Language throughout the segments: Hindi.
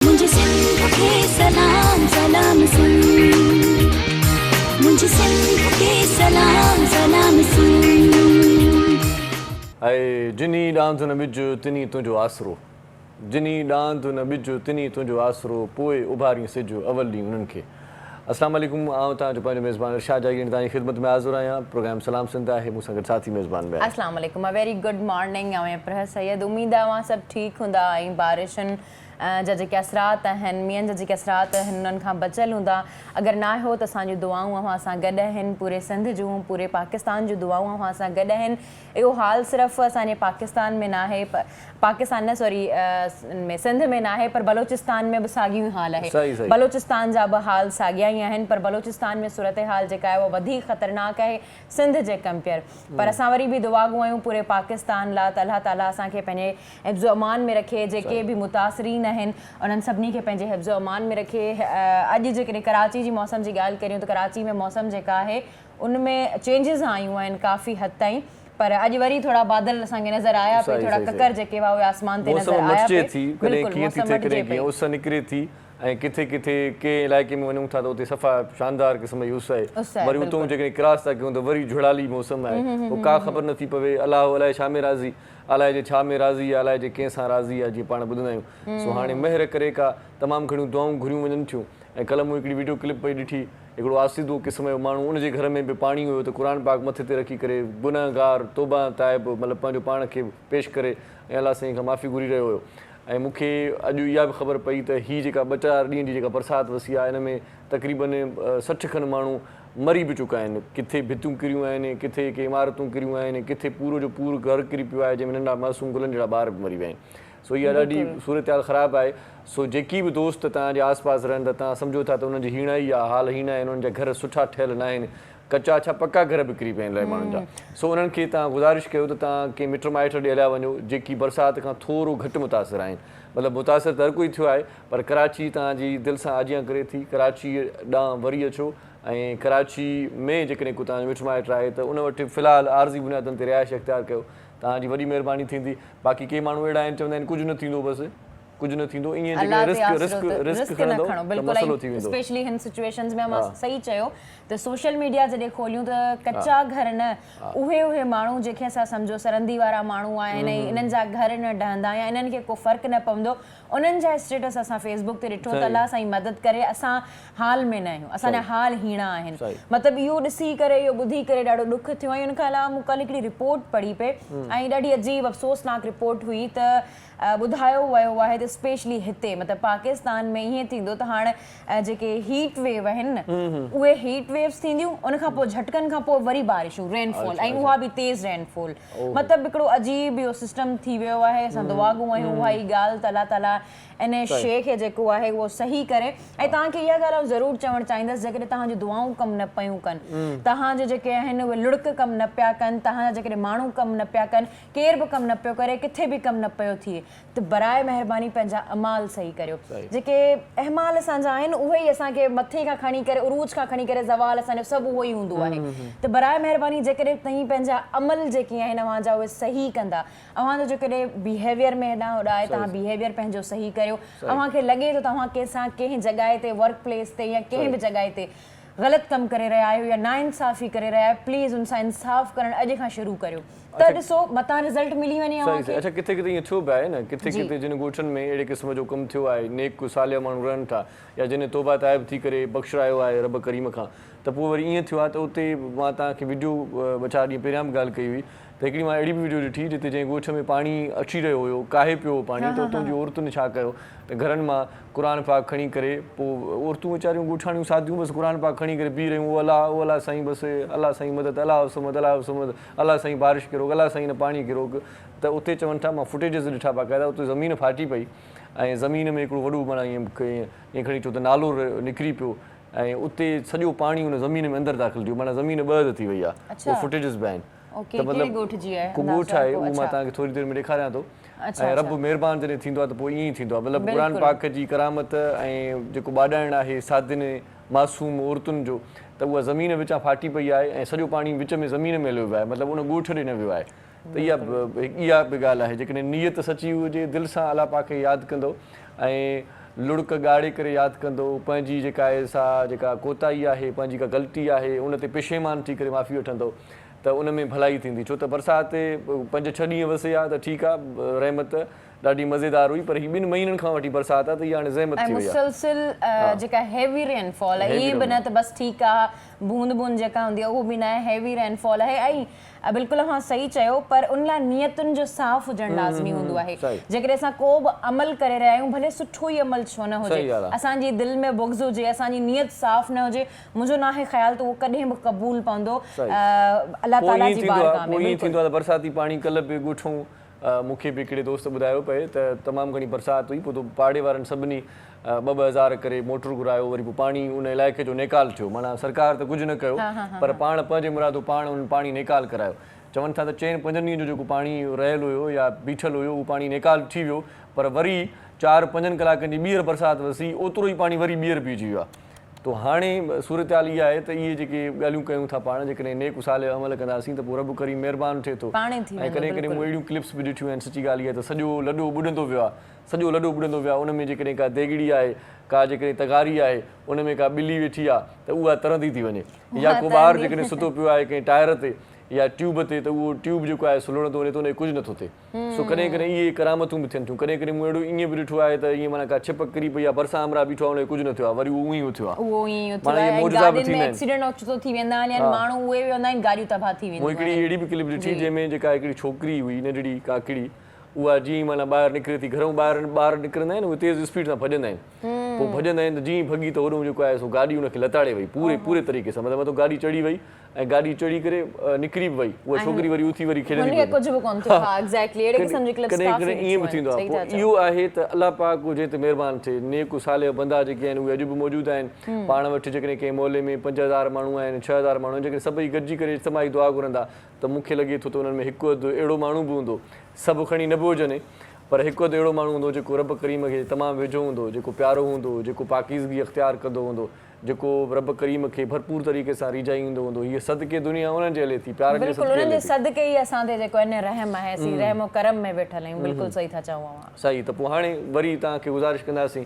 मुझे सिंध के सलाम सलाम सुन, मुझे सिंध के सलाम सलाम सुन। ऐं जिनी ॾांहुं न ॿिज तिनी तुंहिंजो आसरो, जिनी ॾांहुं न ॿिज तिनी तुंहिंजो आसरो, पोइ उभारी सिज अवल ॾींहुं उन्हनि खे। अस्सलाम वालेकुम, आउं तव्हांजो पंहिंजो मेज़बान इरशाद जागीर तव्हांजी ख़िदमत में हाज़िर आहियां। प्रोग्राम सलाम सिंध आहे, मूंसां गॾु साथी मेज़बान में आहे। अस्सलाम वालेकुम, अ वेरी गुड मॉर्निंग। ऐं प्रह सैयद, उम्मीद आहे सभु ठीकु हूंदा ऐं बारिशुनि जा जेके असरात आहिनि, मींहनि जा जेके असरात आहिनि उन्हनि खां बचियल हूंदा। अगरि न हो त असांजूं दुआऊं अव्हां सां गॾु आहिनि, पूरे सिंध जूं, पूरे पाकिस्तान जूं दुआऊं अव्हां सां गॾु आहिनि। इहो हाल सिर्फ़ु असांजे पाकिस्तान में न आहे, पाकिस्तान न सॉरी में सिंध में न आहे, पर बलोचिस्तान में बि साॻियो ई हाल आहे। बलोचिस्तान जा बि हाल साॻिया ई आहिनि, पर बलोचिस्तान में सूरत हाल जेका आहे उहा वधीक ख़तरनाक आहे सिंध जे कंपेयर। पर असां वरी बि दुआ घुरूं आहियूं पूरे पाकिस्तान लाइ, त अल्लाह ताला असांखे पंहिंजे हिफ़्ज़ अमान में रखे। जेके बि मुतासिरीन आहिनि उन्हनि सभिनी खे पंहिंजे हिफ़्ज़ अमान में रखे। अॼु जेकॾहिं कराची जी मौसम जी ॻाल्हि करियूं त कराची में मौसम जेका आहे उनमें चेंजिस आयूं आहिनि काफ़ी हद ताईं, पर अॼु वरी थोरा बादल असांखे नज़र आया पे, थोड़ा ककर जेके हुआ उहे आसमान ते नज़र आया पे। बिल्कुलु उस निकिरे थी ऐं किथे किथे कंहिं इलाइक़े में वञूं था त उते सफ़ा शानदार क़िस्म जी उस आहे, वरी उतां जेकॾहिं क्रॉस था कयूं त वरी झुड़ाली मौसम आहे। पोइ का ख़बर नथी पवे अलाह अलाए छा में राज़ी, अलाए जे छा में राज़ी आहे, अलाए जे कंहिंसां राज़ी आहे, जीअं पाण ॿुधंदा आहियूं। सो हाणे महिर करे का तमामु घणियूं दुआऊं घुरियूं वञनि थियूं। ऐं कल्ह मूं हिकिड़ी वीडियो क्लिप पई ॾिठी, हिकिड़ो आसीदो क़िस्म जो माण्हू, उनजे घर में बि पाणी हुयो त क़ुर पाक मथे ते रखी करे गुनहगार तौबा ताइब मतिलबु पंहिंजो पाण खे पेश करे ऐं अलाह साईं खां माफ़ी घुरी रहियो हुयो। ऐं मूंखे अॼु इहा बि ख़बर पई त हीअ जेका 2-4 ॾींहं जी जेका बरसाति वसी आहे, हिन में तक़रीबन 60 खनि माण्हू मरी बि चुका आहिनि। किथे भितियूं किरियूं आहिनि, किथे के इमारतूं किरियूं आहिनि, किथे पूरो जो पूरो घर किरी पियो आहे, जंहिंमें नंढा मासूम गुलनि जहिड़ा ॿार बि मरी विया आहिनि। सो इहा ॾाढी सूरत हाल ख़राबु आहे। सो जेकी बि दोस्त तव्हांजे आस पास रहनि त तव्हां सम्झो था त उन्हनि जी हीणा ई आहे, हाल हीणा आहिनि, उन्हनि जा घर सुठा ठहियल न आहिनि, कचा छा पका घर बि किरी पिया आहिनि इलाही माण्हुनि जा। सो उन्हनि खे तव्हां गुज़ारिश कयो त तव्हां कंहिं मिट माइट ॾे हलिया वञो जेकी बरसाति खां थोरो घटि मुतासिर आहिनि। मतिलबु मुतासिर त हर कोई थियो आहे, पर कराची तव्हांजी दिलि सां आजियां करे थी, कराची ॾांहुं वरी अचो ऐं कराची में जेकॾहिं को तव्हांजो मिट माइट आहे त उन वटि फ़िलहालु आर्ज़ी बुनियादनि ते रिहाइश इख़्तियार कयो, तव्हांजी वॾी महिरबानी थींदी। बाक़ी के माण्हू अहिड़ा आहिनि चवंदा आहिनि कुझु न थींदो, बसि कुझु न थींदो, ईअं स्पेशली हिन सिचुएशंस में मां सही चयो त सोशल मीडिया जॾहिं खोलियूं त कच्चा घर न, उहे माण्हू जेके असां सम्झो सरंदी वारा माण्हू आहिनि ऐं इन्हनि जा घर न ढहंदा या इन्हनि खे को फ़र्क़ु न पवंदो, उन्हनि जा स्टेटस असां फेसबुक ते ॾिठो त अलाह साईं मदद करे असां हाल में न आहियूं, असांजा हाल हीणा आहिनि। मतिलबु इहो ॾिसी करे, इहो ॿुधी करे ॾाढो ॾुख थियो। ऐं उनखां अलावा मूं कल्ह हिकिड़ी रिपोर्ट पढ़ी पे ऐं ॾाढी अजीब अफ़सोसनाक रिपोर्ट हुई त ॿुधायो वियो आहे त स्पेशली हिते मतिलबु पाकिस्तान में ईअं थींदो त हाणे जेके हीट वेव आहिनि न, उहे हीट वेव्स थींदियूं, उनखां पोइ झटकनि खां पोइ वरी बारिशूं, रेनफॉल, ऐं उहा बि तेज़ रेनफॉल। मतिलबु हिकिड़ो अजीब इहो सिस्टम थी वियो आहे। असां दुआ घुरूं आहियूं उहा ई ॻाल्हि त अलाह ताला इन शइ खे जेको आहे उहो सही करे। ऐं तव्हांखे इहा ॻाल्हि ज़रूरु चवणु चाहींदसि, जेकॾहिं तव्हांजूं दुआऊं कमु न पियूं कनि, तव्हांजे जेके आहिनि उहे लुड़क कमु न पिया कनि, तव्हांजा जेकॾहिं माण्हू कमु न पिया कनि, केरु बि कमु न पियो करे, किथे बि कमु न पियो थिए, त बराए महिरबानी पंहिंजा अमाल सही करियो। जेके अहमाल असांजा आहिनि उहे ई असांखे मथे खां खणी करे, उरूज खां खणी करे ज़वाल असांजो सभु उहो ई हूंदो आहे। त बराए महिरबानी जेकॾहिं तव्हीं पंहिंजा अमल जेके आहिनि अव्हां जा उहे सही कंदा, अव्हांजो जेकॾहिं बिहेवियर में हेॾां होॾां आहे, तव्हां बिहेवियर पंहिंजो सही करियो। अव्हांखे लॻे थो तव्हां कंहिंसां कंहिं जॻहि ते, वर्क प्लेस ते या कंहिं बि जॻहि ते ग़लति कमु करे रहिया आहियो या नाइंसाफ़ी करे रहिया आहियो, प्लीज़ उन सां इंसाफ़ करणु अॼु खां शुरू करियो, त ॾिसो मतां रिज़ल्ट मिली वञे। अच्छा, किथे किथे ईअं थियो बि आहे न, किथे किथे जिन ॻोठनि में अहिड़े क़िस्म जो कमु थियो आहे, नेक सालिया माण्हू रहनि था या जिन तौबा ताइब थी करे बख़्शायो आहे रब करीम खां, त पोइ वरी ईअं थियो आहे त उते मां तव्हांखे वीडियो 2-4 ॾींहं पहिरियां बि ॻाल्हि कई हुई त हिकिड़ी मां अहिड़ी बि वीडियो ॾिठी जिते जंहिं ॻोठ में पाणी अची रहियो हुयो, काहे पियो पाणी, त उतां जी औरतुनि छा कयो त घरनि मां क़ुर पाक खणी करे, पोइ औरतूं वीचारियूं ॻोठाणियूं सादियूं बसि क़ुर पाक खणी करे बीह रहियूं, ओ अलाह साईं बसि, अलाह साईं मदद, अलाह सुमद, अलाह सुमद, अलाह साईं बारिश किरो, अलाह साईं न पाणी किरो। त उते चवनि था, मां फुटेजिस ॾिठा बाक़ाइदा, उते ज़मीन फाटी पई ऐं ज़मीन में हिकिड़ो वॾो माना ईअं खणी चओ त नालो निकिरी पियो ऐं उते सॼो पाणी उन ज़मीन में अंदरि दाख़िल थियो, माना ज़मीन ॿ थी वई आहे। उहो फुटेजिस बि आहिनि। त मतिलबु को ॻोठ आहे, उहो मां तव्हांखे थोरी देरि में ॾेखारियां थो। ऐं रब महिरबानी जॾहिं थींदो आहे त पोइ ईअं ई थींदो आहे। मतिलबु क़ुर पाक जी करामत ऐं जेको बाॾाइणु आहे सादिन मासूम औरतुनि जो, त उहा ज़मीन विचां फाटी पई आहे ऐं सॼो पाणी विच में ज़मीन में हलियो वियो आहे, मतिलबु उन ॻोठ ॾे न वियो आहे। त इहा बि ॻाल्हि आहे, जेकॾहिं नियत सची हुजे, दिलि सां अलाह पाक खे यादि कंदो ऐं लुड़क ॻाड़े करे यादि कंदो, पंहिंजी जेका आहे सा जेका कोताही आहे, पंहिंजी का ग़लती आहे उन ते पेशेमान थी करे माफ़ी वठंदो त उन में भलाई थींदी। छो त बरसाति 5-6 ॾींहं वसे आहे त ठीकु आहे, रहमत ॾाढी मज़ेदार हुई, पर ही 2 महीननि खां वठी बरसाति आहे त इहा हाणे ज़हमत थी वई आहे। मुसलसिल जेका हेवी रेनफॉल आहे इहे बि न त बसि ठीकु आहे, बूंद बूंद जेका हूंदी आहे उहो बि न आहे, हेवी रेनफॉल आहे। ऐं बिल्कुलु हा सही चयो, पर उन लाइ नियतुनि जो साफ़ हुजणु लाज़मी हूंदो आहे। जेकॾहिं असां को बि अमल करे रहिया आहियूं, भले सुठो ई अमल छो न हुजे, असांजी दिलि में बुग़्ज़ हुजे, असांजी नियत साफ़ न हुजे, मुंहिंजो न आहे ख़्याल त उहो कॾहिं बि क़बूल पवंदो अल्लाह ताला जी बारगाह में। पोइ थींदो आहे बरसाती पाणी कल्ह बि ॻोठूं, मूंखे बि हिकिड़े दोस्त ॿुधायो पए त तमामु घणी बरसाति हुई, पोइ तो पाड़े वारनि सभिनी 2-2 हज़ार करे मोटर घुरायो, वरी पोइ पाणी उन इलाइक़े जो नेकाल थियो। माना सरकार त कुझु न कयो, पर पाण पंहिंजे मुरादो पाण उन पाणी नेकाल करायो। चवनि था त 4-5 ॾींहं जो जेको पाणी रहियल हुयो या बीठल हुयो उहो पाणी नेकाल थी वियो, पर वरी 4-5 कलाकनि जी ॿीहर बरसाति वसी, ओतिरो ई पाणी वरी ॿीहर बीहजी वियो आहे। तो हाणे सूरत हाल इहा आहे त इहे जेके ॻाल्हियूं कयूं था पाण, जेकॾहिं नेक साल जो अमल कंदासीं त पोइ रब करीम महिरबानी थिए थो। ऐं कॾहिं कॾहिं मूं अहिड़ियूं क्लिप्स बि ॾिठियूं आहिनि, सची ॻाल्हि इहा त सॼो लॾो ॿुॾंदो वियो आहे, सॼो लॾो ॿुॾंदो वियो आहे। उन में जेकॾहिं का देगिड़ी आहे, का जेकॾहिं तगारी आहे, उन में का ॿिली वेठी आहे त उहा तरंदी थी वञे, या को ॿार जेकॾहिं सुतो पियो आहे कंहिं टायर ते या ट्यूब ते, त उहो ट्यूब जेको आहे सुलणंदो वञे त उनखे कुझु नथो थिए। सो कॾहिं कॾहिं इहे करामतूं बि थियनि थियूं। कॾहिं कॾहिं मूं अहिड़ो ईअं बि ॾिठो आहे त ईअं माना का छिप किरी पई आहे, भरिसां अमरा बीठो आहे, उनखे कुझु न थियो आहे, वरी उहो ईअं थियो आहे। मूं हिकिड़ी अहिड़ी बि क्लिप ॾिठी जंहिंमें जेका हिकिड़ी छोकिरी हुई नंढड़ी काकड़ी, उहा जीअं माना ॿाहिरि निकिरे थी, घरों ॿार निकिरंदा आहिनि, उहे तेज़ स्पीड सां भॼंदा आहिनि, पोइ भॼंदा आहिनि त जीअं भॼी त होॾो जेको आहे सो गाॾी उनखे लताड़े वई पूरे तरीक़े सां, मतिलबु गाॾी चढ़ी वई ऐं गाॾी चढ़ी करे निकिरी बि वई, उहा छोकिरी वरी उथी वरी खेॾंदी। कॾहिं कॾहिं ईअं बि थींदो आहे। पोइ इहो आहे त अलाह पाक हुजे त महिरबानी थिए, नेक साल जा बंदा जेके आहिनि उहे अॼु बि मौजूदु आहिनि। पाण वटि जेकॾहिं कंहिं मोहल्ले में 5,000 माण्हू आहिनि, 6,000 माण्हू आहिनि, जेकॾहिं सभई गॾिजी करे इज्तिमाही दुआ घुरंदा त मूंखे लॻे थो त उन्हनि में हिकु अधु अहिड़ो माण्हू बि हूंदो, सभु खणी न बि हुजनि, पर हिकु अधु अहिड़ो माण्हू हूंदो जेको रब करीम खे तमामु वेझो हूंदो, जेको प्यारो हूंदो, जेको पाकीज़गी अख़्तियार कंदो हूंदो, जेको रब करीम खे भरपूर तरीक़े सां रिझाईंदो हूंदो। हीअ सदके दुनिया उन्हनि जे हले थी, प्यार जे सदके ई असां ते जेको इन रहम आहे, असीं रहम करम में वेठल आहियूं। बिल्कुलु सही था चओ। सही। त पोइ हाणे वरी तव्हांखे गुज़ारिश कंदासीं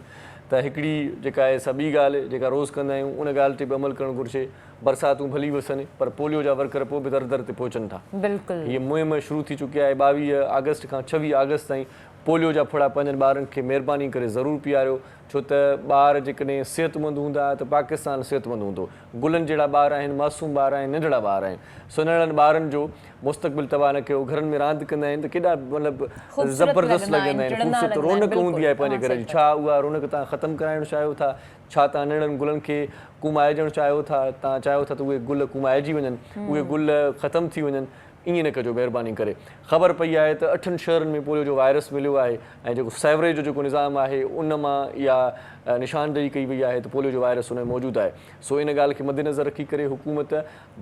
त हिकिड़ी जेका आहे सा ॿी ॻाल्हि जेका रोज़ु कंदा आहियूं, उन ॻाल्हि ते बि अमल करणु घुरिजे। बरसातूं भली वसनि, पर पोलियो जा वर्कर पोइ बि दर ते पहुचनि था। बिल्कुलु हीअ मुहिम शुरू थी चुकी आहे। 22 अगस्त खां 26 अगस्त ताईं पोलियो जा फुड़ा पंहिंजनि ॿारनि खे महिरबानी करे ज़रूरु पीआरियो, छो त ॿार जेकॾहिं सिहतमंद हूंदा त पाकिस्तान सिहतमंद हूंदो। गुलनि जहिड़ा ॿार आहिनि, मासूम ॿार आहिनि, नंढड़ा ॿार आहिनि। सो नंढड़नि ॿारनि जो मुस्तक़बिल तबाह न कयो। घरनि में रांदि कंदा आहिनि त केॾा मतिलबु ज़बरदस्त लॻंदा आहिनि, ख़ूबसूरत रौनक हूंदी आहे पंहिंजे घर जी। छा उहा रौनक तव्हां ख़तमु कराइणु चाहियो था? छा तव्हां नंढड़नि गुलनि खे कुमाइजणु चाहियो था? तव्हां चाहियो था त उहे गुल कुमाइजी वञनि, उहे गुल ख़तमु थी वञनि? ईअं न कजो महिरबानी करे। ख़बर पई आहे त 8 शहरनि में पोलियो जो वायरस मिलियो आहे ऐं जेको सेवरेज जो जेको निज़ाम आहे उन मां इहा निशानदेही कई वई आहे त पोलियो जो वायरस उन में मौजूदु आहे। सो इन ॻाल्हि खे मद्देनज़र रखी करे हुकूमत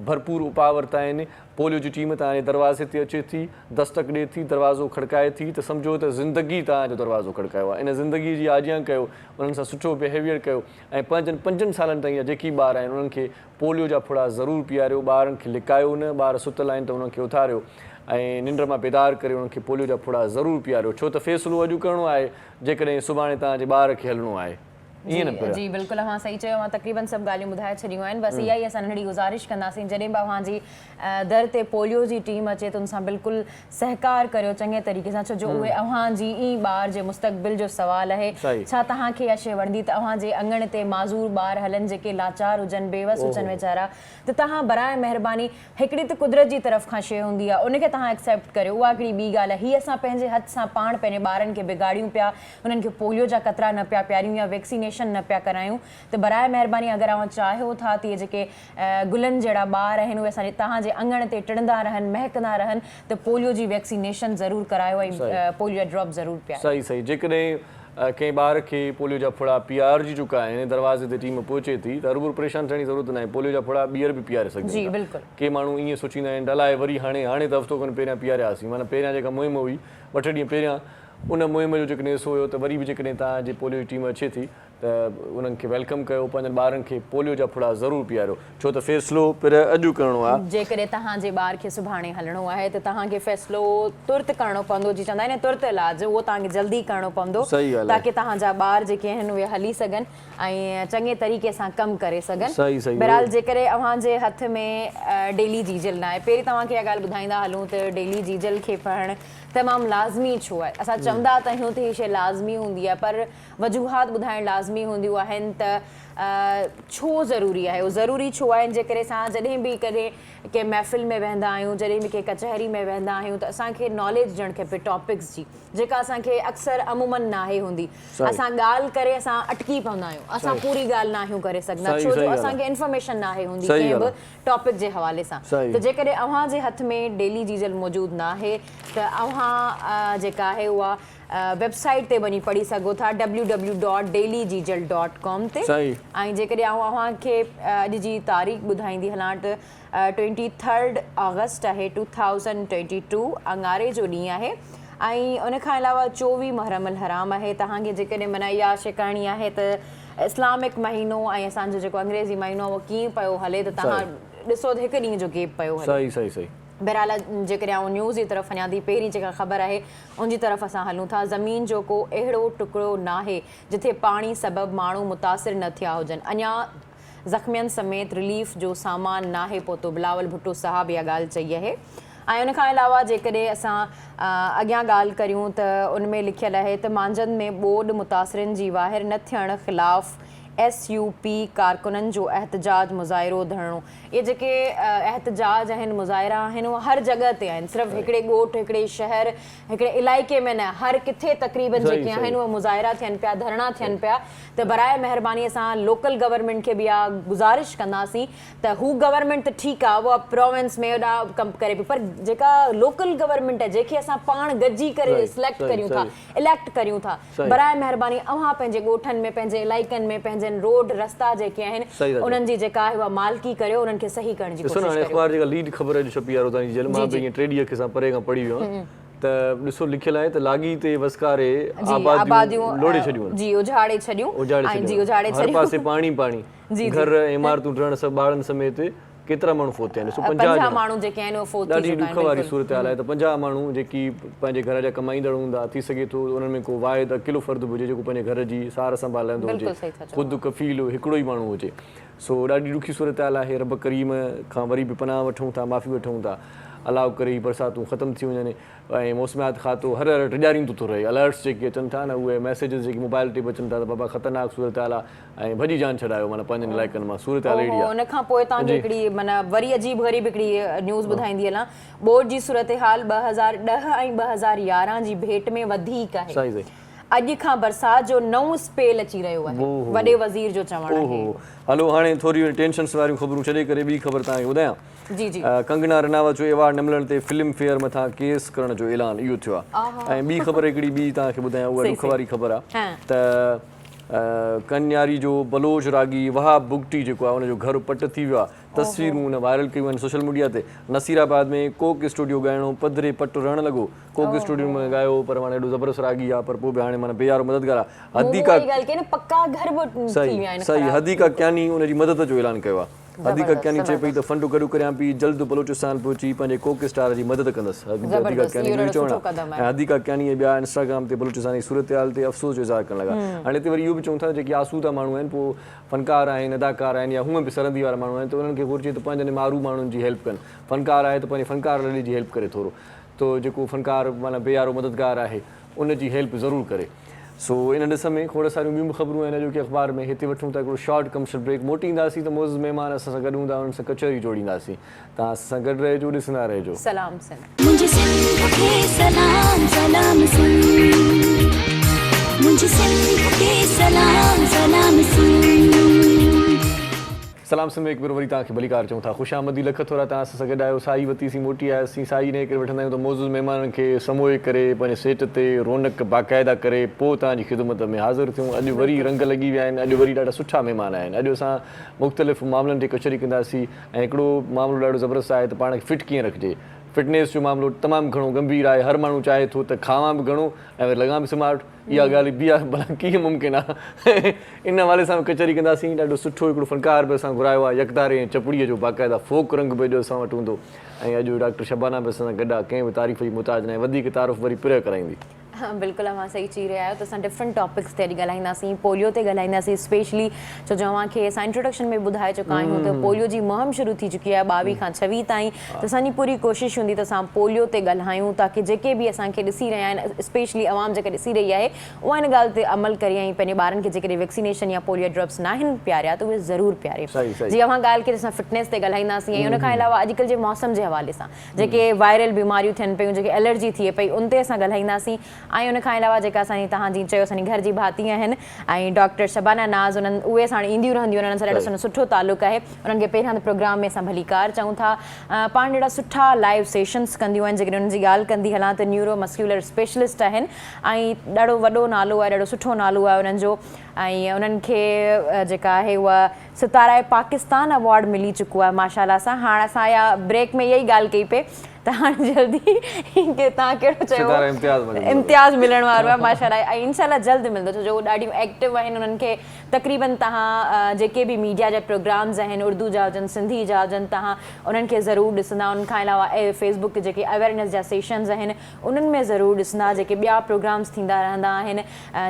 भरपूर उपाउ वरिता आहिनि। पोलियो जी टीम तव्हांजे दरवाज़े ते अचे थी, दस्तक ॾिए थी, दरवाज़ो खड़काए थी, त सम्झो त ज़िंदगी तव्हांजो दरवाज़ो खड़कायो आहे। इन ज़िंदगी जी आजियां कयो, उन्हनि सां सुठो बिहेवियर कयो ऐं 5 सालनि ताईं जेकी ॿार आहिनि उन्हनि खे पोलियो जा फुड़ा ज़रूरु पीआरियो। ॿारनि खे लिकायो न, ॿार सुतल आहिनि त उन्हनि खे उथारियो ऐं निंड मां बेदार करे उन्हनि खे पोलियो जा फुड़ा ज़रूरु पीआरियो। छो त फ़ैसिलो अॼु करिणो आहे, जेकॾहिं सुभाणे तव्हांजे ॿार खे हलणो आहे। जी बिल्कुलु हाँ सही चयो। तक़रीबन सभु ॻाल्हियूं ॿुधाए छॾियूं आहिनि। बसि इहा ई असां नंढड़ी गुज़ारिश कंदासीं, जॾहिं बि अव्हांजी दर ते पोलियो जी टीम अचे त उन सां बिल्कुलु सहकार करियो चङे तरीक़े सां, छो जो उहे अव्हांजी ई ॿार जे मुस्तक़बिल जो सुवालु आहे। छा तव्हांखे इहा शइ वणंदी त अव्हांजे अंगण ते माज़ूर ॿार हलनि, जेके लाचार हुजनि, बेवस हुजनि वीचारा, त तव्हां बराए महिरबानी, हिकिड़ी त कुदरत जी तरफ़ खां शइ हूंदी आहे, उनखे तव्हां एक्सेप्ट करियो, उहा हिकिड़ी ॿी ॻाल्हि आहे। हीअ असां पंहिंजे हथ सां पाण पंहिंजे ॿारनि खे बिगाड़ियूं पिया, उन्हनि खे पोलियो जा क़तरा न पिया पियारियूं या वैक्सीनेशन न पिया करायूं। त बराए महिरबानी अगरि अव्हां चाहियो था त इहे जेके गुलनि जहिड़ा ॿार आहिनि उहे असांजे तव्हांजे अंगण ते टिड़ंदा रहनि, महकंदा रहनि, त पोलियो जी वैक्सीनेशन ज़रूरु करायो ऐं पोलियो जा ड्रॉप ज़रूरु पियारियो। सही सही। जेकॾहिं कंहिं ॿार खे पोलियो जा फुड़ा पीआरजी चुका आहिनि, दरवाज़े ते टीम पहुचे थी, त रुबरू परेशान थियण जी ज़रूरत न आहे। पोलियो जा फुड़ा ॿीहर बि पीआरे सघे। जी बिल्कुलु। के माण्हू ईअं सोचींदा आहिनि अलाए वरी हाणे त हफ़्तो खनि पहिरियां पीआरियासीं, माना पहिरियां जेका मुहिम हुई 2 ॾींहं पहिरियां, उन मुहिम जो जेकॾहिं हिसो हुयो त वरी बि जेकॾहिं तव्हांजी पोलियो जी टीम अचे थी त उन्हनि खे वेलकम कयो, पंहिंजनि ॿारनि खे पोलियो जा फुड़ा ज़रूरु पीआरियो, छो त फ़ैसिलो पर अॼु करिणो आहे। जेकॾहिं तव्हांजे ॿार खे सुभाणे हलणो आहे त तव्हांखे फ़ैसिलो तुर्त करिणो पवंदो, जीअं चवंदा आहिनि तुर्त इलाज, उहो तव्हांखे जल्दी करिणो पवंदो ताकी तव्हांजा ॿार जेके आहिनि उहे हली सघनि ऐं चङे तरीक़े सां कमु करे सघनि। बहरहाल जेकॾहिं अव्हांजे हथ में डेली जीजल न आहे, पहिरीं तव्हांखे इहा ॻाल्हि ॿुधाईंदा हलूं त डेली जीजल खे पढ़णु तमामु लाज़मी छो आहे। असां चवंदा त आहियूं त हीअ शइ लाज़मी हूंदी आहे, पर वजूहात ॿुधाइणु लाज़मी हूंदियूं आहिनि त छो ज़रूरी आहे, उहो ज़रूरी छो आहे। जेकॾहिं असां जॾहिं बि कॾहिं कंहिं महफ़िल में वेंदा आहियूं, जॾहिं बि कंहिं कचहरी में वेंदा आहियूं त असांखे नॉलेज ॾियणु खपे टॉपिक्स जी, जेका असांखे अक्सर अमूमन नाहे हूंदी। असां ॻाल्हि करे असां अटकी पवंदा आहियूं, असां पूरी ॻाल्हि नाहियूं करे सघंदा, छो जो असांखे इंफॉर्मेशन नाहे हूंदी कंहिं बि टॉपिक जे हवाले सां। त जेकॾहिं अव्हांजे हथ में डेली जीजल मौजूदु न आहे त अव्हां जेका आहे उहा वेबसाइट ते वञी पढ़ी सघो था www.dailyjeejal.com ते। ऐं जेकॾहिं अव्हांखे अॼु जी तारीख़ ॿुधाईंदी हलां त 23 अगस्त आहे 2022, अंगारे जो ॾींहुं आहे। ऐं उनखां अलावा 24 मुहर्रम हराम आहे। तव्हांखे जेकॾहिं माना इहा शइ करणी आहे त इस्लामिक महीनो ऐं असांजो जेको अंग्रेज़ी महीनो आहे उहो कीअं पियो हले त तव्हां ॾिसो त हिकु ॾींहं जो गैप पियो हले। बहरहाल जेकॾहिं आउं न्यूज़ जी तरफ़ वञा थी, पहिरीं जेका ख़बर आहे उनजी तरफ़ असां हलूं था। ज़मीन जो को अहिड़ो टुकड़ो नाहे जिथे पाणी सबबु माण्हू मुतासिर न थिया हुजनि, अञा ज़ख़्मियुनि समेत रिलीफ जो सामान नाहे पहुतो। बिलावल भुट्टो साहब इहा ॻाल्हि चई आहे। ऐं उनखां अलावा जेकॾहिं असां अॻियां ॻाल्हि करियूं त उन में लिखियलु आहे त मांजनि में ॿोॾि मुतासिरनि जी ॿाहिरि न थियण ख़िलाफ़ SUP कारकुननि जो एहतजाज मुज़ाहिरो धरणो। इहे जेके एहतजाज आहिनि, मुज़ाहिरा आहिनि, उहे हर जॻह ते आहिनि, सिर्फ़ु हिकिड़े ॻोठ, हिकिड़े शहर, हिकिड़े इलाइक़े में न, हर किथे तक़रीबन जेके आहिनि उहे मुज़ाहिरा थियनि पिया, धरणा थियनि पिया। त बराए महिरबानी असां लोकल गवर्नमेंट खे बि इहा गुज़ारिश कंदासीं त हू गवर्नमेंट त ठीकु आहे, उहा प्रोविंस में हेॾा कमु करे पई, पर जेका लोकल गवर्नमेंट आहे, जेके असां पाण गॾिजी करे सिलेक्ट करियूं था, इलेक्ट करियूं था, बराए महिरबानी अव्हां पंहिंजे ॻोठनि में, पंहिंजे इलाइक़नि में, पंहिंजे रोड रस्ता जेके आहिनि उन्हनि जी जेका आहे उहा मालिकी करियो, उन्हनि खे सही करण जी कोशिशि करियो। अख़बार जेका लीड ख़बर अॼु छपी आहे रोज़ानी जेल मां बि टे ॾींहं सां परे खां पढ़ी वियो आहियां त ॾिसो लिखियलु आहे त लागी ते वसकारे आबादियूं लोड़े छॾियूं, जी उजाड़े छॾियूं, हर पासे पाणी पाणी, घर इमारतूं ढहण सभु ॿारनि समेत केतिरा माण्हू फोत थिया आहिनि, 50 माण्हू जेके आहिनि ॾाढी ॾुख वारी सूरत हाल आहे। त 50 माण्हू जेकी पंहिंजे घर जा कमाईंदड़ हूंदा, थी सघे थो उन्हनि में को वाहिद अकेलो फ़र्द हुजे जेको पंहिंजे घर जी सार संभालंदो हुजे, ख़ुदि कफ़ील हिकिड़ो ई माण्हू हुजे। सो ॾाढी ॾुखी सूरत हाल आहे। रब करीम खां वरी बि पनाह वठूं था, माफ़ी वठूं था, अलाह करे बरसातूं ख़तमु थी वञनि। ऐं मौसमियात खातो हर टिॼारींदो थो रहे, अलर्ट्स जेके अचनि था न, उहे मैसेजिस जेके मोबाइल ते अचनि था त बाबा ख़तरनाक सूरत हाल आहे ऐं भॼी जान छॾायो, माना पंहिंजनि इलाइक़नि मां सूरत हाल अहिड़ी आहे। उनखां पोइ तव्हांखे हिकिड़ी माना वरी अजीब ग़रीब हिकिड़ी न्यूज़ ॿुधाईंदी हलां। बोर्ड जी सूरत हाल 2010 ऐं 2011 जी भेट में वधीक आहे। अॼु खां बरसाति जो नओं स्पेल अची रहियो आहे, वॾे वज़ीर जो चवणु आहे। हलो हाणे थोरी टेंशन्स वारियूं ख़बरूं छॾे करे ॿी ख़बर तव्हांखे ॿुधायां। जी जी, कंगना रनावत जो अवार्ड न मिलण ते फिल्म फेयर मथां केस करण जो ऐलान इहो थियो आहे। ऐं ॿी ख़बर हिकिड़ी ॿी तव्हांखे ॿुधायां, उहा ॾुख वारी ख़बर आहे त कन्यारी जो बलोच रागी वहाब बुगटी जेको आहे उनजो घर पट थी वियो आहे। तस्वीरूं उन वायरल कयूं आहिनि सोशल मीडिया ते। नसीराबाद में कोक स्टूडियो ॻाइणो पधरे पट रहणु लॻो, कोक स्टूडियो में ॻायो, पर माना एॾो ज़बरदस्त रागी आहे, पर पोइ बि हाणे माना बेयारो मददगार आहे। सही हदीका क्यानी उनजी मदद जो ऐलान कयो आहे। हदीका क्यानी चए पई त फंड गॾु करियां पई, जल्द बलोचिस्तान पहुची पंहिंजे कोक स्टार जी मदद कंदसि। हदीका क्यानी जो चवणु आहे। ऐं हदीका क्यानी ॿिया इंस्टाग्राम ते बलोचिस्तान जी सूरत हाल ते अफ़सोस जो इज़हार करणु लॻा। हाणे हिते वरी इहो बि चऊं था जेके आसूदा माण्हू आहिनि, पोइ फ़नकार आहिनि, अदाकार आहिनि, या हूअं बि सरहदी वारा माण्हू आहिनि, त उन्हनि खे घुरिजे त पंहिंजनि मारू माण्हुनि जी हेल्प कनि। फ़नकार आहे त पंहिंजे फ़नकार लड़ी जी हेल्प करे थोरो, तो जेको फ़नकार माना बेयारो मददगार आहे उनजी हेल्प ज़रूरु करे। सो इन ॾिस में खोड़ सारियूं ॿियूं ख़बरूं आहिनि अॼोके अख़बार में। हिते वठूं था हिकिड़ो शॉर्ट कमर्शियल ब्रेक, मोटी ईंदासीं त मोज़ महिमान असां सां गॾु हूंदा, उन्हनि सां कचहरी जोड़ींदासीं। तव्हां असां सां गॾु रहिजो, ॾिसंदा रहिजो। सलाम मुंहिंजे सिंध खे सलाम सलाम मुंहिंजे सिंध खे सलाम सलाम सलाम सिंध में हिकु भेरो वरी तव्हांखे भलीकार चऊं था। ख़ुशि आमदी लख थोरा तव्हां सां गॾु आहियो। साई वतीसीं मोटी आयासीं। साई ने करे वठंदा आहियूं त मौज़ूद महिमाननि खे समोए करे पंहिंजे सेट ते रौनक बाक़ाइदा करे पोइ तव्हांजी ख़िदमत में हाज़िर थियूं। अॼु वरी रंग लॻी विया आहिनि, अॼु वरी ॾाढा सुठा महिमान आहिनि। अॼु असां मुख़्तलिफ़ मामलनि ते कचहरी कंदासीं ऐं हिकिड़ो मामिलो ॾाढो ज़बरदस्त आहे त पाण खे फिट कीअं रखिजे। फिटनेस जो मामलो तमामु घणो गंभीर आहे, हर माण्हू चाहे थो त खावां बि घणो ऐं वरी लॻां बि स्मार्ट। इहा ॻाल्हि बि आहे, भला कीअं मुमकिन आहे। इन हवाले सां कचहरी कंदासीं। ॾाढो सुठो हिकिड़ो फ़नकार बि असां घुरायो आहे, यकदारे ऐं चपड़ीअ जो बाक़ाइदा फोक रंग बि अॼु असां वटि हूंदो। ऐं अॼु डॉक्टर शबाना बि असां सां गॾु आहे, कंहिं बि तारीफ़ जी मुताज न आहे, वधीक तारीफ़ वरी पिरह कराईंदी। हाँ बिल्कुलु, अव्हां सही चई रहिया आहियो। त असां डिफरेंट टॉपिक्स ते अॼु ॻाल्हाईंदासीं, पोलियो ते ॻाल्हाईंदासीं स्पेशली, छो जो अव्हांखे असां इंट्रोडक्शन में ॿुधाए चुका आहियूं त पोलियो जी मुहिम शुरू थी चुकी आहे 22 खां 26 ताईं। त असांजी पूरी कोशिशि हूंदी त असां पोलियो ते ॻाल्हायूं ताकी जेके बि असांखे ॾिसी रहिया आहिनि, स्पेशली आवाम जेके ॾिसी रही आहे, उहा हिन ॻाल्हि ते अमल करे ऐं पंहिंजे ॿारनि खे जेकॾहिं वैक्सीनेशन या पोलियो ड्रॉप्स न आहिनि प्यारिया त उहे ज़रूरु प्यारे। जीअं अव्हां ॻाल्हि कई, असां फिटनेस ते ॻाल्हाईंदासीं ऐं उन खां अलावा अॼुकल्ह जे मौसम जे हवाले सां जेके वायरल बीमारियूं थियनि पियूं, जेके एलर्जी थिए पई, उन ते असां ॻाल्हाईंदासीं। ऐं उन खां अलावा जेका असांजी तव्हांजी चयो असांजी घर जी भाती आहिनि ऐं डॉक्टर शबाना नाज़, उन्हनि उहे असां ईंदियूं रहंदियूं, उन्हनि सां ॾाढो सुठो तालुक़ु आहे। उन्हनि खे पहिरियां त प्रोग्राम में असां भलीकार चऊं था। पाण ॾाढा सुठा लाइव सेशन्स कंदियूं आहिनि। जेकॾहिं उन्हनि जी ॻाल्हि कंदी हलां त न्यूरो मस्क्यूलर स्पेशलिस्ट आहिनि ऐं ॾाढो वॾो नालो आहे, ॾाढो सुठो नालो आहे उन्हनि जो। ऐं उन्हनि खे जेका आहे उहा सितारा पाकिस्तान अवॉर्ड मिली चुको आहे माशाल्लाह सां। हाणे असां या ब्रेक में इहा ई ॻाल्हि कई पे त हाणे जल्दी के तव्हां कहिड़ो चयो इम्तियाज़ मिलण वारो आहे माशाल्लाह, ऐं इंशाल्लाह जल्द मिलंदो, छो जो उहे ॾाढियूं एक्टिव आहिनि। उन्हनि खे तक़रीबन तव्हां जेके बि मीडिया जा प्रोग्राम्स आहिनि, उर्दू जा हुजनि, सिंधी जा हुजनि, तव्हां उन्हनि खे ज़रूरु ॾिसंदा। उन खां अलावा फेसबुक ते जेके अवेयरनेस जा सेशन्स आहिनि उन्हनि में ज़रूरु ॾिसंदा। जेके ॿिया प्रोग्राम्स थींदा रहंदा आहिनि,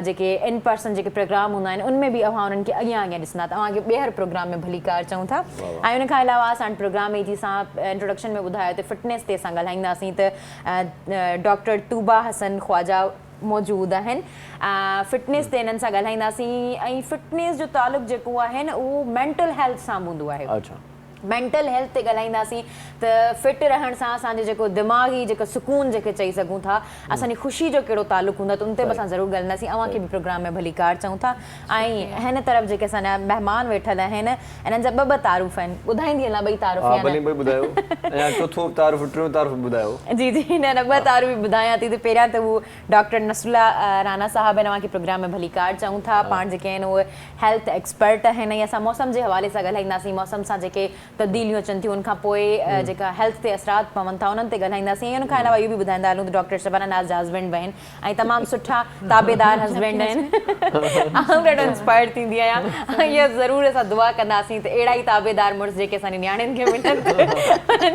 जेके इन पर्सन जेके प्रोग्राम हूंदा आहिनि, उनमें बि अव्हां उन्हनि खे अॻियां अॻियां ॾिसंदा। तव्हांखे ॿीहर प्रोग्राम में भलीकार चऊं था। ऐं उन खां अलावा असां प्रोग्राम में जीअं इंट्रोडक्शन में ॿुधायो त फिटनेस ते असां ॻाल्हाईंदासीं त डॉक्टर तूबा हसन ख्वाजा मौजूदु आहिनि। फिटनेस ते इन्हनि सां ॻाल्हाईंदासीं ऐं फिटनेस जो तालुक़ु जेको आहे न उहो मेंटल हेल्थ सां हूंदो आहे। मेंटल हेल्थ ते ॻाल्हाईंदासीं त फिट रहण सां असांजो जेको दिमाग़ी जेको सुकून जेके चई सघूं था, असांजी ख़ुशी जो कहिड़ो तालुक़ु हूंदो आहे त उन ते बि असां ज़रूरु ॻाल्हाईंदासीं। अव्हांखे बि प्रोग्राम में भलीकार चऊं था। ऐं हिन तरफ़ जेके असांजा महिमान वेठल आहिनि, इन्हनि जा ॿ तारुफ़ आहिनि, ॿुधाईंदी हलां ॿई तारुफ़ जी जी, न न ॿ तारुफ़ बि ॿुधायां थी। त पहिरियां त उहो डॉक्टर नसरुल्ला राना साहब आहिनि, अव्हांखे प्रोग्राम में भलीकार चऊं था। पाण जेके आहिनि उहे हेल्थ एक्सपर्ट आहिनि ऐं असां मौसम जे हवाले सां ॻाल्हाईंदासीं। मौसम सां जेके तब्दीलियूं अचनि थियूं, उनखां पोइ जेका हेल्थ ते असरात पवनि था उन्हनि ते ॻाल्हाईंदासीं। ऐं उन खां अलावा इहो बि ॿुधाईंदा हलूं त डॉक्टर शबाना नाज़ जा हस्बैंड बि आहिनि ऐं तमामु सुठा ताबेदार हस्बैंड आहिनि। आउं ॾाढो इंस्पायर थींदी आहियां ऐं इहा ज़रूरु असां दुआ कंदासीं त अहिड़ा ई ताबेदार मुड़ुस जेके असांजी नियाणियुनि खे मिलनि,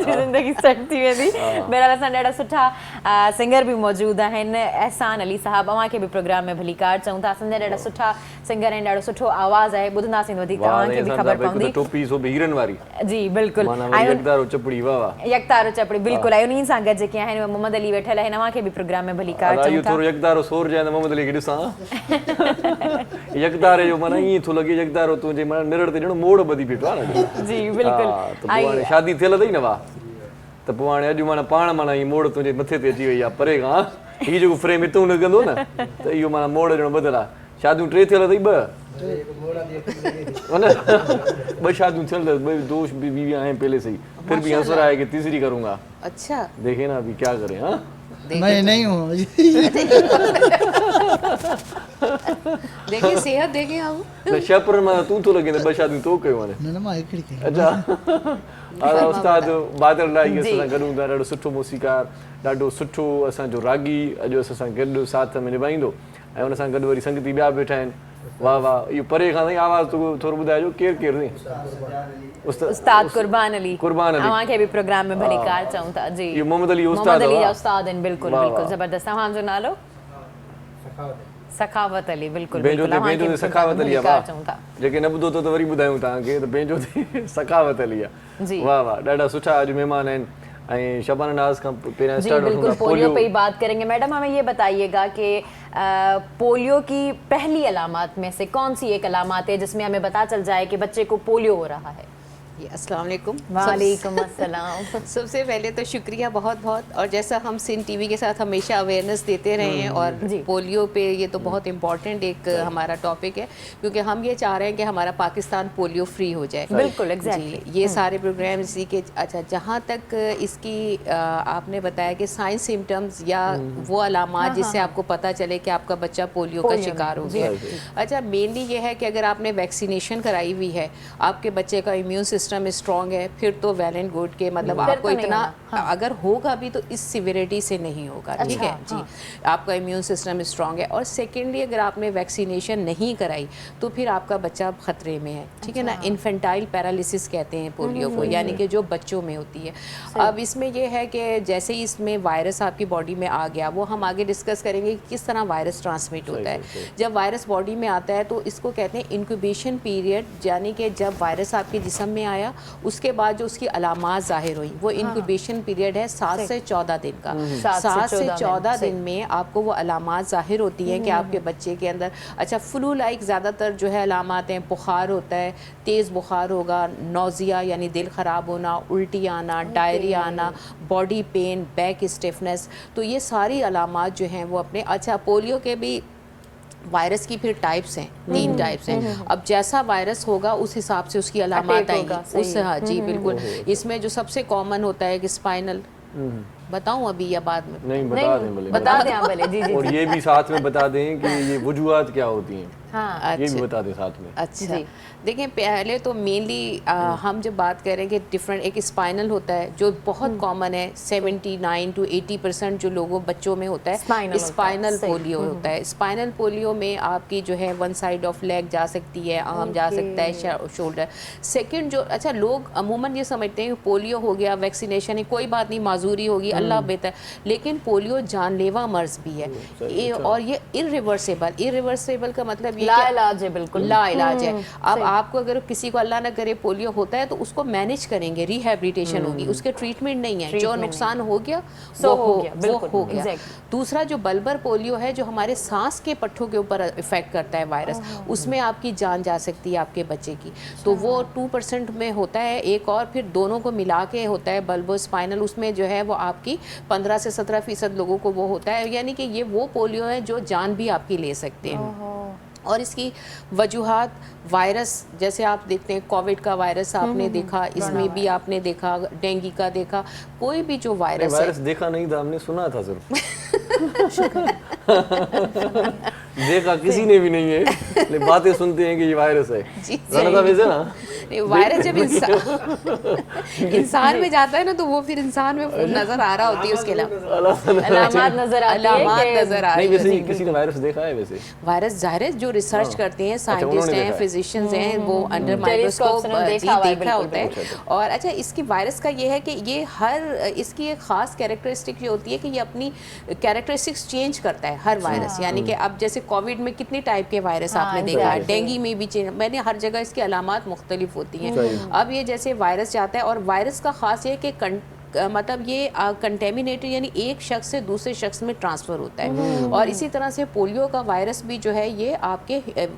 ज़िंदगी सेट थी वेंदी। बहरहाल असां ॾाढा सुठा सिंगर बि मौजूदु आहिनि, एहसान अली साहब, अव्हांखे बि प्रोग्राम में भलीकार चऊं था। असांजा ॾाढा सुठा सिंगर आहिनि, ॾाढो सुठो आवाज़ आहे, ॿुधंदासीं त वधीक तव्हांखे बि ख़बर पवंदी। जी बिल्कुलु, यकतारो चपड़ी बिल्कुलु। ऐं उन्हनि सां गॾु जेके आहिनि मोहम्मद अली वेठल आहिनि, अव्हांखे बि प्रोग्राम में भलीकार चऊं था। यकतारो सोर जाए मोहम्मद अली खे ॾिसां, यकतारे जो माना ईअं थो लॻे यकतारो तुंहिंजे माना निरड़ ते ॼणो मोड़ ॿधी बीठो आहे न। जी बिल्कुलु, त पोइ हाणे शादी थियल अथई न वाह, त पोइ हाणे अॼु माना पाण माना हीअ मोड़ तुंहिंजे मथे ते अची वई आहे परे खां। हीअ जेको फ्रेम हितां लॻंदो न त इहो माना मोड़ ॼणो ॿधल आहे। शादियूं टे थियल अथई, ॿ शादियूं थियल अथई, दोस्त बीवी हैं पहले से ही, फिर भी असर आया कि तीसरी करूंगा। अच्छा, देखे ना अभी क्या करें। हाँ मैं नहीं हूँ। देखिए सेहत देखे आओ न शपर में तू तो लगे न ब शादी तो कयो ने न मां हिकड़ी कई। अच्छा आला उस्ताद बादल राई असां गॾु हूंदा, ॾाढो सुठो मूसीकार, ॾाढो सुठो असांजो रागी अॼु असां गॾु साथ में निभाईंदो। ऐं उन सां गॾु वरी संगती ॿिया वेठा आहिनि। वाह वाह, इहो परे खां ताईं आवाज़ थोरो ॿुधाइजो केरु केरु अथई? उस्ताद कुर्बान अली, अव्हांखे बि प्रोग्राम में भलीकार चऊं था। जी इहो मोहम्मद अली उस्ताद जा उस्ताद आहिनि। बिल्कुलु बिल्कुलु ज़बरदस्त। तव्हांजो नालो? सखावत अली। बिल्कुलु पंहिंजो सखावत अली आहे, जेके न ॿुधो त वरी ॿुधायूं तव्हांखे, त पंहिंजो सखावत अली आहे। वाह वाह, ॾाढा सुठा अॼु महिमान आहिनि। ऐं शबाना नाज़ का पहले स्टार्ट बिल्कुल पोलियो पे ही बात करेंगे। मैडम हमें ये बताइएगा कि पोलियो की पहली अलामत में से कौन सी एक अलामत है जिसमें हमें पता चल जाए कि बच्चे को पोलियो हो रहा है? अस्सलाम वालेकुम। वालेकुम अस्सलाम। सबसे पहले तो शुक्रिया बहुत बहुत। और जैसा हम सिंध टीवी के साथ हमेशा अवेयरनेस देते रहे हैं और पोलियो पे ये तो बहुत इम्पॉर्टेंट एक हमारा टॉपिक है, क्योंकि हम ये चाह रहे हैं कि हमारा पाकिस्तान पोलियो फ्री हो जाए। बिल्कुल एग्जैक्टली। ये सारे प्रोग्राम इसी के। अच्छा, जहाँ तक इसकी आपने बताया कि साइन सिम्टम्स या वो अलामात जिससे आपको पता चले कि आपका बच्चा पोलियो का शिकार हो गया। अच्छा, मेनली ये है कि अगर आपने वैक्सीनेशन कराई हुई है, आपके बच्चे का इम्यून सिस्टम स्ट्रॉन्ग है फिर तो वेल एंड गुड के मतलब फिर आपको तो नहीं इतना होगा, अगर होगा भी तो इस सिविरिटी से नहीं होगा, ठीक है जी। आपका इम्यून सिस्टम स्ट्रांग है। और सेकेंडली अगर आपने वैक्सीनेशन नहीं कराई तो फिर आपका बच्चा खतरे में है, ठीक है ना। इन्फेंटाइल पैरालिसिस कहते हैं पोलियो को, यानी कि जो बच्चों में होती है। अब इसमें यह है कि जैसे ही इसमें वायरस आपकी बॉडी में आ गया, वो हम आगे डिस्कस करेंगे कि किस तरह वायरस ट्रांसमिट होता है। जब वायरस बॉडी में आता है तो इसको कहते हैं इंक्यूबेशन पीरियड, यानी कि जब वायरस आपके जिस्म में आया उसके बाद जो उसकी अलामात जाहिर हुई वो इंक्यूबेशन पीरियड है 7 से 14 दिन का। 7 से 14 दिन में आपको वो अलामात जाहिर होती हैं कि आपके बच्चे के अंदर अच्छा फ्लू लाइक ज़्यादातर जो है अलामात हैं, बुखार होता है, तेज़ बुखार होगा, नौजिया यानी दिल ख़राब होना, उल्टी आना, डायरिया आना, बॉडी पेन, बैक स्टिफनेस, तो ये सारी अलामात जो हैं वो अपने अच्छा पोलियो के भी वायरस की फिर टाइप्स हैं, 3 टाइप्स हैं। अब जैसा वायरस होगा उस हिसाब से उसकी अलामात आएंगी उस, हाँ जी बिल्कुल। इसमें जो सबसे कॉमन होता है कि स्पाइनल, बताऊं अभी या बाद में? नहीं बता दें भले, बता दें आप भले, जी जी। और ये भी साथ में बता दें कि ये वजूहात क्या होती हैं, हाँ ये भी बता दें साथ में। अच्छा देखें, पहले तो मेनली हम जब बात करें कि डिफरेंट एक स्पाइनल होता है जो बहुत कॉमन है, 79 to 80% जो लोगों बच्चों में होता है स्पाइनल पोलियो होता है। स्पाइनल पोलियो में आपकी जो है वन साइड ऑफ लेग जा सकती है, आर्म जा सकता है, शोल्डर। सेकंड जो अच्छा लोग अमूमन ये समझते हैं कि पोलियो हो गया, वैक्सीनेशन है, कोई बात नहीं, माजूरी होगी, अल्लाह बेहतर, लेकिन पोलियो जानलेवा मर्ज भी है और ये इरिवर्सेबल का मतलब ये लाइलाज है, बिल्कुल लाइलाज है। अब आपको अगर किसी को अल्लाह ना करे पोलियो होता है तो उसको मैनेज करेंगे, रिहैबिलिटेशन होगी, उसके ट्रीटमेंट नहीं है, जो नुकसान हो गया वो हो गया। दूसरा जो बल्बर पोलियो है जो हमारे सांस के पट्टों के ऊपर इफेक्ट करता है वायरस, उसमें आपकी जान जा सकती है आपके बच्चे की, तो वो 2% में होता है एक, और फिर दोनों को मिला के होता है बल्बो स्पाइनल, उसमें जो है वो आपकी 15 से 17% लोगों को वो होता है, यानी कि ये वो पोलियो है जो जान भी आपकी ले सकते हैं। और इसकी वजूहात वायरस जैसे आप देखते हैं, कोविड का वायरस आपने देखा, इसमें भी आपने देखा, डेंगू का देखा, कोई भी जो वायरस है, देखा नहीं था, हमने सुना था सिर्फ देखा किसी ने भी नहीं है, लेकिन बातें सुनते हैं कि ये वायरस है। वैसे ना वायरस जब इंसान में जाता है ना तो वो फिर इंसान में नजर आ रहा होती है, उसके अलामात नजर आ रही है। किसी ने वायरस देखा है? वैसे वायरस जाहिर है जो रिसर्च करते हैं, साइंटिस्ट हैं, फिजिशियंस हैं, वो अंडर माइक्रोस्कोप देखा होता है। और अच्छा इसकी वायरस का ये है कि ये हर इसकी एक खास कैरेक्टरिस्टिक ये होती है कि ये अपनी कैरेक्टरिस्टिक्स चेंज करता है हर वायरस, यानी कि अब जैसे कोविड में कितनी टाइप के वायरस आपने देखा है, डेंगू में भी चेंज, मैंने हर जगह इसकी अलामात मुख्तलिफ होती हैं। अब ये जैसे वायरस जाता है और वायरस का खास ये है कि मतलब ये कंटेमिनेटेड यानी एक शख्स से दूसरे शख्स में ट्रांसफर होता है, और इसी तरह से पोलियो का वायरस भी जो है ये आपके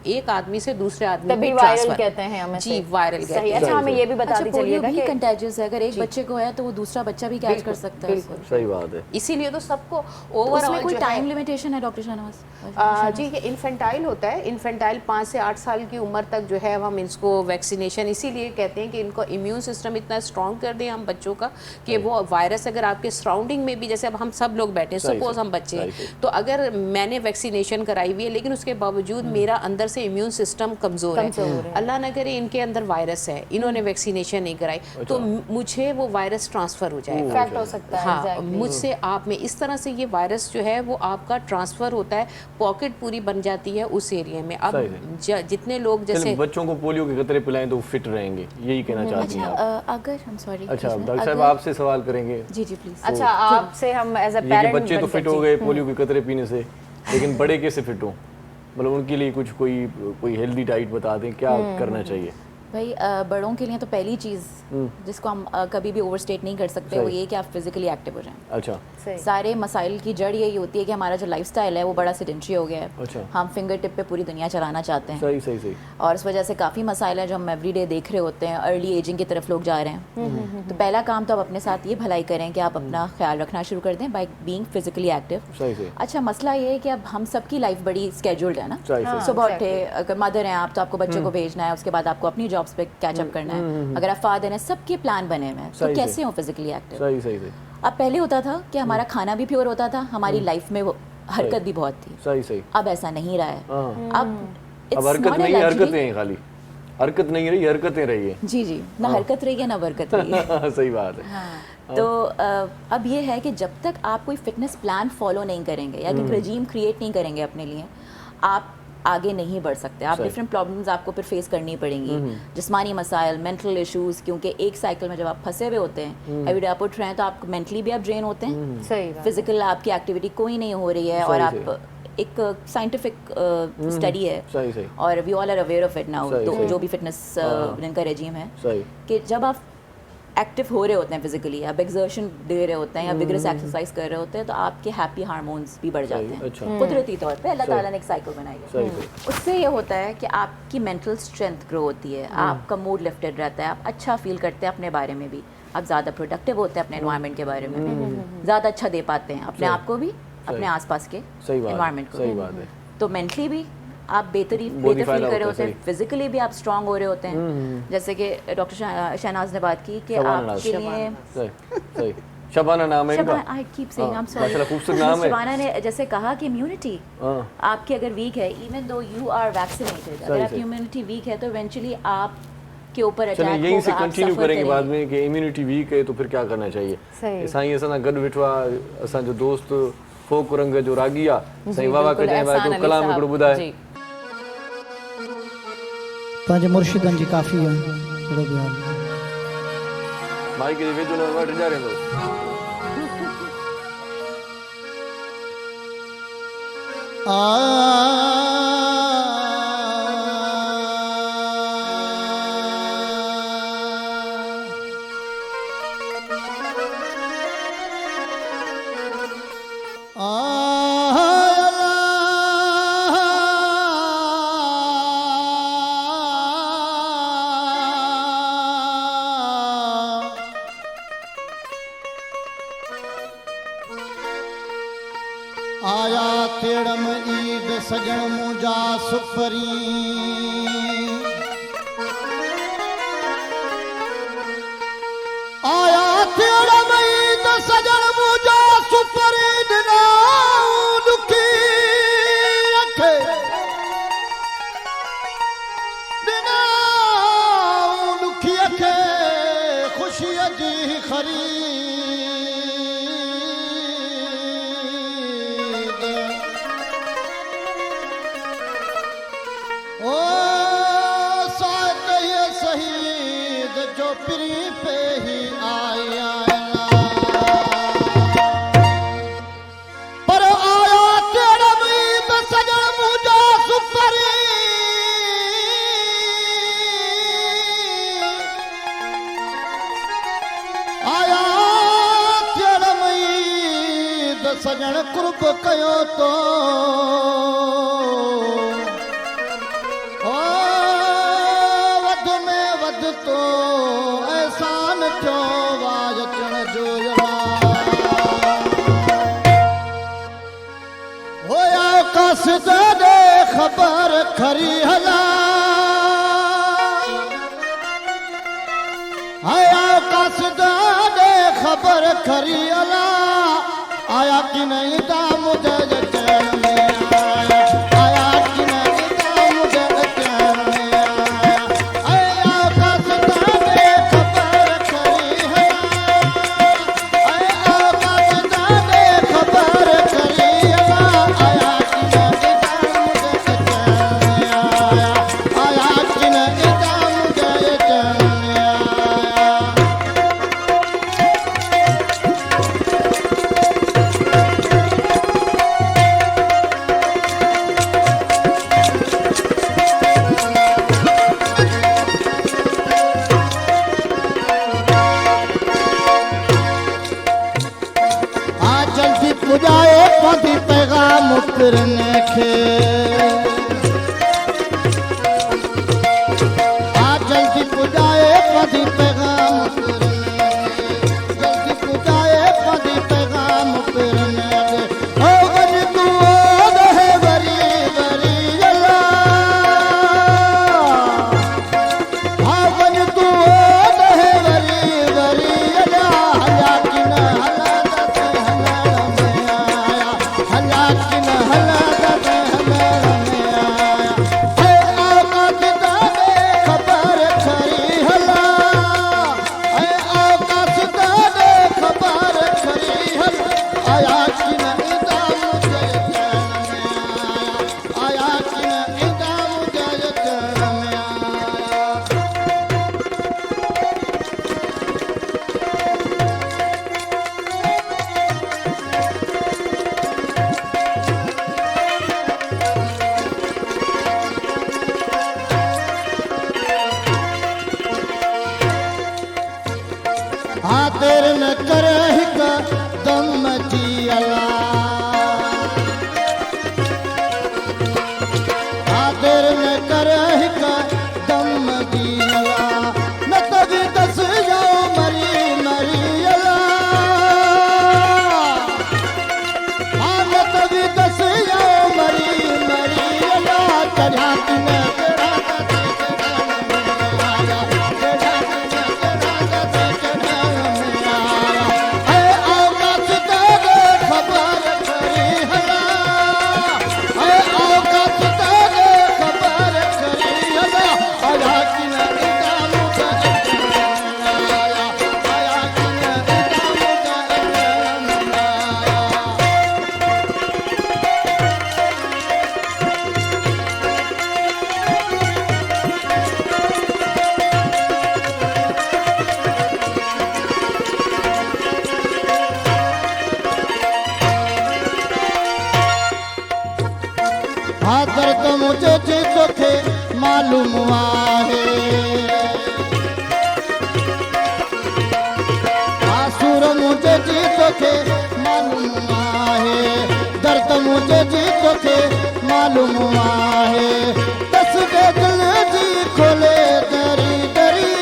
एक आदमी से दूसरे आदमी में ट्रांसफर कहते हैं हमें, जी वायरल कहते हैं। अच्छा हमें ये भी बता दीजिए पोलियो भी कंटेजियस है, अगर एक बच्चे को है तो वो दूसरा बच्चा भी कैच कर सकता है। सही बात है, इसीलिए तो सबको ओवरऑल कोई टाइम लिमिटेशन है डॉक्टर शाहनवाज? जी ये इन्फेंटाइल होता है, इन्फेंटाइल 5 से 8 साल की उम्र तक जो है हम इसको वैक्सीनेशन इसीलिए कहते हैं कि इनको इम्यून सिस्टम इतना स्ट्रॉन्ग कर दें हम बच्चों का कि वो वायरस अगर आपके सराउंडिंग में भी, जैसे अब हम सब लोग बैठे हैं, सपोज हम बच्चे हैं, तो अगर मैंने वैक्सीनेशन कराई हुई है लेकिन उसके बावजूद मेरा अंदर से इम्यून सिस्टम कमज़ोर है, अल्लाह न करे इनके अंदर वायरस है, इन्होंने वैक्सीनेशन नहीं कराई, तो मुझे वो वायरस ट्रांसफ़र हो जाएगा, इफेक्ट हो सकता है। हाँ, मुझसे आप में इस तरह से ये वायरस जो है वो आपका ट्रांसफ़र होता है, पॉकेट पूरी बन जाती है उस एरिया में। अब जितने लोग जैसे बच्चों को पोलियो के कतरे पिलाएं तो वो फिट रहेंगे, यही कहना चाहती हैं आप? अगर हम सॉरी, अच्छा डॉक्टर साहब आपसे सवाल करेंगे। जी जी प्लीज। अच्छा आपसे हम एज अ पेरेंट, बच्चे तो फिट हो गए पोलियो के कतरे पीने से, लेकिन बड़े कैसे फिट हो? मतलब उनके लिए कुछ कोई हेल्दी डाइट बता दें, क्या करना चाहिए? भाई बड़ों के लिए तो पहली चीज़ जिसको हम कभी भी ओवरस्टेट नहीं कर सकते वो ये कि आप फिजिकली एक्टिव हो जाएं। अच्छा, सारे मसाइल की जड़ यही होती है कि हमारा जो लाइफस्टाइल है वो बड़ा सेडेंटरी हो गया है। अच्छा, हम फिंगर टिप पे पूरी दुनिया चलाना चाहते हैं। सही सही सही। और इस वजह से काफ़ी मसाइल है जो हम एवरीडे देख रहे होते हैं, अर्ली एजिंग की तरफ लोग जा रहे हैं। तो पहला काम तो आप अपने साथ ये भलाई करें कि आप अपना ख्याल रखना शुरू कर दें बाय बीइंग फिजिकली एक्टिव। अच्छा मसला ये है कि अब हम सबकी लाइफ बड़ी स्केड्यूल्ड है ना, सुबह उठे, अगर मदर हैं आप तो आपको बच्चे को भेजना है, उसके बाद आपको अपनी जॉब्स पे कैचअप करना है, अगर आप फादर हैं, सबके प्लान बने हुए हैं, तो कैसे हो फिजिकली एक्टिव? सही सही सही। अब पहले होता था कि हमारा खाना भी प्योर होता था, हमारी लाइफ में वो हरकत भी बहुत थी। सही सही। अब ऐसा नहीं रहा है। अब हरकत नहीं, हरकतें हैं खाली। हरकत नहीं रही, हरकतें रही है। जी जी, ना हरकत रही है ना बरकत रही है। सही बात है। तो अब ये है कि जब तक आप कोई फिटनेस प्लान फॉलो नहीं करेंगे या एक रजीम क्रिएट नहीं करेंगे अपने लिए, आप आगे नहीं बढ़ सकते। आप डिफरेंट प्रॉब्लम्स आपको फिर फेस करनी पड़ेंगी, जिस्मानी मसाइल, मेंटल इश्यूज, क्योंकि एक साइकिल में जब आप फंसे हुए होते हैं, एवरीडे आप उठ रहे हैं, तो आप मेंटली भी आप ड्रेन होते हैं, सही बात। फिजिकल आपकी एक्टिविटी कोई नहीं हो रही है, और आप एक साइंटिफिक स्टडी है, सही सही, और we all are aware of it now, तो जो भी फिटनेस जिनका रेजिम है, कि जब आप एक्टिव हो रहे होते हैं फिजिकली, आप एक्सर्शन दे रहे होते हैं या विगरस एक्सरसाइज कर रहे होते हैं, तो आपके हैप्पी हार्मोन्स भी बढ़ जाते हैं। अच्छा। कुदरती तौर पे अल्लाह ताला ने एक साइकिल बनाई है। उससे ये होता है कि आपकी मेंटल स्ट्रेंथ ग्रो होती है, आपका मूड लिफ्टेड रहता है, आप अच्छा फील करते हैं अपने बारे में भी, आप ज़्यादा प्रोडक्टिव होते हैं अपने एनवायरनमेंट के बारे में, ज़्यादा अच्छा दे पाते हैं अपने आप को भी, अपने आसपास के एनवायरनमेंट को। सही बात है। तो मेंटली भी आप बेहतर फील कर रहे होते हैं, फिजिकली भी आप स्ट्रांग हो रहे होते हैं। जैसे कि डॉक्टर शहनाज ने बात की कि आपके लिए सही, शबाना नाम है इनका, I keep saying, I am sorry, माशाल्लाह खूबसूरत नाम है। शबाना ने जैसे कहा कि इम्यूनिटी आपकी अगर वीक है, even though you are vaccinated, अगर आपकी इम्यूनिटी वीक है तो इवेंचुअली आप के ऊपर अटैक होगा, यहीं से आप कंटिन्यू सफर करेंगे बाद में कि इम्यूनिटी वीक है तो फिर क्या करना चाहिए। साईं असां गॾु वेठो आहे असांजो दोस्त फोक रंग जो रागी आहे, साईं वाह वाह कजांइ वाह कलाम हिकिड़ो ॿुधाए। पंहिंजे मुर्शिदनि जी काफ़ी आहे, कहिड़ो बि हाल। माइक जे वेझो न वटि जा रहंदो। आया तेड़म ईद सजण मुंहिंजा सुपरी, आया तेड़म ईद सजण मुंहिंजा सुपरी, ॾिनाऊं दुखी अखे, ॾिनाऊं दुखी अखे ख़ुशीअ जी ख़रीद। ओ साथ ये शहीद जो पिरी पे ही आया, पर आया तेरा मीत सजण मुंहिंजा सुपरी, आया तेरा मीत सजण कुर्ब कयो तो, तो एहसान थियो वाज अचण जो होया कासिद दे ख़बर खरी हला, आया कासिद दे ख़बर खरी हला, आया कि नहीं दा मुझे चैन में आया, आया कि नहीं दा मुझे चैन में आया, न करे हिक दम जी अला आदर न करे हिक दम जी अला न तभी दस जाओ मरी मरी अला न तभी दस जाओ मरी मरी अला चढ़ा न दर्द मुझे जी तोखे मालूम आहे आसुर मुझे जी तोखे मालूम आहे दर्द मुझे जी तोखे मालूम आहे दस दे दिल जी खोले दरी दरी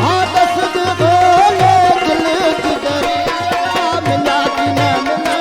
हाँ दस दे खोले दिल की दरी मिला की न मिला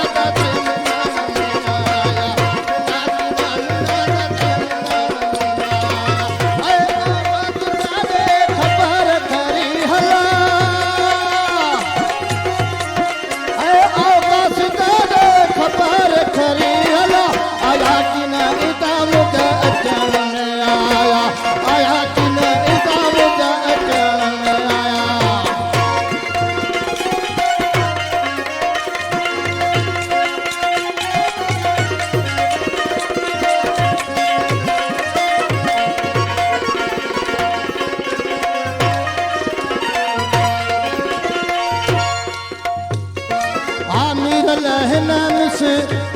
लहना मिस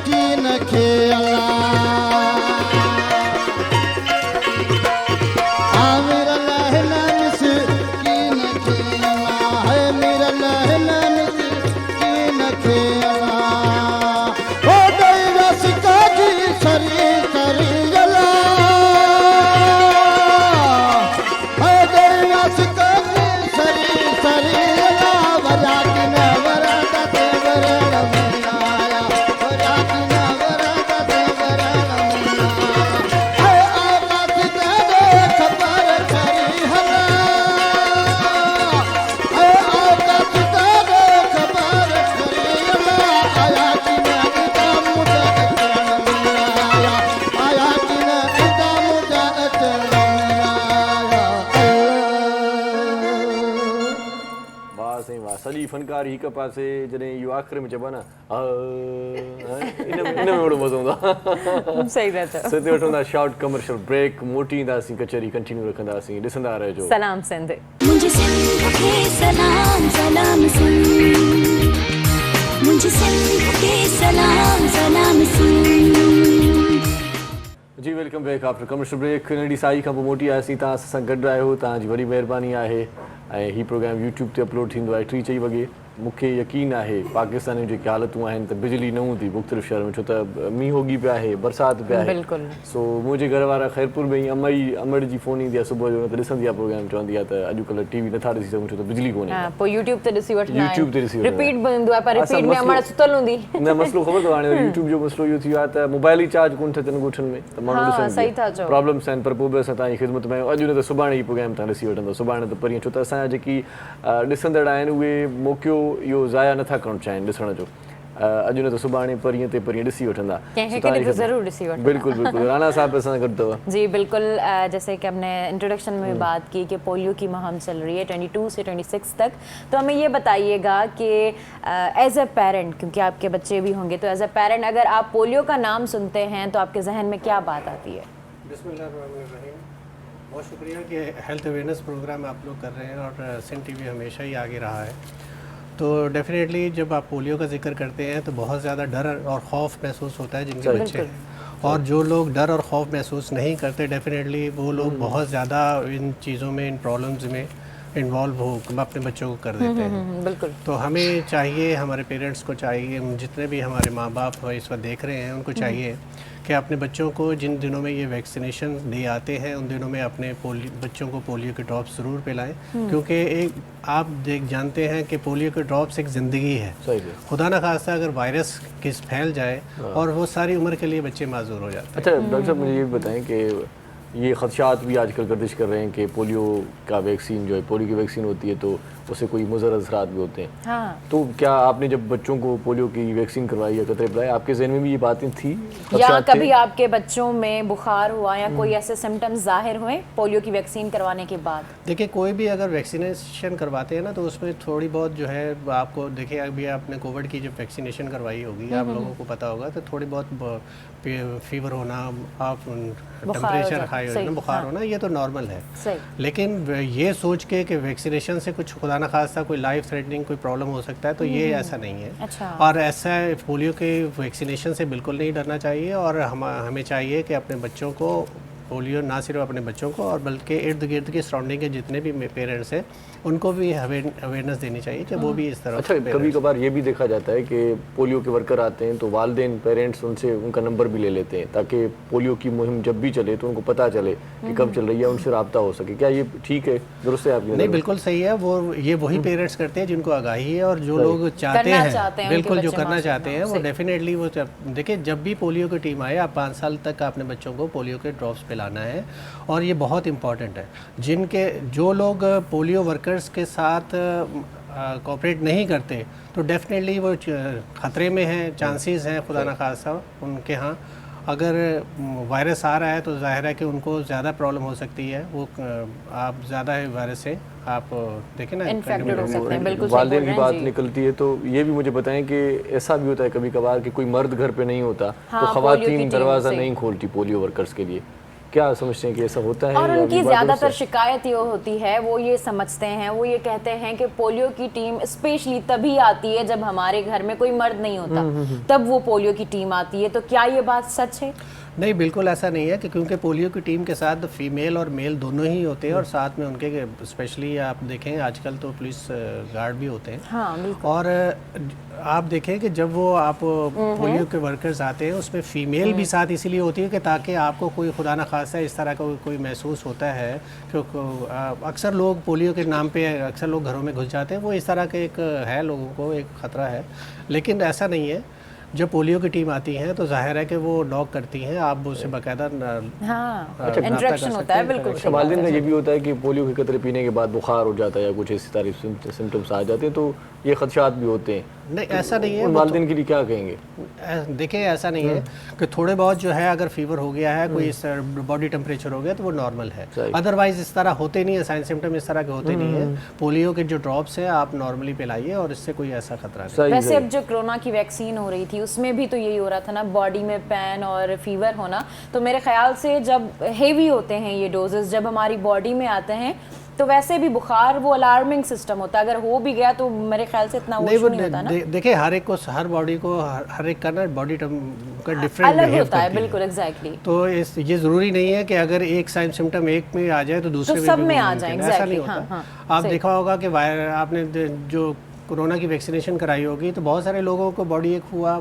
कीन खे अला मेरा लहना मिस कीन खे अला है मेरा लहना मिस कीन खे अला हो गई रसिका जी सरी सरी अला हो गई रसिका जी सरी सरी अला वरा की न वरा दे वरा सॼी फनकारी हिक पासे जॾहिं इहो आख़िर में चइबो आहे न इन में वॾो मज़ो हूंदो आहे सही था चओ हिते वठूं था शॉर्ट कमर्शियल ब्रेक मोटी ईंदासीं कचहरी कंटिन्यू रखंदासीं ॾिसंदा रहिजो सलाम सिंध मुझे सिंध के सलाम सलाम सिंध मुझे सिंध के सलाम सलाम Sindh ji welcome back after commercial break Nandhi Sai खां पोइ मोटी आयासीं तव्हां असां गॾु आहियो तव्हांजी वॾी महिरबानी आहे ऐं हीउ प्रोग्राम यूट्यूब ते अपलोड थींदो आहे 3-4 वॻे मूंखे यकीन आहे पाकिस्तान जूं जेके हालतूं आहिनि त बिजली न हूंदी मुख़्तलिफ़ शहर में छो त मींहुं होगी पियो आहे बरसाति पिया आहे सो मुंहिंजे घर वारा ख़ैरपुर में ई अमड़ जी फ़ोन ईंदी आहे सुबुह जो न त ॾिसंदी आहे प्रोग्राम चवंदी आहे त अॼुकल्ह टीवी नथा ॾिसी सघूं छो त बिजली कोन्हे पोइ यूट्यूब ते ॾिसी वठंदा यूट्यूब ते ॾिसी रिपीट बि ईंदो आहे पर रिपीट में अमड़ सुतल हूंदी न मसलो ख़बर अथव हाणे यूट्यूब जो मसलो इहो थी वियो आहे त मोबाइल ई चार्ज कोन्ह थिए अथनि ॻोठनि में त माण्हू सही था चओ प्रॉब्लम्स आहिनि पर पोइ बि असां तव्हांजी ख़िदमत में आहियूं अॼु न त सुभाणे ई प्रोग्राम तव्हां ॾिसी वठंदव सुभाणे त परीहं छो त असांजा जेकी ॾिसंदड़ आहिनि उहे मौक़ो इहो ज़ाया नथा करणु चाहिनि ॾिसण जो अॼु न त सुभाणे परीहं ते परीहं ॾिसी वठंदा जरूर ॾिसी वठंदा बिल्कुल बिल्कुल राणा साहब असां सां गॾु अथव जी बिल्कुल जैसे कि हमने इंट्रोडक्शन में बात की कि पोलियो की मुहिम चल रही है 22 से 26 तक तो हमें ये बताइएगा कि एज अ पेरेंट क्योंकि आपके बच्चे भी होंगे तो एज अ पेरेंट अगर आप पोलियो का नाम सुनते हैं तो आपके जहन में क्या बात आती है? बिस्मिल्लाहिर्रहमानिर्रहीम। बहुत शुक्रिया कि हेल्थ अवेयरनेस प्रोग्राम आप लोग कर रहे हैं और सिंध टीवी हमेशा ही आगे रहा है। तो डेफिनेटली जब आप पोलियो का जिक्र करते हैं तो बहुत ज़्यादा डर और खौफ महसूस होता है जिनके बच्चे हैं, और जो लोग डर और खौफ महसूस नहीं करते डेफिनेटली वो लोग बहुत ज़्यादा इन चीज़ों में इन प्रॉब्लम्स में इन्वॉल्व हो अपने बच्चों को कर देते हैं। बिल्कुल। तो हमें चाहिए, हमारे पेरेंट्स को चाहिए, जितने भी हमारे माँ बाप इस वक्त देख रहे हैं उनको चाहिए कि अपने बच्चों को जिन दिनों में ये वैक्सीनेशन डे आते हैं उन दिनों में अपने बच्चों को पोलियो के ड्रॉप्स ज़रूर पिलाएं, क्योंकि एक आप जानते हैं कि पोलियो के ड्रॉप्स एक ज़िंदगी है। खुदा ना खास्ता अगर वायरस किस फैल जाए और वो सारी उम्र के लिए बच्चे माजूर हो जाते हैं। अच्छा डॉक्टर साहब, मुझे ये भी बताएं कि ये खदशात भी आजकल गर्दिश कर रहे हैं कि पोलियो का वैक्सीन जो है, पोलियो की वैक्सीन होती है तो उससे कोई मुज़र असरात भी होते हैं। हाँ। तो क्या आपने जब बच्चों को पोलियो की वैक्सीन करवाई या कतरे पिलाए, आपके जहन में भी ये बातें थी? या कभी आपके बच्चों में बुखार हुआ या कोई ऐसे सिम्टम्स जाहिर हुए पोलियो की वैक्सीन करवाने के बाद? देखिए, कोई भी अगर वैक्सीनेशन करवाते हैं ना तो उसमें थोड़ी बहुत जो है आपको, देखिए अभी आपने कोविड की जब वैक्सीनेशन करवाई होगी आप लोगों को पता होगा, तो थोड़ी बहुत फीवर होना, आप टेम्परेचर हाई होना, बुखार होना, ये तो नॉर्मल है। लेकिन ये सोच के कि वैक्सीनेशन से कुछ खुदा ना खास्ता कोई लाइफ थ्रेटनिंग कोई प्रॉब्लम हो सकता है, तो ये ऐसा नहीं है। अच्छा। और ऐसा पोलियो के वैक्सीनेशन से बिल्कुल नहीं डरना चाहिए, और हमें चाहिए कि अपने बच्चों को पोलियो, ना सिर्फ अपने बच्चों को और बल्कि इर्द गिर्द की सराउंडिंग के जितने भी पेरेंट्स हैं उनको भी अवेयरनेस देनी चाहिए कि वो भी इस तरह। अच्छा, कभी कभार ये भी देखा जाता है कि पोलियो के वर्कर आते हैं तो वालिदैन पेरेंट्स उनसे उनका नंबर भी ले लेते हैं ताकि पोलियो की मुहिम जब भी चले तो उनको पता चले कि कब चल रही है, उनसे रब्ता हो सके। क्या ये ठीक है, दुरुस्त है आपकी? नहीं, बिल्कुल सही है। वो ये वही पेरेंट्स करते हैं जिनको आगाही है और जो लोग चाहते हैं बिल्कुल जो करना चाहते हैं वो डेफिनेटली वो। देखिए, जब भी पोलियो की टीम आए, आप 5 साल तक अपने बच्चों को पोलियो के ड्रॉप्स पिलाना है, और ये बहुत इंपॉर्टेंट है। जो लोग पोलियो वर्कर्स के साथ कोऑपरेट नहीं करते तो डेफिनेटली वो ख़तरे में हैं, चांसेस हैं खुदा ना खास्ता उनके यहाँ अगर वायरस आ रहा है तो जाहिर है कि उनको ज़्यादा प्रॉब्लम हो सकती है। वो आप ज़्यादा है वायरस से आप देखें ना इन्फेक्टेड हो सकते हैं। बिल्कुल वालिदैन की बात निकलती है तो ये भी मुझे बताएं कि ऐसा भी होता है कभी कभार कि कोई मर्द घर पे नहीं होता तो ख़वातीन दरवाज़ा नहीं खोलती पोलियो वर्कर्स के लिए। क्या समझते हैं कि ऐसा होता है? और उनकी ज़्यादातर शिकायत ये होती है, वो ये समझते हैं, वो ये कहते हैं कि पोलियो की टीम स्पेशली तभी आती है जब हमारे घर में कोई मर्द नहीं होता, तब वो पोलियो की टीम आती है। तो क्या ये बात सच है? नहीं, बिल्कुल ऐसा नहीं है कि क्योंकि पोलियो की टीम के साथ फीमेल और मेल दोनों ही होते हैं और साथ में उनके स्पेशली आप देखें आजकल तो पुलिस गार्ड भी होते हैं। हाँ, और आप देखें कि जब वो आप पोलियो के वर्कर्स आते हैं उसमें फ़ीमेल भी साथ इसीलिए होती है कि ताकि आपको कोई खुदा ना खास्ता इस तरह का कोई महसूस होता है कि अक्सर लोग पोलियो के नाम पे अक्सर लोग घरों में घुस जाते हैं, वो इस तरह का एक है, लोगों को एक ख़तरा है। लेकिन ऐसा नहीं है। जब पोलियो की टीम आती है तो जाहिर है कि वो नॉक करती हैं, आप उससे बाकायदा इंटरेक्शन होता है। बिल्कुल। वालिदैन का ये भी होता है कि पोलियो के कतरे पीने के बाद बुखार हो जाता है या कुछ इसी तरह सिम्टम्स आ जाते हैं, तो ये खदशात भी होते हैं। नहीं, ऐसा नहीं है। वालिदैन के लिए क्या कहेंगे? देखिए, ऐसा नहीं है कि थोड़े बहुत जो है अगर फीवर हो गया है, कोई बॉडी टेम्परेचर हो गया तो वो नॉर्मल है, अदरवाइज इस तरह होते नहीं है, साइन सिम्टम इस तरह के होते नहीं है। पोलियो के जो ड्रॉप्स हैं आप नॉर्मली पिलाइए और इससे कोई ऐसा खतरा नहीं। वैसे अब जो कोरोना की वैक्सीन हो रही थी उसमें भी तो यही हो रहा था ना, बॉडी में पेन और फीवर होना। तो मेरे ख्याल से जब हेवी होते हैं ये डोजेस, जब हमारी बॉडी में आते हैं तो वैसे भी बुखार वो अलार्मिंग सिस्टम होता है, अगर हो भी गया तो मेरे ख्याल से इतना नहीं होता ना। देखिए, हर एक को हर बॉडी को हर एक का ना बॉडी का डिफरेंट अलग होता है। बिल्कुल, एग्जैक्टली। तो ये ज़रूरी नहीं है कि अगर एक साइन सिम्टम एक में आ जाए तो दूसरे तो सब में आ जाए। ऐसा नहीं होता। आप देखा होगा कि आपने जो कोरोना की वैक्सीनेशन कराई होगी तो बहुत सारे लोगों को बॉडी एक हुआ,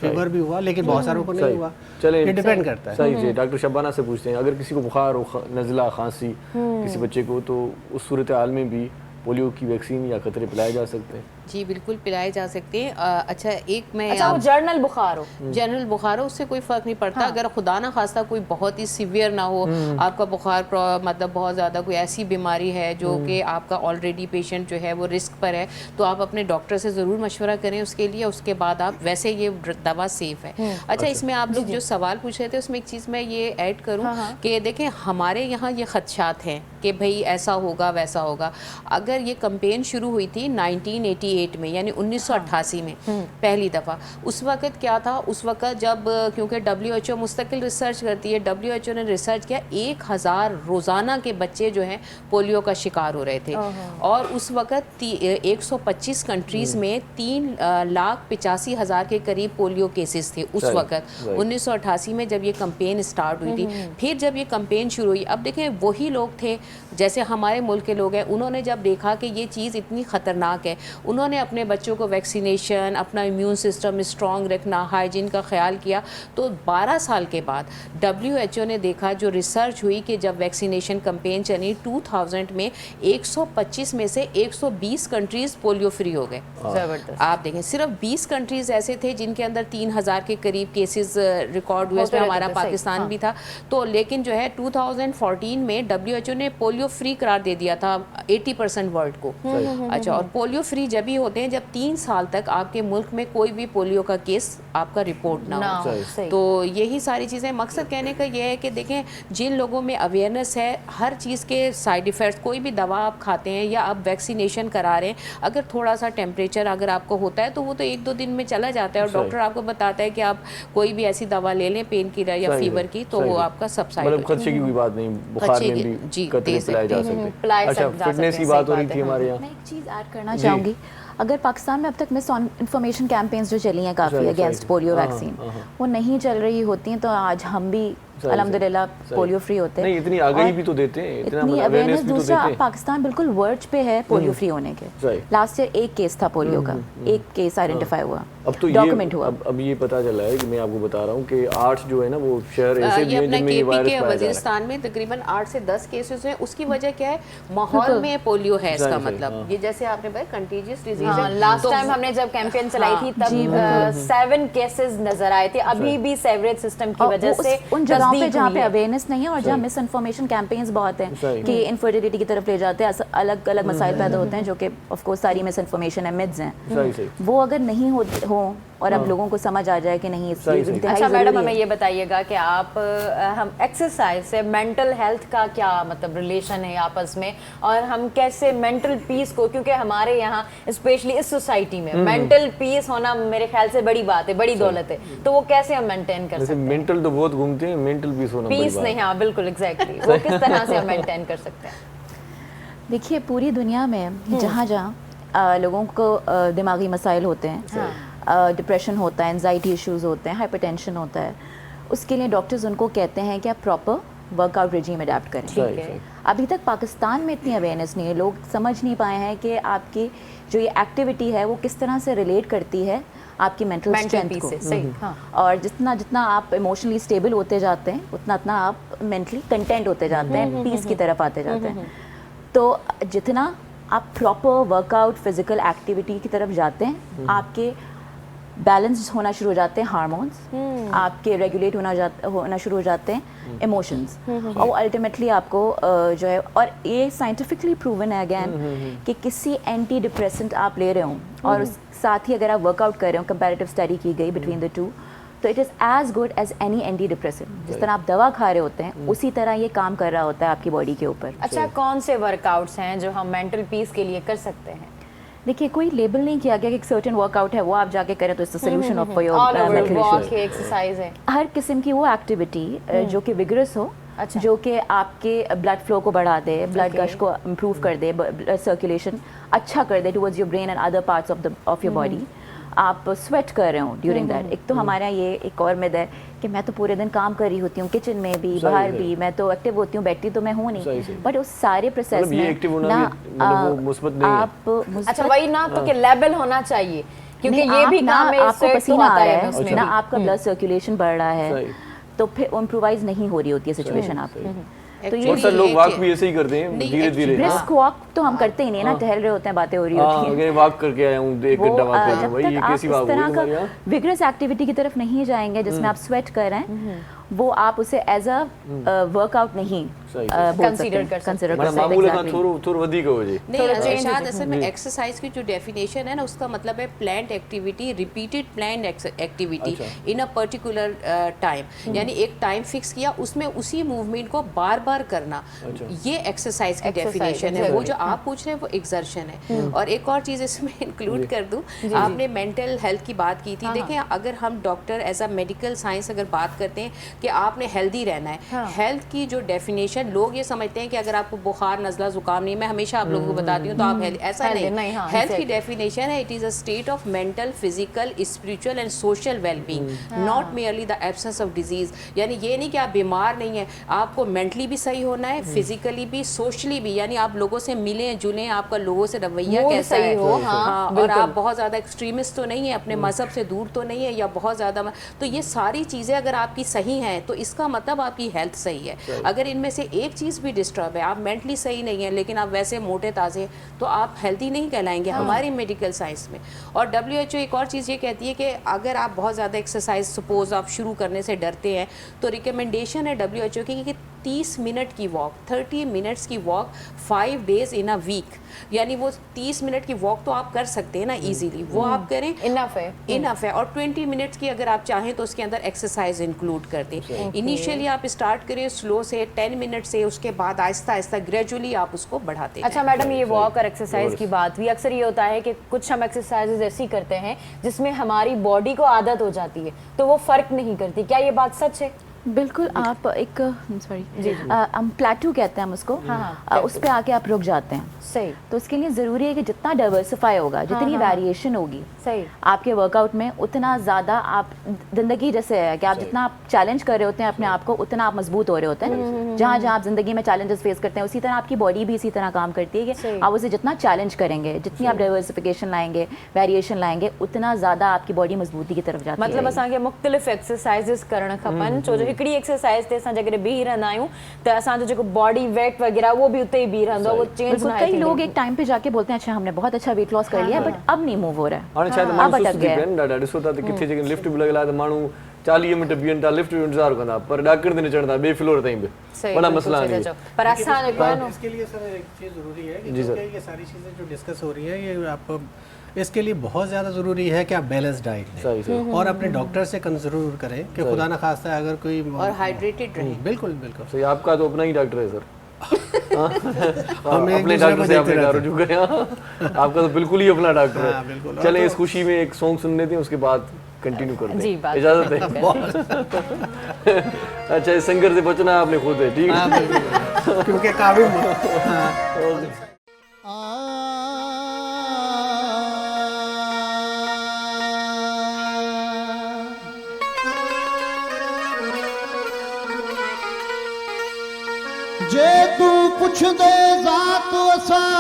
फीवर भी हुआ, लेकिन बहुत सारों को नहीं हुआ। चले, ये डिपेंड करता है। सही से डॉक्टर शबाना से पूछते हैं, अगर किसी को बुखार हो, नज़ला, खांसी किसी बच्चे को, तो उस सूरत हाल में भी पोलियो की वैक्सीन या कतरे पिलाए जा सकते हैं? जी बिल्कुल पिलाए जा सकते हैं। अच्छा, एक मैं वो जनरल बुखार हो, जनरल बुखार हो उससे कोई फ़र्क नहीं पड़ता। अगर खुदा ना खास्ता कोई बहुत ही सीवियर ना हो, आपका बुखार मतलब बहुत ज़्यादा कोई ऐसी बीमारी है जो कि आपका ऑलरेडी पेशेंट जो है वो रिस्क पर है, तो आप अपने डॉक्टर से ज़रूर मशवरा करें उसके लिए, उसके बाद आप वैसे ये दवा सेफ़ है। अच्छा, इसमें आप लोग जो सवाल पूछ रहे थे उसमें एक चीज़ मैं ये ऐड करूँ कि देखें हमारे यहाँ ये खदशात हैं कि भाई ऐसा होगा वैसा होगा। अगर ये कंपेन शुरू हुई थी 1988 1988 में यानी 1988 में पहली दफ़ा। उस वक़्त क्या था, उस वक़्त जब क्योंकि WHO मुस्तकिल रिसर्च करती है, WHO ने रिसर्च किया 1000 रोज़ाना के बच्चे जो हैं पोलियो का शिकार हो रहे थे और उस वक़्त 125 कंट्रीज़ में 3,85,000 के करीब पोलियो केसेस थे उस वक़्त 1988 में जब ये कैंपेन स्टार्ट हुई थी। फिर जब ये कैंपेन शुरू हुई, अब देखें वही लोग थे जैसे हमारे मुल्क के लोग हैं, उन्होंने जब देखा कि ये चीज़ इतनी ख़तरनाक है, उन्होंने अपने बच्चों को वैक्सीनेशन, अपना इम्यून सिस्टम स्ट्रॉन्ग रखना, हाइजीन का ख्याल किया। तो 12 साल के बाद WHO ने देखा, जो रिसर्च हुई कि जब वैक्सीनेशन कैंपेन चली 2000 में 125 में से 120 कंट्रीज़ पोलियो फ्री हो गए। आप देखें सिर्फ 20 कंट्रीज़ ऐसे थे जिनके अंदर 3000 के करीब केसेस रिकॉर्ड हुए, इसमें हमारा पाकिस्तान भी था। तो लेकिन जो है 2014 में WHO ने पोलियो फ्री करार दे दिया था 80% वर्ल्ड को। अच्छा, और पोलियो फ्री जब भी होते हैं जब 3 साल तक आपके मुल्क में कोई भी पोलियो का केस आपका रिपोर्ट ना हो। तो यही सारी चीज़ें, मकसद कहने का ये है कि देखें जिन लोगों में अवेयरनेस है हर चीज़ के साइड इफ़ेक्ट्स, कोई भी दवा आप खाते हैं या आप वैक्सीनेशन करा रहे हैं, अगर थोड़ा सा टेम्परेचर अगर आपको होता है तो वो तो 1-2 दिन में चला जाता है और डॉक्टर आपको बताता है कि आप कोई भी ऐसी दवा ले लें पेन किलर या फीवर की, तो वो आपका सबसाइड, मतलब खर्चे की कोई बात नहीं, बुखार में भी कतरे पिलाए जा सकते हैं। अच्छा, फिटनेस की बात हो रही थी हमारे यहाँ। मैं एक चीज़ ऐड करना चाहूँगी, अगर पाकिस्तान में अब तक मिस इन्फॉर्मेशन कैंपेन्स जो चली हैं काफ़ी अगेंस्ट पोलियो वैक्सीन, वो नहीं चल रही होती हैं तो आज हम भी अल्हम्दुलिल्लाह पोलियो फ्री होते हैं। नहीं, इतनी आगाही भी तो देते हैं, इतनी अवेयरनेस। दूसरा, पाकिस्तान बिल्कुल वर्ज पे है पोलियो फ्री होने के। लास्ट ईयर एक केस था पोलियो का, एक केस आइडेंटिफाई हुआ, अब तो डॉक्यूमेंट हुआ। अब ये पता चला है कि मैं आपको बता रहा हूँ कि 8 जो है ना वो शहर ऐसे भी हैं जिनमें ये वायरस पाया जा रहा है। वज़ीरिस्तान में तकरीबन 8 से 10 केसेस हैं। उसकी वजह क्या है, माहौल में पोलियो है, इसका मतलब ये जैसे आपने बताया कंटीजियस डिजीज है। लास्ट टाइम हमने जब कैंपेन चलाई थी तब 7 केसेस नजर आए थे। अभी भी सेवरेज सिस्टम की वजह से उन जगहों पे जहाँ पे अवेयरनेस नहीं है और जहाँ मिस इन्फॉर्मेशन कैंपेन्स बहुत हैं कि इनफर्टिलिटी की तरफ ले जाते हैं, अलग अलग मसाइल पैदा होते हैं जो कि ऑफ कोर्स सारी मिस इन्फॉर्मेशन है, मिथ्स हैं। वो अगर नहीं हो और अब लोगों को समझ आ जाए कि नहीं इसकी। अच्छा मैडम, हमें ये बताइएगा कि आप हम एक्सरसाइज से मेंटल हेल्थ का क्या मतलब रिलेशन है आपस में, और हम कैसे मेंटल पीस को, क्योंकि हमारे यहाँ स्पेशली इस सोसाइटी में मेंटल पीस होना मेरे ख्याल से बड़ी बात है, बड़ी दौलत है, तो वो कैसे हम मेंटेन कर सकते हैं? मेंटल तो बहुत घूमते हैं, मेंटल पीस होना पीस नहीं, हाँ बिल्कुल एग्जैक्टली, वो किस तरह से हम मेंटेन कर सकते हैं? देखिए, पूरी दुनिया में जहाँ जहाँ लोगों को दिमागी मसाइल होते हैं, डिप्रेशन होता है, एंजाइटी इश्यूज होते हैं, हाइपरटेंशन होता है, उसके लिए डॉक्टर्स उनको कहते हैं कि आप प्रॉपर वर्कआउट रिजीम अडेप्ट करें। अभी तक पाकिस्तान में इतनी अवेयरनेस नहीं है, लोग समझ नहीं पाए हैं कि आपकी जो ये एक्टिविटी है वो किस तरह से रिलेट करती है आपकी मेंटल स्ट्रेंथ को। सही, हाँ। और जितना जितना आप इमोशनली स्टेबल होते जाते हैं उतना उतना आप मेंटली कंटेंट होते जाते हैं, पीस की तरफ आते जाते हैं। तो जितना आप प्रॉपर वर्कआउट फिजिकल एक्टिविटी की तरफ जाते हैं, आपके बैलेंस होना शुरू हो जाते हैं हार्मोन्स, आपके रेगुलेट होना शुरू हो जाते हैं इमोशंस, और अल्टीमेटली आपको जो है, और ये साइंटिफिकली प्रूवन है अगेन कि किसी एंटी डिप्रेसेंट आप ले रहे हो और साथ ही अगर आप वर्कआउट कर रहे हो, कंपैरेटिव स्टडी की गई बिटवीन द टू, तो it is as good as any antidepressant. जिस तरह आप दवा खा रहे होते हैं उसी तरह ये काम कर रहा होता है आपकी बॉडी के ऊपर। अच्छा, कौन से वर्कआउट्स हैं जो हम मेंटल पीस के लिए कर सकते हैं? देखिए, कोई लेबल नहीं किया गया कि एक सर्टेन वर्कआउट है वो आप जाके करें तो इसका solution of your walk exercise है। हर किस्म की वो एक्टिविटी जो कि विगरस हो, अच्छा, जो कि आपके ब्लड फ्लो को बढ़ा दे, ब्लड गश को इम्प्रूव कर दे, ब्लड सर्कुलेशन अच्छा कर दे towards your brain and other parts of your body. आप स्वेट कर रहे हो ड्यूरिंग दैट। एक तो हमारा ये एक और मिथ है कि मैं तो पूरे दिन काम कर रही होती हूँ, किचन में भी बाहर भी, मैं तो एक्टिव होती हूँ, बैठती तो मैं हूँ नहीं, बट उस सारे प्रोसेस में ना आप, अच्छा वही ना, तो कि लेवल होना चाहिए, क्योंकि ये भी काम है, आपको पसीना आ रहा है ना, आपका ब्लड सर्कुलेशन बढ़ रहा है, तो फिर इम्प्रोवाइज नहीं हो रही होती है सिचुएशन आपकी। तो ये सर लोग वॉक भी ऐसे ही करते हैं धीरे धीरे। ब्रिस्क वॉक तो हम करते ही नहीं ना, टहल रहे होते हैं, बातें हो रही होती हैं। मैं वॉक करके आया हूँ, 1 घंटा वॉक कर रहा हूँ, ये कैसी वॉक हुई हमारे यहाँ? विगरस एक्टिविटी की तरफ नहीं जाएंगे जिसमें आप स्वेट कर रहे हैं, वो आप उसे एज अ वर्कआउट नहीं कंसीडर कर सकते माना मामूल खां थोरो वधीक हुजे। नहीं शायद असल में एक्सरसाइज की जो डेफिनेशन है ना उसका मतलब है planned activity, repeated planned activity in a particular time, यानी एक टाइम फिक्स किया उसमें उसी मूवमेंट को बार बार करना, ये एक्सरसाइज की डेफिनेशन है। वो जो आप पूछ रहे हैं वो एक्सर्शन है। और एक और चीज़ इसमें इंक्लूड कर दूं, आपने मेंटल हेल्थ की बात की थी। देखिए अगर हम doctor as a medical science अगर बात करते हैं कि आपने हेल्दी रहना है, हेल्थ की जो डेफिनेशन लोग ये समझते हैं कि अगर आपको बुखार नज़ला जुकाम नहीं, मैं हमेशा आप लोगों को बताती हूँ तो आप हेल्दी, ऐसा नहीं। हेल्थ की डेफिनेशन है it is a state of mental, physical, spiritual and social wellbeing, not merely the absence of disease. यानी ये नहीं कि आप बीमार नहीं है, आपको मेंटली भी सही होना है, फिजिकली भी, सोशली भी, यानी आप लोगों से मिलें जुलें, आपका लोगों से रवैया कैसा है, और आप बहुत ज़्यादा एक्सट्रीमिस्ट तो नहीं है, अपने मजहब से दूर तो नहीं है, या बहुत ज़्यादा, तो ये सारी चीज़ें अगर आपकी सही हैं तो इसका मतलब आपकी हेल्थ सही है। अगर इनमें से एक चीज़ भी डिस्टर्ब है, आप मेंटली सही नहीं है लेकिन आप वैसे मोटे ताज़े, तो आप हेल्दी नहीं कहलाएंगे हमारी मेडिकल साइंस में। और WHO एक और चीज़ ये कहती है कि अगर आप बहुत ज़्यादा एक्सरसाइज सपोज आप शुरू करने से डरते हैं तो रिकमेंडेशन है WHO की कि 30 मिनट की वॉक, 30 मिनट्स की walk 5 days in a week, यानी वो 30 मिनट की वॉक तो आप कर सकते हैं ना इजीली, वो आप करें, इनफ है। और 20 मिनट्स की अगर आप चाहें तो उसके अंदर एक्सरसाइज इंक्लूड कर दें। इनिशियली आप स्टार्ट करें स्लो से 10 मिनट से, उसके बाद आहिस्ता आहिस्ता ग्रेजुअली आप उसको बढ़ाते हैं। अच्छा मैडम, ये वॉक और एक्सरसाइज की बात हुई, अक्सर ये होता है कि कुछ हम एक्सरसाइजेज ऐसी करते हैं जिसमें हमारी बॉडी को आदत हो जाती है तो वो फर्क नहीं करती, क्या ये बात सच है? बिल्कुल। आप एक सॉरी हम प्लेटू कहते हैं हम उसको, उस पे आके आप रुक जाते हैं। सही। तो उसके लिए ज़रूरी है कि जितना डाइवर्सिफाई होगा, जितनी वेरिएशन होगी सही आपके वर्कआउट में, उतना ज़्यादा आप ज़िंदगी जैसे है कि आप जितना आप चैलेंज कर रहे होते हैं अपने आप को, उतना आप मजबूत हो रहे होते हैं। जहाँ जहाँ आप ज़िंदगी में चैलेंजेस फेस करते हैं उसी तरह आपकी बॉडी भी इसी तरह काम करती है कि आप उसे जितना चैलेंज करेंगे, जितनी आप डाइवर्सिफिकेशन लाएंगे, वेरिएशन लाएंगे, उतना ज़्यादा आपकी बॉडी मजबूती की तरफ जाती है। मतलब असांखे मुख़्तलिफ़ एक्सरसाइज़िस करणु खपनि, छो जो हिकिड़ी एक्सरसाइज ते असां जेकॾहिं बीह रहंदा आहियूं त असांजो जेको बॉडी वेट वगैरह वो भी उते ही बीह रहंदो, वो चेंज न कई लोग एक टाइम पे जाके बोलते हैं अच्छा हमने बहुत अच्छा वेट लॉस कर लिया बट अब नहीं मूव हो रहा है, हाणे शायद माण्हू सुस्त थी पिया आहिनि ॾाढा, ॾिसो था त किथे जेके लिफ्ट बि लॻियल आहे त माण्हू 40 मिनट बीहनि था, लिफ्ट जो इंतज़ार कंदा, पर ॾाकण ते न चढ़ंदा, ॿिए फ्लोर ताईं बि बड़ा मसला नहीं है। पर असां जेको आहे न इसके लिए सर एक चीज़ ज़रूरी है कि क्योंकि ये सारी चीज़ें जो डिस्कस हो रही है ये आप, इसके लिए बहुत ज़्यादा ज़रूरी है कि आप बैलेंस डाइट लें और अपने डॉक्टर से ज़रूर करें कि खुदा ना खास्ता अगर कोई, और हाइड्रेटेड रहें। बिल्कुल बिल्कुल सही। आपका तो अपना ही डॉक्टर है सर। हम अपने डॉक्टर से आपने रुजू करें। आपका तो बिल्कुल ही अपना डॉक्टर है। चलें इस खुशी में एक सॉन्ग सुन लेते हैं, उसके बाद कंटिन्यू करते हैं, इजाज़त है। अच्छा, इस संघर्ष से बचना आपने खुद है, ठीक है, क्योंकि काबिल जे तू पुछ दे ज़ात असां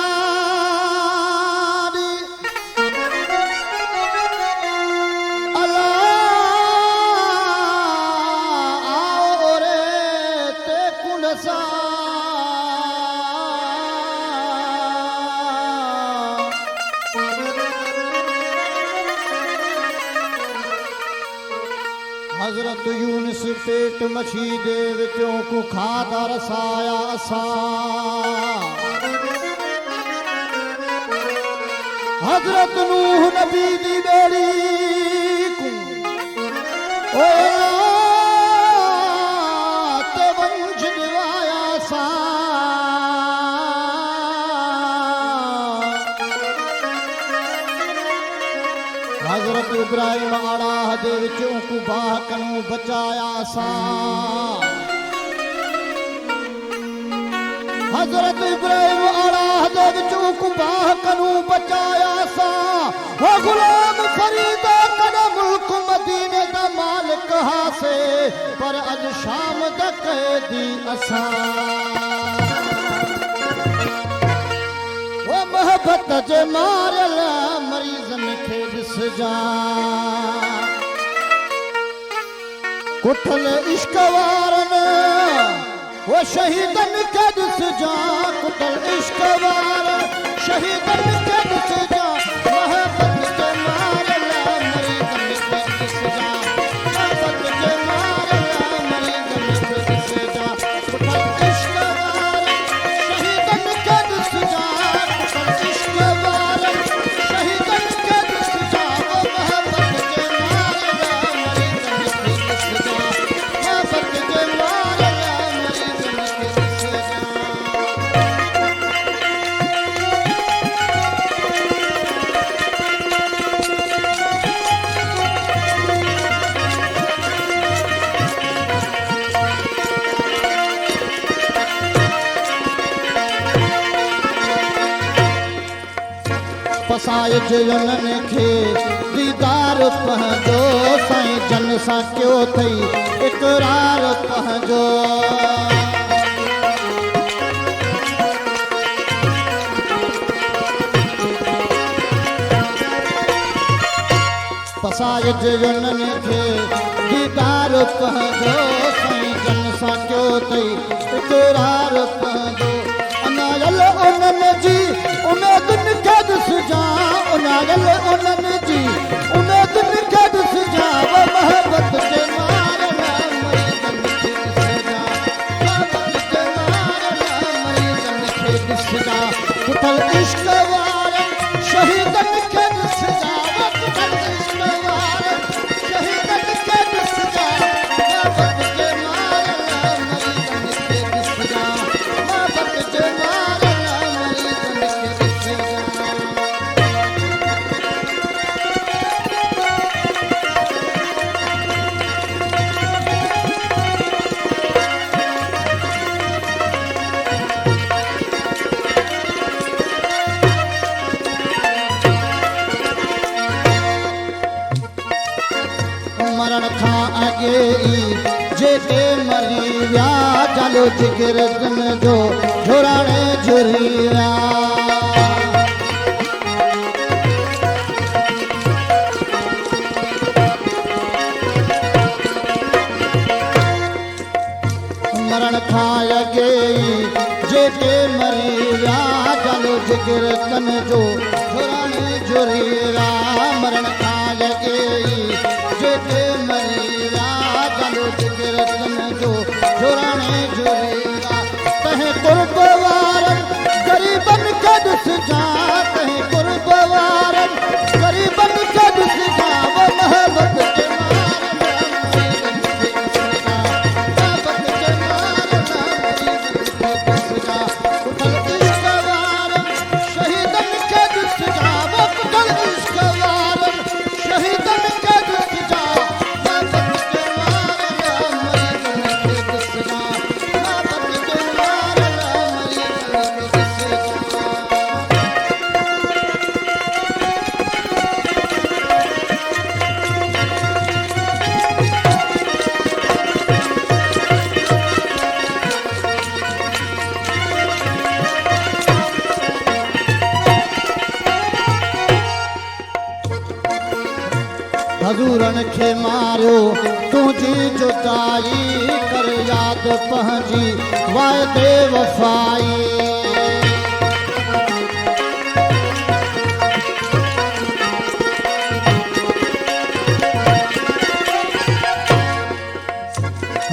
हज़रत यूनुस पेट मछी दे विचों को खादा रसाया असां, हज़रत नूह नबी दी बेड़ी को ते वंश दिवाया असां, हज़रत इब्राहिम आड़ाह दे विचों को बाह कनू बचाया असां, हज़रत इब्राहिम आड़ाह दे विचों को बाह कनू बचाया असां, हो गुलाम फरीदा कदा मुल्क मदीने दा मालिक हासे, पर अज शाम दा कैदी असां। वो मोहब्बत जे मारल मरीज़न खे ॾिस जा, कुठल इश्क वारनि वो शहीदन के ॾिस जा, कुठल इश्क वारनि शहीदन के ॾिस जा, मोहब्बत जे मारल मरीज़न खे ॾिस जा, मोहब्बत जे मारल मरीज़न खे ॾिस जा, कुठल इश्क फसाइजे उन्हनि खे दीदार पंहिंजो साईं जन सां कयो अथई इक़रार पंहिंजो फसाइजे उन्हनि खे दीदार पंहिंजो साईं जन सां कयो अथई इक़रार पंहिंजो अनायल उन्हनि जी उमेदुनि खे ॾिसजां उनायल उन्हनि जी उमेदुनि खे ॾिसजां वो मोहबत जे मारल मरीज़नि खे ॾिसजां मोहबत जे मारल मरीज़नि खे ॾिसजां कुठल इश्क वारनि शहीदनि खे ॾिसजां वो कुठल इश्क वारनि शहीदनि खे ॾिसजां मोहबत जे मारल मरीज़नि खे ॾिसजां मोहबत जे मारल मरीज़नि खे ॾिसजां मरण खां अॻे ई जेके मरी विया जालो जिगर दिन जो झुराणे झुरी विया मरण खां अॻे ई जेके मरी विया जालो जिगर दिन जो झुराणे झुरी विया मरण खां अॻे ई जेके मरी विया जालो जिगर दिन जो झुराणे झुरी विया तंहिं कुर्ब वारनि ग़रीबनि खे ॾिसजां तंहिं कुर्ब वारनि ग़रीबनि खे ॾिसजां वो मोहबत जे हज़ूरनि खे मारियो तुंहिंजी जुदाई कर याद पंहिंजी वाइदे वफ़ाई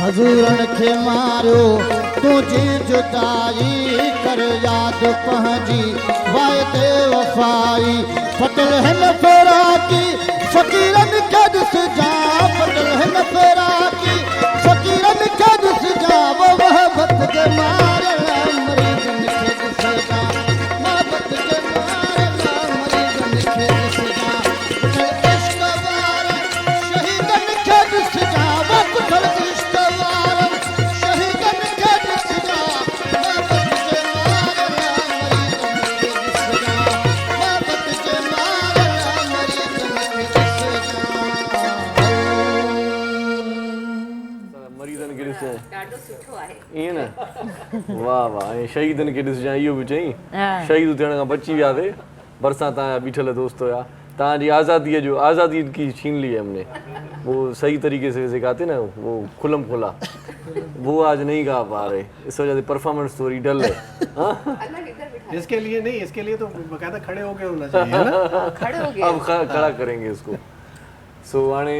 हज़ूरनि खे मारियो तुंहिंजी जुदाई कर याद पंहिंजी वाइदे वफ़ाई फटल हिन फ़िराकी फ़क़ीरनि खे ॾिसजां फटल हिन फ़िराकी फ़क़ीरनि खे ॾिसजां वो मोहबत जे मारल मरीज़नि खे ॾिसजां मोहबत जे मारल मरीज़नि खे ॾिसजां कुठल इश्क वारनि शहीदनि खे ॾिसजां वो कुठल इश्क वारनि शहीदनि खे ॾिसजां मोहबत जे मारल मरीज़नि खे ॾिसजां मोहबत जे मारल मरीज़नि खे मरीज़नि खे ॾिसो ईअं न वाह वाह ऐं शहीदनि खे ॾिसजां इहो बि चई शहीद थियण खां बची वियासीं भरिसां तव्हांजा बीठल दोस्त हुया तव्हांजी आज़ादीअ जो आज़ादी की छीन ली है हमने वो सही तरीके से सिखाते ना वो खुलम खुला वो आज नहीं गा पा रहे इस वजह से परफॉर्मेंस थोड़ी डल है इसके लिए नहीं इसके लिए तो बकायदा खड़े होके होना चाहिए ना खड़े हो गए अब खड़ा करेंगे इसको सो हाणे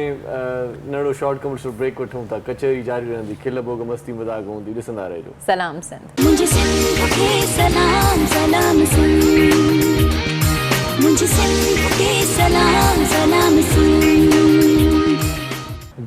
नड़ो शॉर्ट कमर्शियल ब्रेक वठूं था कचहरी जारी रहंदी खिल बोग मस्ती मज़ाक हूंदी ॾिसंदा रहिजो सलाम सिंध मुझे सिंध के सलाम सलाम सिंध मुझे सिंध के सलाम सलाम सिंध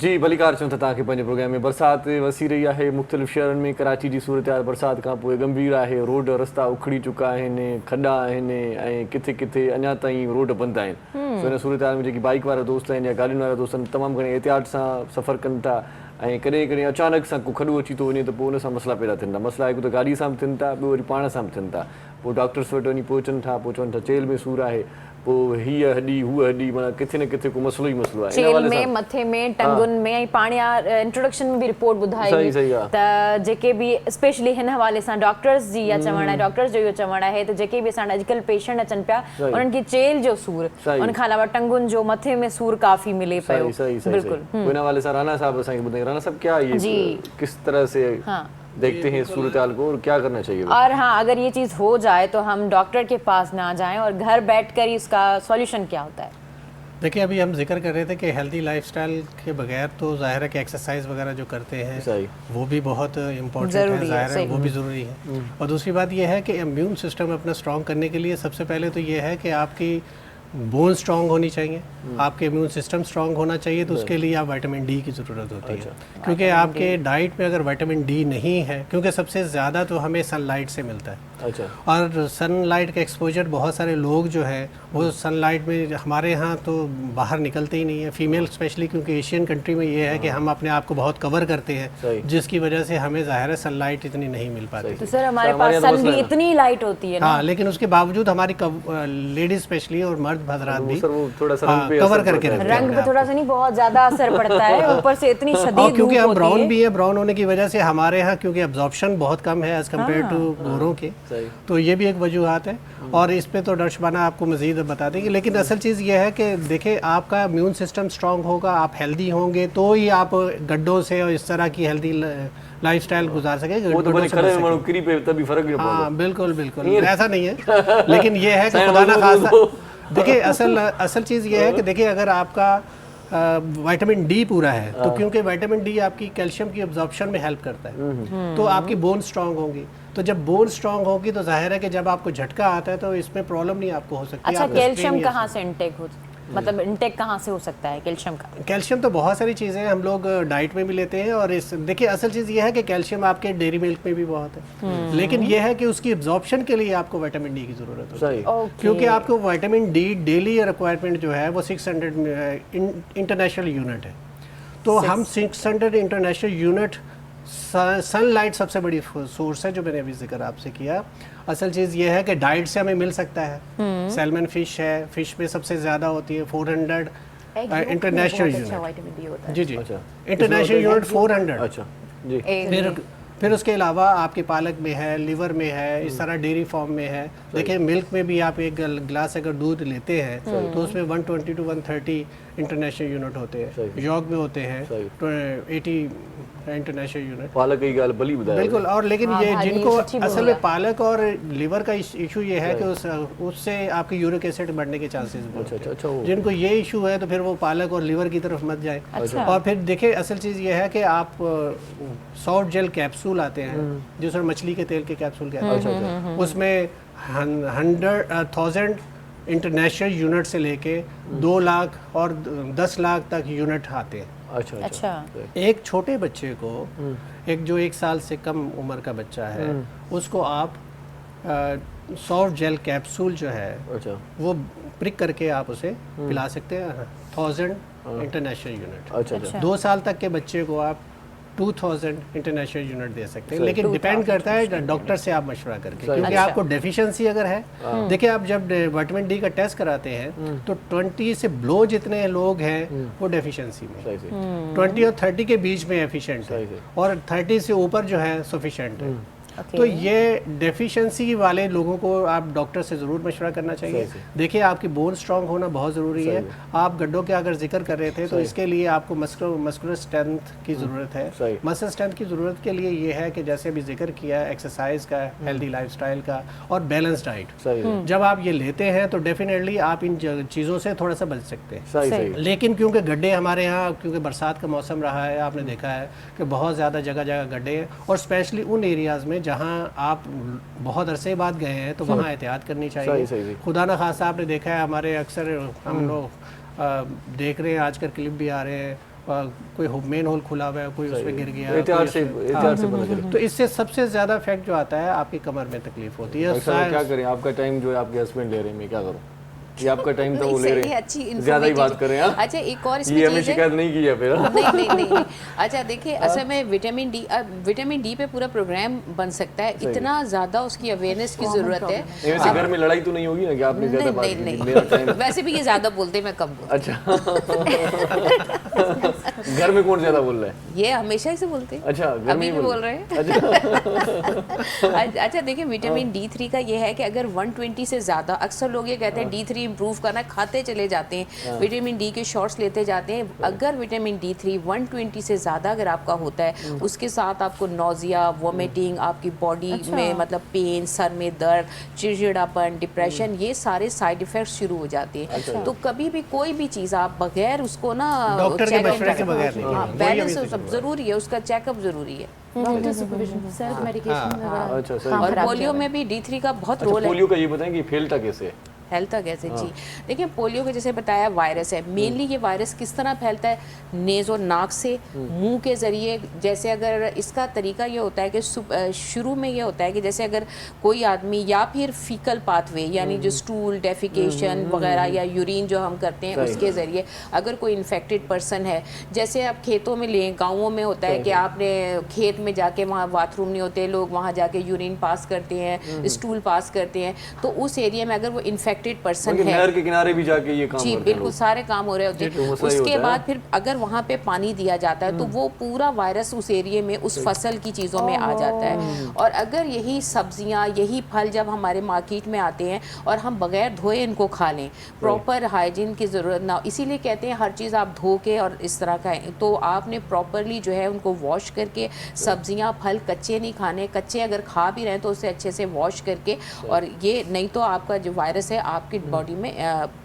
जी भलीकार चऊं था तव्हांखे पंहिंजे प्रोग्राम में बरसाति वसी रही आहे मुख़्तलिफ़ शहरनि में कराची जी सूरत हाल बरसाति खां पोइ गंभीर आहे रोड रस्ता उखड़ी चुका आहिनि खॾा आहिनि ऐं किथे किथे अञा ताईं रोड बंदि आहिनि सो हिन सूरत हाल में जेकी बाइक वारा दोस्त आहिनि या गाॾियुनि वारा दोस्त आहिनि तमामु घणे एहतियात सां सफ़र कनि था ऐं कॾहिं कॾहिं अचानक सां को खॾो अची थो वञे त पोइ उन सां मसला पैदा थियनि था मसला हिकु त गाॾी सां बि थियनि था ॿियो वरी पाण सां बि थियनि था पोइ डॉक्टर्स वटि वञी पहुचनि था चेल में सूर आहे, पोइ हीअ हॾी हूअ हॾी, माना किथे न किथे को मसलो ई मसलो आहे। चेल में, मथे में, टंगुनि में, ऐं पाण इंट्रोडक्शन में बि रिपोर्ट ॿुधाई त जेके बि स्पेशली हिन हवाले सां डॉक्टर्स जी इहा चवण आहे, डॉक्टर्स जो इहो चवण आहे त जेके बि असां अॼुकल्ह पेशेंट अचनि पिया उन्हनि खे चेल जो सूर, उन खां अलावा टंगुनि जो, मथे में सूर काफ़ी मिले पियो। बिल्कुल हिन हवाले सां राना साहब असांखे ॿुधाईं। राना साहब क्या ये किस तरह से देखते हैं सूरत हाल को और क्या करना चाहिए? और हाँ, अगर ये चीज़ हो जाए तो हम डॉक्टर के पास ना जाएं और घर बैठकर ही उसका सॉल्यूशन क्या होता है? देखिए, अभी हम जिक्र कर रहे थे कि हेल्दी लाइफस्टाइल के बगैर तो जाहिर है कि एक्सरसाइज वगैरह जो करते हैं वो भी बहुत इम्पोर्टेंट है, जाहिर है वो भी ज़रूरी है। और दूसरी बात ये है कि इम्यून सिस्टम अपना स्ट्रॉन्ग करने के लिए सबसे पहले तो ये है कि आपकी बोन स्ट्रॉन्ग होनी चाहिए, आपके इम्यून सिस्टम स्ट्रॉन्ग होना चाहिए, तो उसके लिए आप विटामिन डी की ज़रूरत होती है, क्योंकि आपके डाइट में अगर विटामिन डी नहीं है, क्योंकि सबसे ज़्यादा तो हमें सनलाइट से मिलता है। और सनलाइट का एक्सपोजर बहुत सारे लोग जो है वो सनलाइट में, हमारे यहाँ तो बाहर निकलते ही नहीं है, फीमेल स्पेशली, क्योंकि एशियन कंट्री में ये है कि हम अपने आप को बहुत कवर करते हैं, जिसकी वजह से हमें ज़ाहिर है सनलाइट इतनी नहीं मिल पाती। तो सर हमारे पास सन भी इतनी लाइट होती है ना, हाँ, लेकिन उसके बावजूद हमारी लेडीज स्पेशली और मर्द हजरात भी कवर करके रखते हैं। रंग पे थोड़ा सा नहीं, बहुत ज्यादा असर पड़ता है, ऊपर से इतनी शदीद क्योंकि हम ब्राउन भी है, ब्राउन होने की वजह से हमारे यहाँ क्योंकि एब्जॉर्प्शन बहुत कम है एज कम्पेयर टू गोरों के, तो ये भी एक वजूहत है। और इस पे तो डर्शबाना आपको मजीद बता देंगे, लेकिन असल चीज़ ये है कि देखिए, आपका इम्यून सिस्टम स्ट्रांग होगा, आप हेल्दी होंगे तो ही आप गड्ढों से और इस तरह की हेल्दी लाइफस्टाइल गुजार सकेंगे। वो तो बड़ी खरे में किरी पे तभी फर्क नहीं पड़ता। हाँ, बिल्कुल बिल्कुल ऐसा नहीं है, लेकिन ये है कि खुदा ना खासा, देखिए असल चीज़ ये है कि देखिए, अगर आपका विटामिन डी पूरा है तो क्योंकि विटामिन डी आपकी कैल्शियम की एब्जॉर्प्शन में हेल्प करता है, तो आपकी बोन स्ट्रांग होगी। तो जब बोन स्ट्रांग होगी तो जाहिर है कि जब आपको झटका आता है तो इसमें प्रॉब्लम नहीं आपको हो सकती। अच्छा, कैल्शियम कहाँ से इंटेक हो, मतलब इंटेक कहाँ से हो सकता है कैल्शियम का? कैल्शियम तो बहुत सारी चीज़ें हम लोग डाइट में भी लेते हैं, और इस देखिए असल चीज़ ये है कि कैल्शियम आपके डेयरी मिल्क में भी बहुत है, लेकिन ये है कि उसकी एब्जॉर्प्शन के लिए आपको विटामिन डी की ज़रूरत होती है, क्योंकि आपको विटामिन डी डेली रिक्वायरमेंट जो है वो 600 इंटरनेशनल यूनिट है। तो हम 600 इंटरनेशनल यूनिट, सनलाइट सबसे बड़ी सोर्स है जो मैंने अभी जिक्र आपसे किया। असल चीज़ ये है कि डाइट से हमें मिल सकता है, सैल्मन फिश है, फिश में सबसे ज़्यादा होती है 400 इंटरनेशनल यूनिट, जी इंटरनेशनल यूनिट 400। अच्छा जी। फिर उसके अलावा आपके पालक में है, लिवर में है, इस तरह डेयरी फॉर्म में है। देखिए, मिल्क में भी आप एक गिलास अगर दूध लेते हैं तो उसमें 120 to 130 इंटरनेशनल यूनिट होते हैं, यॉग में होते हैं 80 इंटरनेशनल यूनिट। पालक की गाल बली बताया बिल्कुल। और लेकिन ये जिनको असल में पालक और लिवर का इशू ये है कि उससे आपके यूरिक एसिड बढ़ने के चांसेस बहुत हैं। जिनको ये इशू है तो फिर वो पालक और लिवर की तरफ मत जाए। और फिर देखिए, असल चीज़ ये है कि आप सॉफ्ट जेल कैप्सूल आते हैं जिसमें मछली के तेल के कैप्सूल कहते हैं, उसमें 100,000 इंटरनेशनल यूनिट से लेके 2 लाख और 10 लाख तक यूनिट आते हैं। अच्छा। एक छोटे बच्चे को, एक जो 1 साल से कम उम्र का बच्चा है, उसको आप सॉफ्ट जेल कैप्सूल जो है वो प्रिक करके आप उसे पिला सकते हैं 1000 इंटरनेशनल यूनिट। 2 साल तक के बच्चे को आप 2000 इंटरनेशनल यूनिट दे सकते हैं, लेकिन डिपेंड करता है डॉक्टर से आप मशवरा करके, क्योंकि आपको डेफिशिएंसी अगर है, देखिए आप जब विटामिन डी का टेस्ट कराते हैं तो 20 से बिलो जितने लोग हैं वो डेफिशिएंसी में, 20 और 30 के बीच में एफिशिएंट है, और 30 से ऊपर जो है सफिशिएंट है। तो ये डेफिशिएंसी वाले लोगों को आप डॉक्टर से ज़रूर मशवरा करना चाहिए। देखिए, आपकी बोन स्ट्रांग होना बहुत ज़रूरी है। आप गड्ढों के अगर जिक्र कर रहे थे तो इसके लिए आपको मस्कुलर स्ट्रेंथ की ज़रूरत है। मसल स्ट्रेंथ की ज़रूरत के लिए ये है कि जैसे अभी जिक्र किया एक्सरसाइज का, हेल्दी लाइफस्टाइल का और बैलेंस डाइट, जब आप ये लेते हैं तो डेफिनेटली आप इन चीज़ों से थोड़ा सा बच सकते हैं। लेकिन क्योंकि गड्ढे हमारे यहाँ, क्योंकि बरसात का मौसम रहा है, आपने देखा है कि बहुत ज़्यादा जगह जगह गड्ढे हैं, और स्पेशली उन एरियाज़ में जहाँ आप बहुत अरसे बाद गए हैं तो वहाँ एहतियात करनी चाहिए। खुदा न खासा आपने देखा है, हमारे अक्सर हम लोग देख रहे हैं, आजकल क्लिप भी आ रहे हैं, कोई मेन होल खुला हुआ है, कोई उसमें गिर गया, एहतियात से। तो इससे सबसे ज़्यादा इफेक्ट जो आता है आपकी कमर में तकलीफ होती है। क्या करें, आपका टाइम जो है आपके हस्बैंड ले रहे हैं, मैं क्या करूँ? ये आपका टाइम था, वो ले रहे हैं, अच्छी ज्यादा ही बात कर रहे हैं। अच्छा एक और इसमें ये हमने चीज़ है, शिकायत नहीं की है फिर। नहीं। अच्छा देखिए, असल में विटामिन डी पे पूरा प्रोग्राम बन सकता है, इतना ज़्यादा उसकी अवेयरनेस की ज़रूरत है। वैसे घर में लड़ाई तो नहीं होगी ना कि आपने ज्यादा बात की? मेरा टाइम वैसे भी ये ज़्यादा बोलते, मैं कम बोलती। अच्छा। घर में कौन ज्यादा बोल रहा है? ये हमेशा ही से बोलते हैं। अच्छा, घर में अभी ही भी बोल रहे हैं। अच्छा देखिए, विटामिन D3 का ये है कि अगर 120 से ज़्यादा, अक्सर लोग ये कहते हैं D3 इम्प्रूव करना, खाते चले जाते हैं, विटामिन डी के शॉट्स लेते जाते हैं। अगर विटामिन D3 120 से ज़्यादा अगर आपका होता है, उसके साथ आपको नोजिया, वोमिटिंग, आपकी बॉडी में मतलब पेन, सर में दर्द, चिड़चिड़ापन, डिप्रेशन, ये सारे साइड इफेक्ट्स शुरू हो जाते हैं। तो कभी भी कोई भी चीज़ आप बगैर उसको ना डॉक्टर के मशवरे के बगैर नहीं। हाँ, बैलेंस ज़रूरी है, उसका चेकअप ज़रूरी है। Doctor supervision, self medication. अच्छा सही। और पोलियो में भी D3 का बहुत अच्छा, रोल है। पोलियो का ये बताएं कि फैलता कैसे है? हेल्थ तक ऐसे जी। देखिए, पोलियो के जैसे बताया वायरस है, मेनली ये वायरस किस तरह फैलता है, नेज़ और नाक से, मुंह के ज़रिए। जैसे अगर इसका तरीका ये होता है कि शुरू में ये होता है कि जैसे अगर कोई आदमी, या फिर फीकल पाथवे यानी जो स्टूल, डेफिकेशन वगैरह या यूरिन जो हम करते हैं उसके ज़रिए, अगर कोई इन्फेक्टेड पर्सन है, जैसे आप खेतों में लें, गाँवों में होता है कि आपने खेत में जाके, वहाँ बाथरूम नहीं होते, लोग वहाँ जाके यूरिन पास करते हैं, स्टूल पास करते हैं, तो उस एरिया में अगर वो इन्फेक्टेड पर्सन है, नहर के किनारे भी जाके ये काम जी करते हैं बिल्कुल लोग। सारे काम हो रहे होते हैं। उसके बाद फिर अगर वहाँ पे पानी दिया जाता है तो वो पूरा वायरस उस एरिया में, उस फसल की चीज़ों में आ जाता है। और अगर यही सब्जियाँ, यही फल जब हमारे मार्केट में आते हैं और हम बगैर धोए इनको खा लें, प्रॉपर हाइजीन की ज़रूरत ना, इसीलिए कहते हैं हर चीज़ आप धो के और इस तरह का, तो आपने प्रॉपरली जो है उनको वॉश करके, सब्जियाँ फल कच्चे नहीं खाने, कच्चे अगर खा भी रहे हैं तो उसे अच्छे से वॉश करके, और ये नहीं तो आपका जो वायरस है आपकी बॉडी में,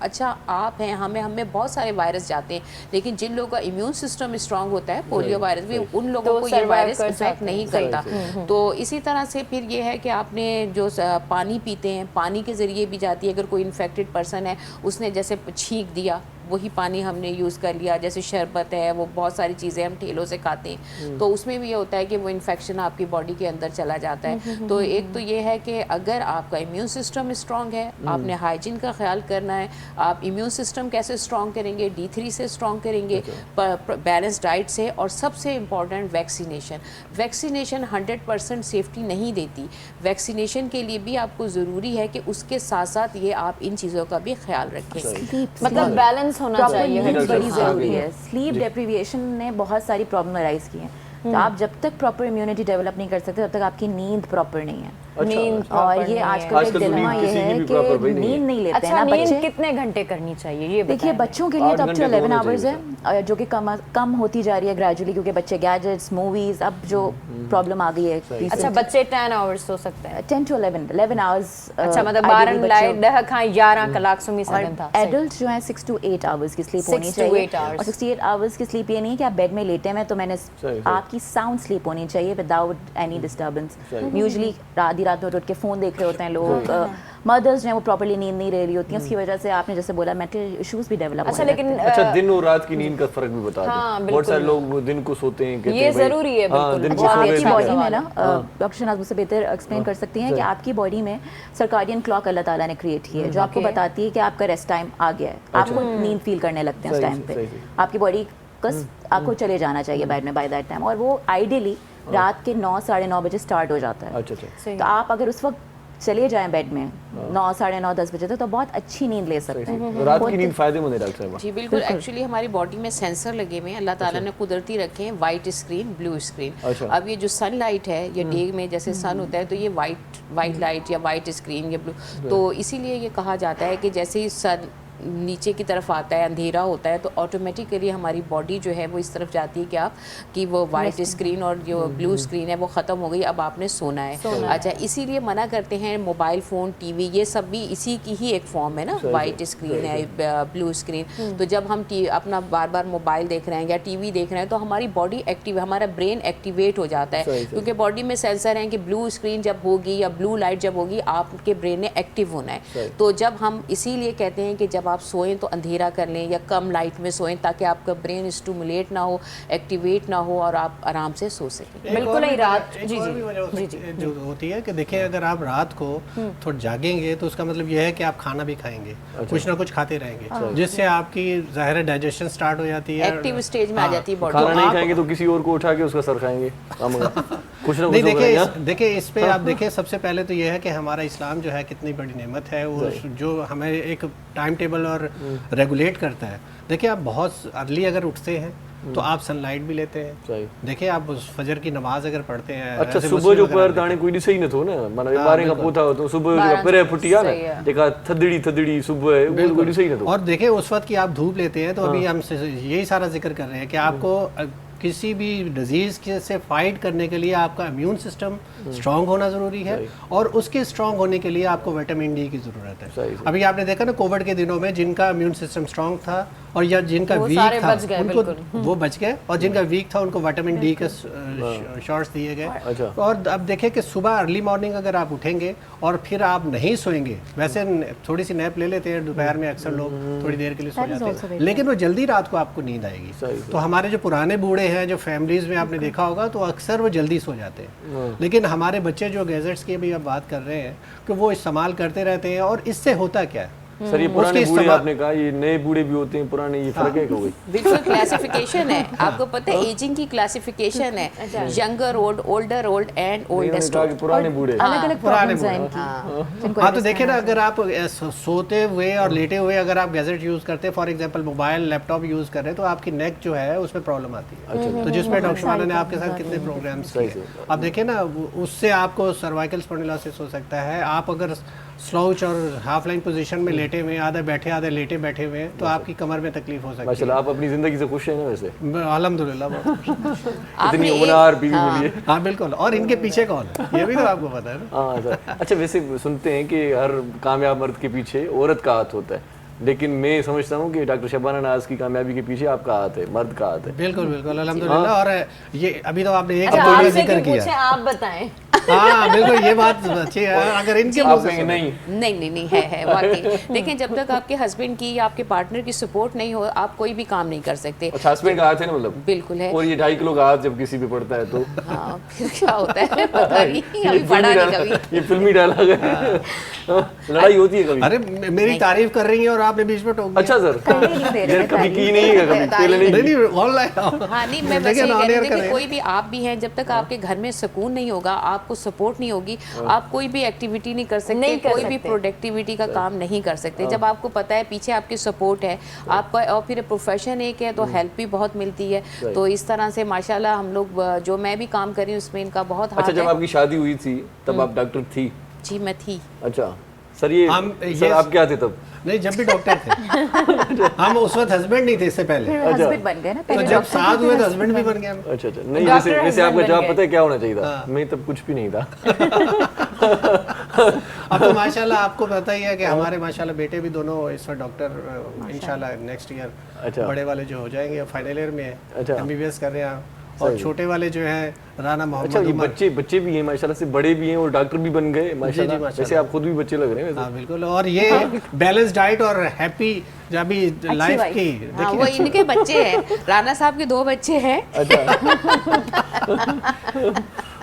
अच्छा आप हैं, हमें बहुत सारे वायरस जाते हैं, लेकिन जिन लोगों का इम्यून सिस्टम स्ट्रांग होता है, पोलियो वायरस भी, उन लोगों को ये वायरस इफेक्ट नहीं करता। तो इसी तरह से फिर ये है कि आपने जो पानी पीते हैं, पानी के ज़रिए भी जाती है। अगर कोई इन्फेक्टेड पर्सन है, उसने जैसे छींक दिया, वही पानी हमने यूज़ कर लिया, जैसे शरबत है, वो बहुत सारी चीज़ें हम ठेलों से खाते हैं, तो उसमें भी ये होता है कि वो इन्फेक्शन आपकी बॉडी के अंदर चला जाता है। तो एक तो ये है कि अगर आपका इम्यून सिस्टम स्ट्रॉन्ग है, आपने हाइजीन का ख्याल करना है। आप इम्यून सिस्टम कैसे स्ट्रॉन्ग करेंगे? D3 से स्ट्रॉन्ग करेंगे, बैलेंस डाइट से, और सबसे इम्पॉर्टेंट वैक्सीनेशन। वैक्सीनेशन 100% सेफ्टी नहीं देती। वैक्सीनेशन के लिए भी आपको ज़रूरी है कि उसके साथ साथ ये आप इन चीज़ों का भी ख्याल रखें। मतलब बैलेंस होना चाहिए। बड़ी ज़रूरी है। स्लीप डेप्रिवेशन ने बहुत सारी प्रॉब्लम अराइज की हैं। तो आप जब तक प्रॉपर इम्यूनिटी डेवलप नहीं कर सकते तब तक आपकी नींद प्रॉपर नहीं है। नींद और ये आजकल एक डिलेमा ये है कि नींद नहीं लेते हैं ना नींद बच्चे। कितने घंटे करनी चाहिए ये देखिए, बच्चों के लिए तो अप टू 11 आवर्स है, जो कि कम होती जा रही है ग्रेजुअली, क्योंकि बच्चे गैजेट्स, मूवीज, अब जो प्रॉब्लम आ गई है। अच्छा, बच्चे 10 आवर्स सो सकते हैं? 10 to 11 आवर्स। अच्छा, मतलब 12 लाए 10 खां 11 कलाक सुमी सकन था। एडल्ट जो है 6 to 8 आवर्स की स्लीप होनी चाहिए। और 68 आवर्स की स्लीप ये नहीं है कि आप बेड में लेटे हैं, तो मैंने आपकी साउंड स्लीप होनी चाहिए विदाउट एनी डिस्टर्बेंस। यूजुअली आधी रात में उठ के फोन देख रहे होते हैं लोग, मदर्स जो है वो प्रॉपर्ली नींद नहीं ले रही होती हैं, उसकी वजह से आपने जैसे बोला मेंटल इश्यूज भी डेवलप अच्छा, लेकिन अच्छा, दिन और रात की नींद का फर्क भी बता दें। बहुत सारे लोग दिन को सोते हैं, कहते ये जरूरी है बिल्कुल। आपकी बॉडी में ना, डॉक्टर शहनाज मुझसे बेहतर एक्सप्लेन कर सकती हैं कि आपकी बॉडी में सर्काडियन क्लॉक अल्लाह ताला ने क्रिएट की है, जो आपको बताती है कि आपका रेस्ट टाइम आ गया है। आपको नींद फील करने लगते हैं उस टाइम पे, आपकी बॉडी आपको चले जाना चाहिए बेड में बाय दैट टाइम, और वो आइडियली रात के 9 साढ़े 9 बजे स्टार्ट हो जाता है। तो आप अगर उस वक्त चले जाएं बेड में 9 साढ़े 9 10 बजे तक, तो बहुत अच्छी नींद ले सकते हैं। रात की नींद फायदेमंद है डॉक्टर साहब? जी बिल्कुल। एक्चुअली हमारी बॉडी में सेंसर लगे हुए हैं, अल्लाह ताला ने कुदरती रखे हैं, वाइट स्क्रीन, ब्लू स्क्रीन। अब ये जो सनलाइट है, ये डे में जैसे सन होता है तो ये वाइट लाइट या वाइट स्क्रीन या ब्लू, तो इसीलिए ये कहा जाता है कि जैसे ही सन नीचे की तरफ आता है, अंधेरा होता है, तो ऑटोमेटिकली हमारी बॉडी जो है वो इस तरफ जाती है कि वो वाइट स्क्रीन और जो ब्लू स्क्रीन है वो ख़त्म हो गई, अब आपने सोना है। अच्छा, इसीलिए मना करते हैं मोबाइल फ़ोन, टीवी, ये सब भी इसी की ही एक फॉर्म है ना, वाइट स्क्रीन है, ब्लू स्क्रीन। तो जब हम अपना बार बार मोबाइल देख रहे हैं या टीवी देख रहे हैं तो हमारी बॉडी एक्टिव, हमारा ब्रेन एक्टिवेट हो जाता है, क्योंकि बॉडी में सेंसर हैं कि ब्लू स्क्रीन जब होगी या ब्लू लाइट जब होगी आपके ब्रेन ने एक्टिव होना है। तो जब हम इसीलिए कहते हैं कि जब जब आप सोएं तो अंधेरा कर लें या कम लाइट में सोएं ताकि आपका ब्रेन स्टिमुलेट ना हो, एक्टिवेट ना हो और आप आराम से सो सकें। बिल्कुल ही रात एक और भी वजह जो होती है कि देखिए अगर आप रात को थोड़ा जागेंगे तो उसका मतलब यह है कि आप खाना भी खाएंगे, कुछ ना कुछ खाते रहेंगे, जिससे आपकी ज़ाहिर है डाइजेशन स्टार्ट हो जाती है, एक्टिव स्टेज में आ जाती है बॉडी। खाना नहीं खाएंगे तो किसी और को उठा के उसका सर खाएंगे कुछ ना नहीं। कुछ देखिए इस पे आप देखिए सबसे पहले तो ये है कि हमारा इस्लाम जो है कितनी बड़ी नेमत है, वो जो हमें एक टाइम टेबल और रेगुलेट करता है। देखिए आप बहुत अर्ली अगर उठते हैं तो आप सनलाइट भी लेते हैं। देखिए आप फजर की नमाज अगर पढ़ते हैं, अच्छा सुबह जो पर दाणे कोई ॾिसे ई नथो न, माना ॿारहें खां पोइ था तो सुबह जो परे फुटी आहे न जेका थधड़ी सुबह है वो कोई ॾिसे ई नथो। और देखिए उस वक्त की आप धूप लेते हैं तो अभी हम यही सारा जिक्र कर रहे हैं कि आपको किसी भी डिजीज़ से फाइट करने के लिए आपका इम्यून सिस्टम स्ट्रांग होना ज़रूरी है और उसके स्ट्रांग होने के लिए आपको विटामिन डी की ज़रूरत है। अभी आपने देखा ना कोविड के दिनों में जिनका इम्यून सिस्टम स्ट्रांग था और या जिनका वीक था उनको वो बच गए और जिनका वीक था उनको विटामिन डी के शॉट्स दिए गए। और अब देखें कि सुबह अर्ली मॉर्निंग अगर आप उठेंगे और फिर आप नहीं सोएंगे, वैसे थोड़ी सी नैप ले लेते हैं दोपहर में, अक्सर लोग थोड़ी देर के लिए सो जाते हैं, लेकिन वो जल्दी रात को आपको नींद आएगी। तो हमारे जो पुराने बूढ़े हैं, जो फैमिलीज में आपने देखा होगा, तो अक्सर वो जल्दी सो जाते हैं। लेकिन हमारे बच्चे जो गैजेट्स की भी आप बात कर रहे हैं कि वो इस्तेमाल करते रहते हैं और इससे होता क्या है सर ये पुराने बूढ़े आपने कहा, ये नए बूढ़े भी होते हैं, पुराने, ये फर्क है कोई? बिल्कुल क्लासिफिकेशन है, आपको पता है एजिंग की क्लासिफिकेशन है, younger old, older old and oldest old, पुराने बूढ़े, अलग-अलग प्रॉब्लम्स हैं इनकी। हाँ तो देखिए ना, अगर आप सोते हुए और लेटे हुए अगर आप गैजेट यूज़ करते हैं, for example mobile laptop use कर रहे हैं, तो आपकी नेक जो है उसमें प्रॉब्लम आती है। तो जिसमें डॉक्टर शुमाना ने आपके साथ कितने प्रोग्राम्स किए, अब देखिए ना, उससे आपको सर्वाइकल स्पॉन्डिलोसिस हो सकता है। आप अगर स्लाउच और हाफ लाइन पोजीशन में लेटे हुए, आधे बैठे आधे लेटे बैठे हुए, तो आपकी कमर में तकलीफ हो सकती है। माशाल्लाह, आप अपनी जिंदगी से खुश हैं ना? वैसे अल्हम्दुलिल्लाह बहुत खुश। इतनी उम्र बीवी मिली है। हाँ बिल्कुल, और इनके पीछे कौन है ये भी तो आपको पता है ना। हाँ सर। अच्छा वैसे सुनते हैं कि हर कामयाब मर्द के पीछे औरत का हाथ होता है, लेकिन मैं समझता हूँ कि डॉक्टर शबाना नाज की कामयाबी के पीछे आपका हाथ है, मर्द का हाथ है। बिल्कुल बिल्कुल अल्हम्दुलिल्लाह। और ये अभी तो आपने एक जिक्र किया, आप बताएं। हाँ बिल्कुल, ये बात अच्छी है। अगर इनके नहीं है वाकई। देखिए जब तक आपके हस्बैंड की या आपके पार्टनर की सपोर्ट नहीं हो, आप कोई भी काम नहीं कर सकते। अच्छा हस्बैंड का हाथ है ना, मतलब? बिल्कुल है। और ये 2.5 किलो का हाथ जब किसी पे पड़ता है तो हाँ फिर क्या होता है पता नहीं, अभी पढ़ा नहीं कभी। ये फिल्मी डायलॉग है। लड़ाई होती है कभी? अरे मेरी तारीफ कर रही है और आपने बीच में टोक दिया। अच्छा सर, कभी की नहीं है, कभी पहले नहीं ऑनलाइन। हाँ नहीं, मैं बस ये कह रही थी कि कोई भी आप भी हैं, जब तक आपके घर में सुकून नहीं होगा, आपको सपोर्ट नहीं होगी, आप कोई भी एक्टिविटी नहीं कर सकते, कोई भी प्रोडक्टिविटी का काम नहीं कर सकते। जब आपको पता है पीछे आपकी सपोर्ट है आपका, और फिर प्रोफेशन एक है तो हेल्प भी बहुत मिलती है। तो इस तरह से माशाल्लाह हम लोग, जो मैं भी काम कर रही हूँ उसमें इनका बहुत हाथ है। अच्छा जब आपकी शादी हुई थी तब आप डॉक्टर थी? जी मैं थी। अच्छा सर, ये आप क्या थे तब? नहीं, जब भी डॉक्टर थे। हम उस वक्त हस्बैंड नहीं थे, इससे पहले हस्बैंड बन गए ना, तो जब साथ हुए तो हस्बैंड भी बन गया। अच्छा नहीं, वैसे आपका जवाब पता है क्या होना चाहिए था? मैं तब कुछ भी नहीं था। अब तो माशाल्लाह आपको पता ही है कि हमारे माशाल्लाह बेटे भी दोनों इस वक्त डॉक्टर, इंशाल्लाह नेक्स्ट ईयर बड़े वाले जो हो जाएंगे, फाइनल ईयर में MBBS कर रहे हैं, और छोटे वाले जो है राना मोहम्मद। अच्छा ये बच्चे भी हैं माशाल्लाह से, बड़े भी हैं और डॉक्टर भी बन गए माशाल्लाह। वैसे आप खुद भी बच्चे लग रहे हैं। हाँ बिल्कुल, और ये बैलेंस डाइट और हैप्पी जाबी लाइफ की। हाँ, वो इनके बच्चे हैं, राना साहब के 2 बच्चे हैं।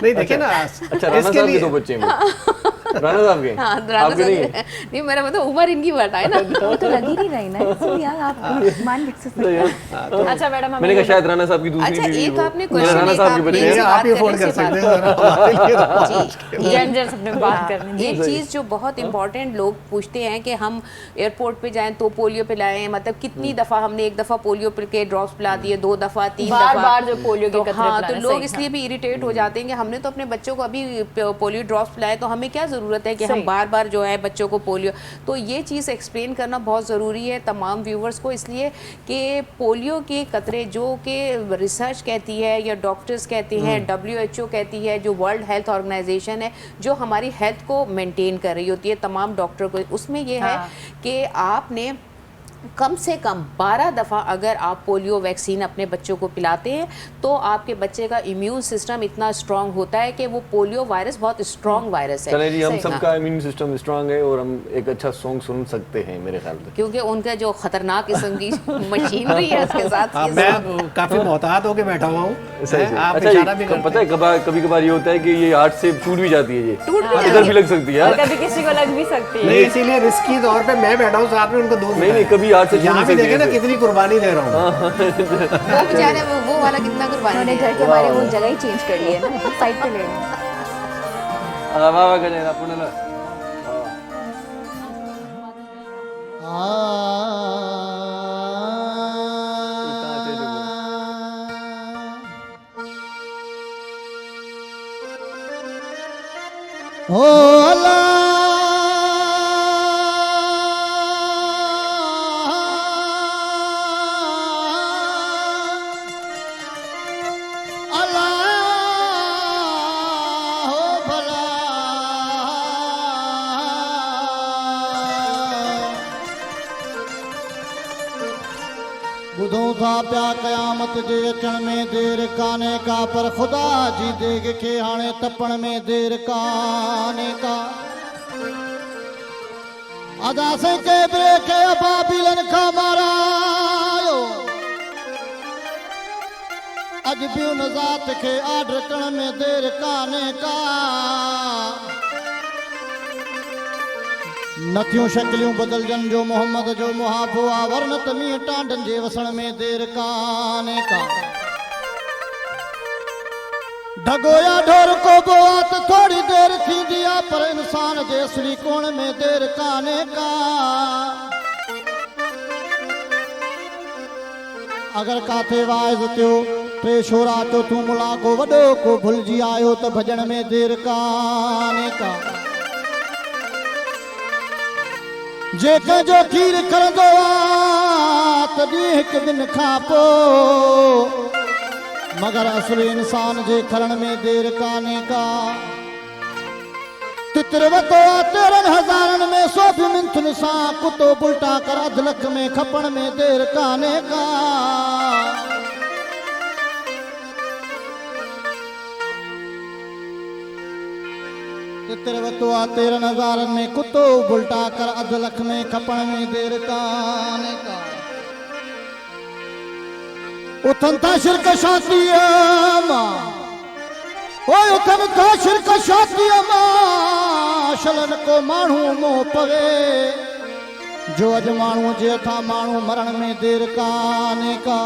नहीं देखिए ना, अच्छा राना साहब के 2 बच्चे हैं। राना साहब के? हाँ, आपके नहीं मेरा मतलब उम्र इनकी बताए ना, वो तो लग ही नहीं रही ना, इसलिए आप मान लिख सकते हैं। अच्छा मैडम, मैंने कहा शायद राना साहब की दूसरी अच्छा बीवी एक हो। आपने क्वेश्चन, राना साहब के बच्चे आप ये फोन कर सकते हैं। जेंडर सबने बात करनी। एक चीज़ जो बहुत इंपॉर्टेंट लोग पूछते हैं कि हम एयरपोर्ट पे जाएं तो पोलियो पिलाएं, मतलब कितनी दफ़ा हमने, 1 दफ़ा पोलियो के ड्रॉप्स पिला दिए, 2 दफ़ा, 3 दफ़ा, बार जो पोलियो के कतरे हाँ, तो पिलाने, लोग सही, इसलिए भी इरिटेट हो जाते हैं कि हमने तो अपने बच्चों को अभी पोलियो ड्रॉप्स पिलाए, तो हमें क्या ज़रूरत है कि हम बार बार जो है बच्चों को पोलियो। तो ये चीज़ एक्सप्लेन करना बहुत ज़रूरी है तमाम व्यूवर्स को, इसलिए कि पोलियो के कतरे जो कि रिसर्च कहती है या डॉक्टर्स कहते हैं, WHO कहती है, जो वर्ल्ड हेल्थ ऑर्गेनाइजेशन है जो हमारी हेल्थ को मेंटेन कर रही होती है तमाम डॉक्टर को, उसमें ये है कि आपने कम से कम 12 दफ़ा अगर आप पोलियो वैक्सीन अपने बच्चों को पिलाते हैं तो आपके बच्चे का इम्यून सिस्टम इतना स्ट्रांग होता है कि वो पोलियो वायरस बहुत स्ट्रांग वायरस है। चले जी, हम सबका इम्यून सिस्टम स्ट्रांग है और हम एक अच्छा सॉन्ग सुन सकते हैं मेरे ख्याल से, क्योंकि उनका जो खतरनाक किस्म की मशीनरी है उसके साथ। मैं काफ़ी मोहतात होकर बैठा हुआ हूँ। आप अच्छा इशारा भी पता है कभी कभार ये होता है कि ये हार्ट से टूट भी जाती है, ये इधर भी लग सकती है, कभी किसी को लग भी सकती है। नहीं, इसीलिए रिस्की तौर पे मैं बैठा हूँ साथ में, उनको दूर नहीं कभी हार्ट से यहाँ भी देखे ना कितनी कुर्बानी दे रहा हूँ। वो बेचारे वो वाला कितना कुर्बानी उन्होंने घर के बारे वो जगह ही चेंज कर ली है ना, साइड पे ले ली। वाह गजेंद्र पुनः ओ अल्लाह ॿुधूं था पिया क़यामत जे अचण में देर कान्हे का, पर ख़ुदा जी देग खे हाणे तपण में देर कान्हे का। अदासे केबरे खे अबाबिलन खां मारायो, अॼु बि उन ज़ात खे आर्डर करण में देर कान्हे का। नथियूं शक्लियूं बदलजन जो मोहम्मद जो मुहाफ़ो आ, वरन त मींहं टांडनि जे वसण में देर कान्हे का। ढगो या ढोर को बोआ त थोड़ी देर थींदी आ, पर इंसान जे असली कोण में देर कान्हे का। अगर काथे वाइज़ थियो टे छोरा चोथूं मुलाको वॾो को भुलिजी आयो त भॼण में देर कान्हे का। जे कंहिंजो खीर खणंदो आ त ॾींहुं हिकु दिन खां पोइ, मगर असली इंसान जे खरण में देर कान्हे का। तितर वतो आ 13,000 में 100 मिंथुनि सां, कुतो बुल्टा कर 1 लख में खपण में देर कान्हे का। तितर वतो आ 13,000 में, कुतो बुल्टा कर 1 लख में खपण में देर कान्हे का। उथन था शिरक शादीअ मां, ओए उथन था शिरक शादीअ मां, शलन को माण्हू मोह पवे, जो अॼु माण्हू जे था माण्हू मरण में देर कान्हे का।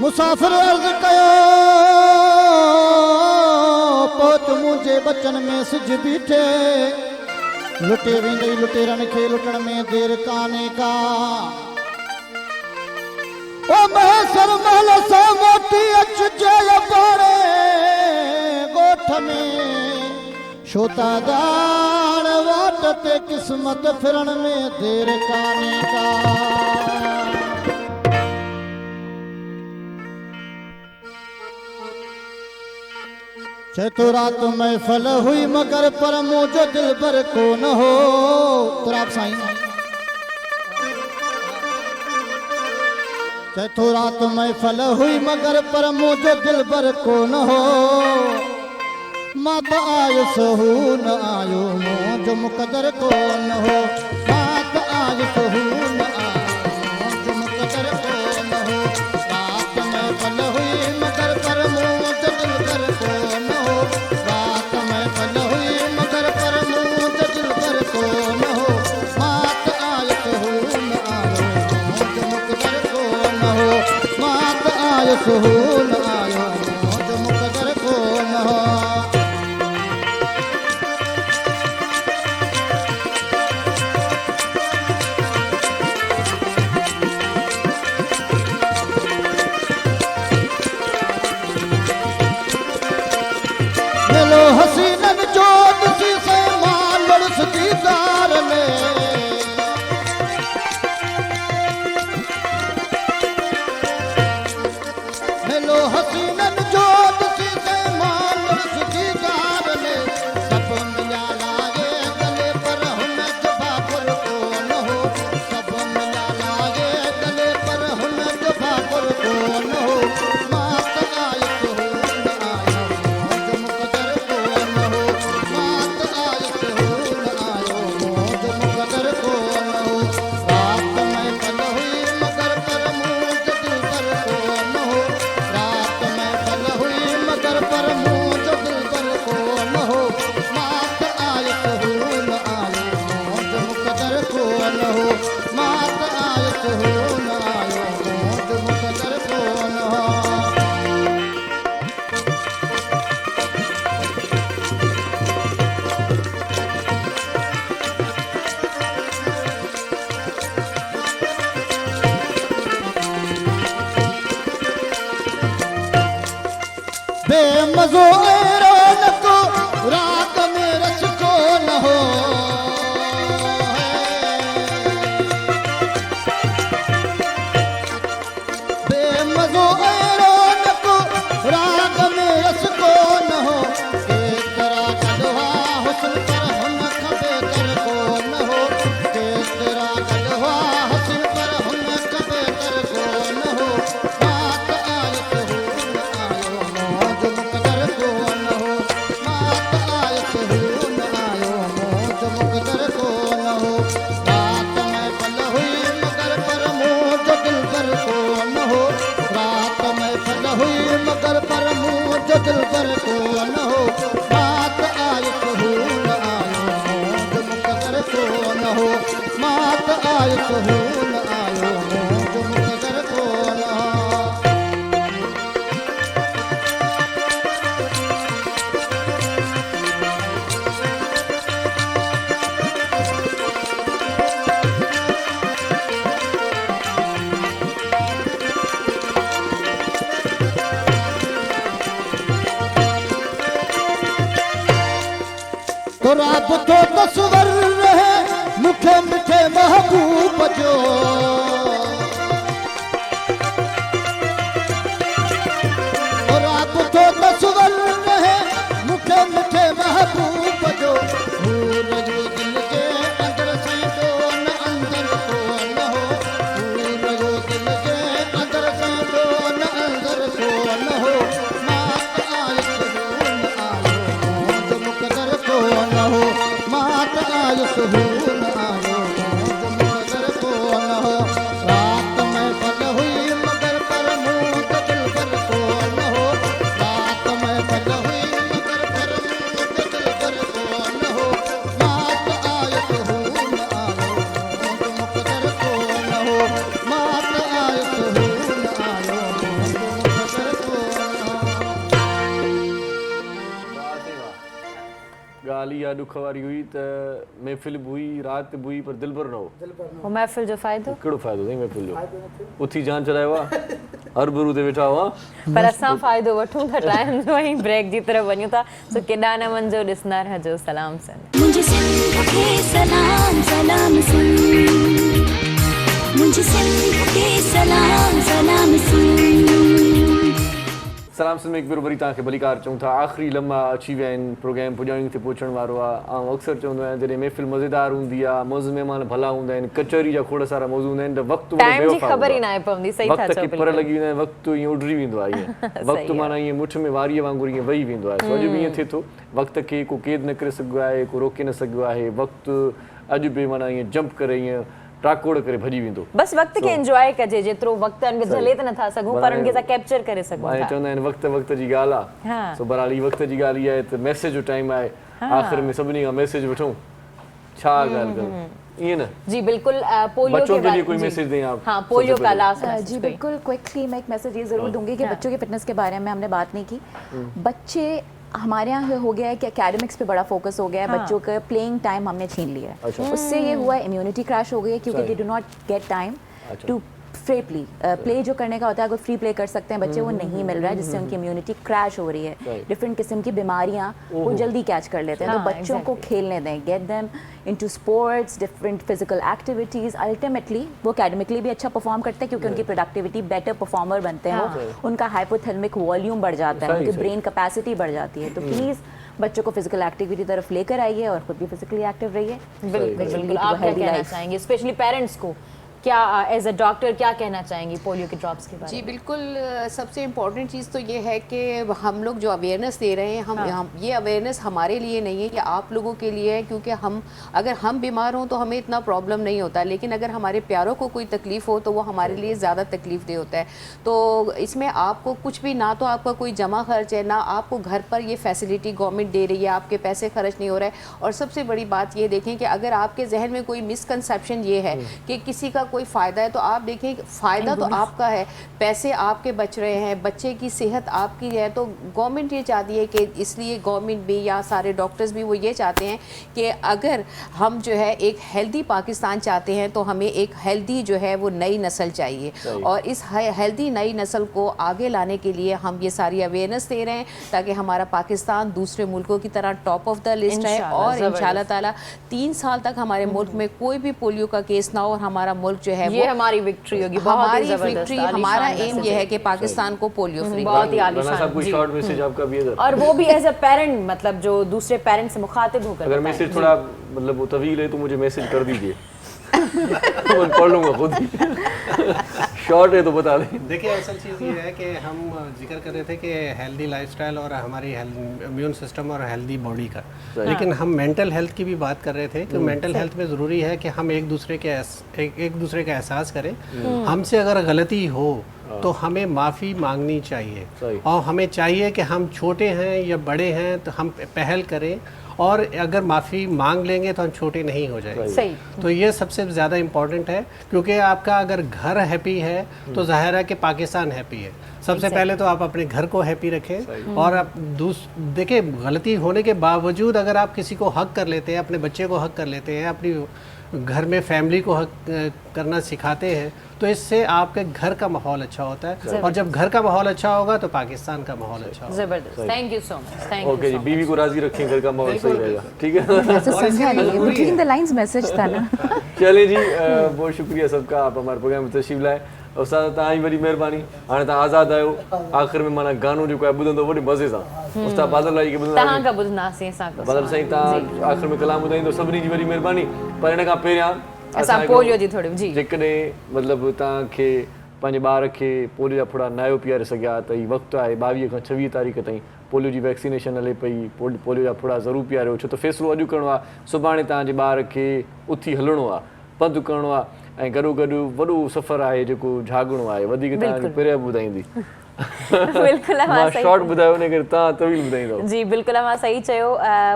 मुसाफ़िर अर्ज़ कयो पहुच मुंहिंजे बचन में सिज बीठे, लुटे वेंदई लुटेरनि खे लुटण में देर कान्हे का। ओ महसर महल सां मोटी अचिजे बारे ॻोठ में, छो त दाण वाट ते क़िस्मत फिरण में देर कान्हे का। चए तो रात महफल हुई मगर पर मुझो दिल भर को न हो। तुराब साईं चए तो रात महफल हुई मगर पर मुझो दिल भर को न हो। मां त आयो सहू न आयो मुझो मुक़दर को न हो। मां त आयो सहू न आयो मुझो मुक़दर को न हो। रात महफल हुई मगर पर मुझो दिल भर को न हो। रात महफल हुई मगर पर मुझो दिल भर को न हो। मां त आयो सहू न आयो मुझो मुक़दर को न हो। मां त आयो सहू न आयो मुझो मुक़दर को न हो। मिलो हसीनन जो ॾिसी से मां लड़स दीदार ने। बेमज़ो रौनक रात में रस को न हो बेमज़ो रौनक रात में रस को न हो किस तरह कदवा हुस्न पर हम खबे कर को न हो किस तरह कदवा हुस्न पर हम खबे कर को न हो बात आए तो न आयो मौज मुकदर को न हो बात आए तो न आयो मौज मुकदर को न हो रात में पल हुई मगर पर मौज दिल पर को न हो रात में पल हुई मगर पर मौज दिल पर को न हो बात आए तो न आयो मौज मुकदर को न हो बात आए तो न आयो मौज मुकदर को न हो तो रात तो तस्वर रहे मुखे मिठे महबूब जो तो रात तो तस्वर रहे मुखे मिठे महबूब जो भूल जो दिल के अंदर से जो न अंदर को न हो भूल जो दिल के अंदर से जो न अंदर को न हो मात आए तो न आयो मौज मुकदर को न हो मात आए तो न आयो मौज मुकदर को न हो रात में पल हुई मगर पर मौज दिल पर को न हो रात में पल हुई मगर पर मौज दिल पर को न हो मात आए तो न आयो मौज मुकदर को न हो मात आए तो न आयो मौज मुकदर को न हो ॻाल्हि इहा ॾुख वारी हुई त महफ़िल बि हुई राति बि हुई पर दिलबर न हो वो महफ़िल जो फ़ाइदो कहिड़ो फ़ाइदो अथई महफ़िल जो उथी जान चढ़ायो आहे हर बुरू ते वेठा हुआ पर असां फ़ाइदो वठूं था टाइम जो ही ब्रेक जी तरफ वञूं था सो केॾा न वञिजो ॾिसंदा रहिजो सलाम सन मुझे सिंध के सलाम सलाम सुन मुझे सिंध के सलाम सलाम सुन सलाम सिंध में हिकु भेरो वरी तव्हांखे भलीकार चऊं था आख़िरी लम्हा अची विया आहिनि प्रोग्राम पुॼाणी ते पहुचण वारो आहे ऐं अक्सर चवंदो आहियां जॾहिं महफ़िल मज़ेदार हूंदी आहे मौज़ महिमान भला हूंदा आहिनि कचहरी जा खोड़ सारा मौज़ू हूंदा आहिनि त वक़्तु टाइम जी ख़बर ई न आहे पवंदी सही था वक़्त चओ खे पर लॻी वेंदा आहिनि वक़्तु ईअं उॾरी वेंदो आहे ईअं वक़्तु माना ईअं मुठ में वारीअ वांगुरु ईअं वेही वेंदो आहे सो अॼु बि ईअं थिए थो वक़्त खे को क़ैद न करे सघियो आहे को रोके न सघियो आहे वक़्तु अॼु बि माना ईअं जंप करे ईअं टाकोड़ करे भॼी वेंदो बस वक्त खे एंजॉय कजे जेतिरो वक्त अन झले त नथा सघूं पर उनखे असां कैप्चर करे सघूं ऐं था चवंदा आहिनि वक़्त जी ॻाल्हि आहे सो बहरहाल वक़्त जी ॻाल्हि इहा आहे त मैसेज जो टाइम आहे आख़िर में सभिनी खां मैसेज वठूं छा ॻाल्हि कयूं ईअं न जी बिल्कुल पोलियो बच्चों के के लिए बारे कोई जी। मैसेज दें आप हाँ पोलियो सबसे का पहले। लास्ट जी बिल्कुल क्विकली मैं एक मैसेज ये ज़रूर दूंगी कि बच्चों की फिटनेस के बारे में हमने बात नहीं की बच्चे हमारे यहाँ हो गया है कि एकेडमिक्स पे बड़ा फोकस हो गया है बच्चों का प्लेइंग टाइम हमने छीन लिया है अच्छा। उससे ये हुआ इम्यूनिटी क्रैश हो गई है क्योंकि they do not get time to free play जो करने का होता है अगर फ्री प्ले कर सकते हैं बच्चे वो नहीं मिल रहा है जिससे उनकी इम्यूनिटी क्रैश हो रही है डिफरेंट किस्म की बीमारियां वो जल्दी कैच कर लेते हैं तो बच्चों को खेलने दें get them into sports different physical activities ultimately वो एकेडमिकली भी अच्छा परफॉर्म करते हैं क्योंकि उनकी प्रोडक्टिविटी बेटर परफॉर्मर बनते हैं वो उनका हाइपोथैलेमिक वॉल्यूम बढ़ जाता है उनकी ब्रेन कैपेसिटी बढ़ जाती है तो प्लीज़ बच्चों को फिजिकल एक्टिविटी तरफ लेकर आइए और खुद भी फिजिकली एक्टिव रहिए बिल्कुल आप क्या कहना चाहेंगे स्पेशली पेरेंट्स को क्या एज अ डॉक्टर क्या कहना चाहेंगी पोलियो के ड्रॉप्स के बारे जी में बिल्कुल सबसे इम्पॉर्टेंट चीज़ तो ये है कि हम लोग जो अवेयरनेस दे रहे हैं हम ये अवेयरनेस हमारे लिए नहीं है, ये आप लोगों के लिए है क्योंकि अगर हम बीमार हों तो हमें इतना प्रॉब्लम नहीं होता, लेकिन अगर हमारे प्यारों को कोई तकलीफ़ हो तो वो हमारे लिए ज़्यादा तकलीफ़ दे होता है। तो इसमें आपको कुछ भी ना तो आपका कोई जमा खर्च है ना आपको घर पर ये फैसिलिटी गवर्नमेंट दे रही है, आपके पैसे खर्च नहीं हो रहा है। और सबसे बड़ी बात ये देखें कि अगर आपके जहन में कोई मिसकंसेप्शन ये है कि किसी का कोई फ़ायदा है, तो आप देखिए फ़ायदा तो आपका है, पैसे आपके बच रहे हैं, बच्चे की सेहत आपकी है। तो गवर्नमेंट ये चाहती है कि इसलिए गवर्नमेंट भी या सारे डॉक्टर्स भी वो ये चाहते हैं कि अगर हम जो है एक हेल्दी पाकिस्तान चाहते हैं तो हमें एक हेल्दी जो है वो नई नस्ल चाहिए, और इस हेल्दी नई नस्ल को आगे लाने के लिए हम ये सारी अवेयरनेस दे रहे हैं ताकि हमारा पाकिस्तान दूसरे मुल्कों की तरह टॉप ऑफ द लिस्ट है, और इंशाल्लाह ताला 3 साल तक हमारे मुल्क में कोई भी पोलियो का केस ना हो, और हमारा मुल्क जो है ये हमारी विक्ट्री होगी, हमारी विक्ट्री, हमारा एम ये है कि पाकिस्तान को पोलियो फ्री। बहुत ही आलीशान जी। शॉर्ट मैसेज आपका भी है, और वो भी एज अ पेरेंट, मतलब जो दूसरे पेरेंट से मुखातिब होकर अगर मैसेज थोड़ा मतलब वो तवील है तो मुझे मैसेज कर दीजिए तो मैं पढ़ लूंगा खुद ही, शॉर्ट है तो बता दें। देखिए असल चीज़ ये है कि हम जिक्र कर रहे थे कि हेल्दी लाइफस्टाइल और हमारी इम्यून सिस्टम और हेल्दी बॉडी का, लेकिन हम मेंटल हेल्थ की भी बात कर रहे थे कि मेंटल हेल्थ में ज़रूरी है कि हम एक दूसरे का एहसास करें। हमसे अगर गलती हो तो हमें माफ़ी मांगनी चाहिए, और हमें चाहिए कि हम छोटे हैं या बड़े हैं तो हम पहल करें, और अगर माफ़ी मांग लेंगे तो हम छोटे नहीं हो जाएंगे। सही। तो ये सबसे ज़्यादा इम्पॉर्टेंट है, क्योंकि आपका अगर घर हैप्पी है तो जाहिर है कि पाकिस्तान हैप्पी है। सबसे पहले तो आप अपने घर को हैप्पी रखें, और आप देखिए गलती होने के बावजूद अगर आप किसी को हक कर लेते हैं, अपने बच्चे को हक कर लेते हैं, अपनी घर में फैमिली को हक करना सिखाते हैं, तो इससे आपके घर का माहौल अच्छा होता है, और जब घर का माहौल अच्छा होगा तो पाकिस्तान का माहौल अच्छा होगा। जबरदस्त, thank you so much, thank you. Okay जी, बीवी को राजी रखें, घर का माहौल सही रहेगा, ठीक है। समझा नहीं, बिटवीन द लाइंस मैसेज था ना। चले जी, बहुत शुक्रिया सबका, आप हमारे प्रोग्राम में तशरीफ़ लाए। उस्ताद तव्हांजी वॾी महिरबानी, हाणे तव्हां आज़ादु आहियो। आख़िर में माना गानो जेको आहे ॿुधंदो वॾे मज़े सां, उस्ताद बादल भाई खे तव्हां खां ॿुधंदासीं असां को। बादल साईं तव्हां आख़िर में कलाम ॿुधाईंदो, सभिनी जी वॾी महिरबानी। पर हिन खां पहिरियां असां पोलियो जी थोड़ी जी, जेकॾहिं मतिलबु तव्हांखे पंहिंजे ॿार खे पोलियो जा फुड़ा नायो पीआरे सघिया त ही वक़्तु आहे 22 खां 26 तारीख़ ताईं पोलियो जी वैक्सीनेशन हले पई, पोलियो जा फुड़ा ज़रूरु पीआरियो, छो त फ़ैसिलो अॼु करिणो आहे, सुभाणे तव्हांजे ॿार खे उथी हलणो आहे, पंधु करिणो आहे, ऐं गॾो गॾु वॾो सफ़र आहे जेको झागणो आहे, वधीक तव्हांखे पहिरियां ॿुधाईंदी। बिल्कुलु मां शॉर्ट ॿुधायो ने करे तव्हां तवील ॿुधाईंदो। जी बिल्कुलु, मां सही चयो।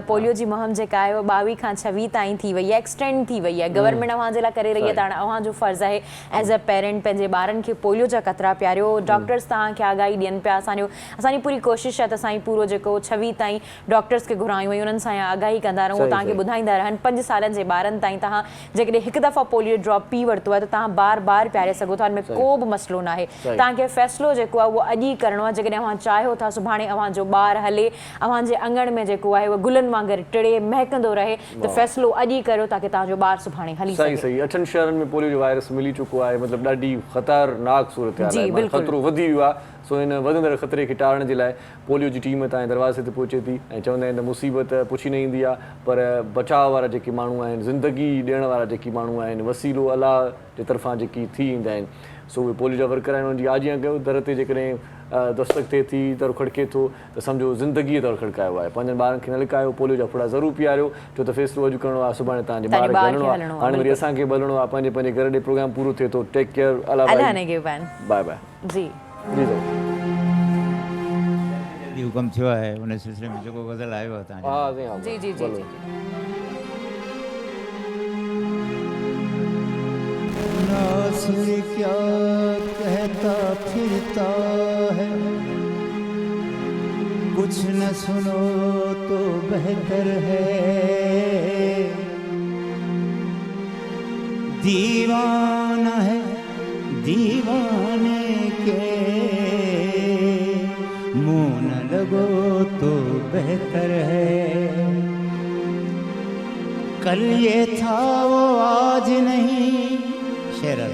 पोलियो जी मुहिम जेका आहे 22 खां 26 ताईं थी वई आहे, एक्सटेंड थी वई आहे, गवर्नमेंट अव्हां जे लाइ करे रही आहे, त हाणे अव्हां जो फ़र्ज़ु आहे एज़ अ पेरेंट पंहिंजे ॿारनि खे पोलियो जा क़तरा पियारियो। डॉक्टर्स तव्हांखे आगाही ॾियनि पिया, असांजी पूरी कोशिशि आहे त असां पूरो जेको 26 ताईं डॉक्टर्स खे घुरायूं ऐं उन्हनि सां आगाही कंदा रहूं, तव्हांखे ॿुधाईंदा रहनि। 5 सालनि जे ॿारनि ताईं तव्हां जेकॾहिं हिकु दफ़ा पोलियो ड्रॉप पी वरितो आहे त तव्हां बार बार पियारे सघो था, हिन में को बि मसइलो न आहे। तव्हांखे फ़ैसिलो जेको आहे उहो अॼु ई करिणो आहे। जेकॾहिं अव्हां चाहियो था सुभाणे अव्हां जो ॿार हले, अव्हां जे अंगण में जेको आहे उहो गुलनि वांगुरु टिड़े महकंदो रहे, त फ़ैसिलो अॼु ई करियो ताकी तव्हांजो ॿारु सुभाणे हली सघे। सही 8 शहरनि में पोलियो जो वायरस मिली चुको आहे, मतिलबु ॾाढी ख़तरनाक सूरत आहे, ख़तरो वधी वियो आहे। सो इन वधंदड़ ख़तरे खे टारण जे लाइ पोलियो जी टीम तव्हांजे दरवाज़े ते पहुचे थी, ऐं चवंदा आहिनि त मुसीबत पुछी न ईंदी आहे, पर बचाव वारा जेके माण्हू आहिनि, ज़िंदगी ॾियण वारा जेके माण्हू आहिनि, वसीलो अलाह जे तरफ़ां जेकी थी ईंदा आहिनि, सो उहे पोलियो जा वर्कर आहिनि। उन्हनि जी आजियां कयो, दर ते जेकॾहिं दस्तक थिए थी, दर खड़के थो, त सम्झो ज़िंदगीअ दर खड़कायो आहे। पंहिंजनि ॿारनि खे न लिकायो, पोलियो जा फुड़ा ज़रूरु पीआरियो, छो त फ़ैसिलो अॼु करिणो आहे, सुभाणे तव्हांजे ॿार खे हलणो आहे, हाणे वरी असांखे बि हलणो आहे, पंहिंजे पंहिंजे घर ॾे प्रोग्राम पूरो थिए थो। टेक केयर, अल्लाह बाय बाय जी जी हुकम थियो आहे, उन सिलसिले में जेको गज़ल आयो आहे तव्हां जी जी जी नासिर क्या कहता फिरता है, कुछ न सुनो तो बेहतर है, दीवाना है दीवाने के, मुँह न लगो तो बेहतर है, कल ये था वो आज नहीं, शेर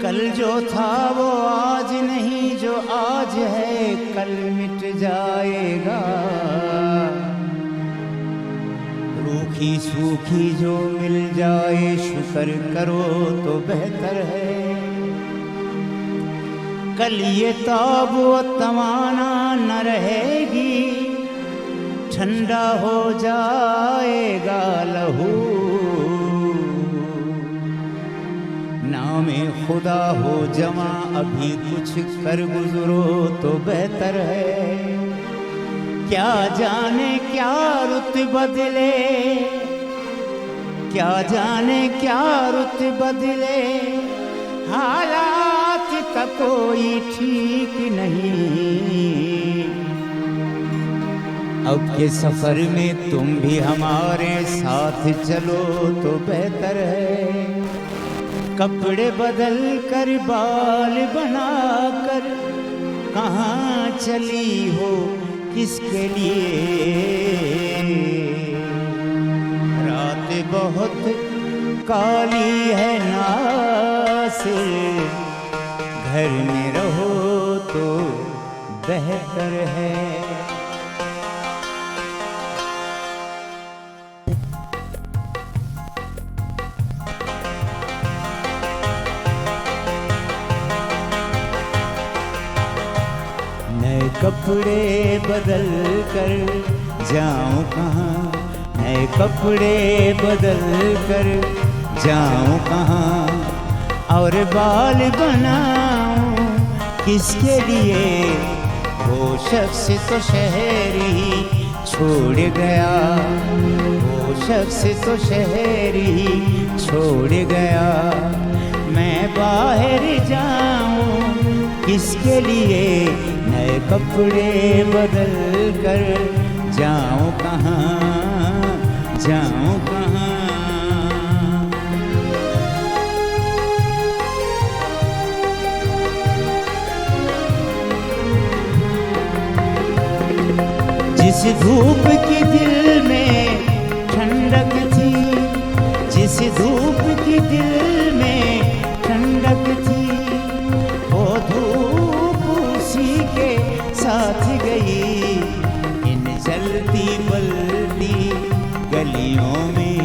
कल जो था वो आज नहीं, जो आज है कल मिट जाएगा, रूखी सूखी जो मिल जाए शुक्र करो तो बेहतर है, कल ये ताब व तमाना न रहेगी, ठंडा हो जाएगा लहू, नामे खुदा हो जमा अभी कुछ कर गुजरो तो बेहतर है, क्या जाने क्या रुत बदले, क्या जाने क्या रुत बदले, हालात का कोई ठीक नहीं। अब के सफर में तुम भी हमारे साथ चलो तो बेहतर है। कपड़े बदल कर बाल बना कर कहाँ चली हो किसके लिए। रात बहुत काली है नासिर, घर में रहो तो बेहतर है। नए कपड़े बदल कर जाऊं कहाँ, नए कपड़े बदल कर जाऊं कहाँ, और बाल बनाऊं किसके लिए। वो शख्स तो शहर ही छोड़ गया, वो शख्स तो शहर ही छोड़ गया। मैं बाहर जाऊं किसके लिए, नए कपड़े बदल कर जाऊं कहाँ, जाऊं कहाँ। जिस धूप की दिल में ठंडक थी, जिस धूप की दिल में ठंडक थी, वो धूप उसी के साथ गई। इन जलती बलती गलियों में,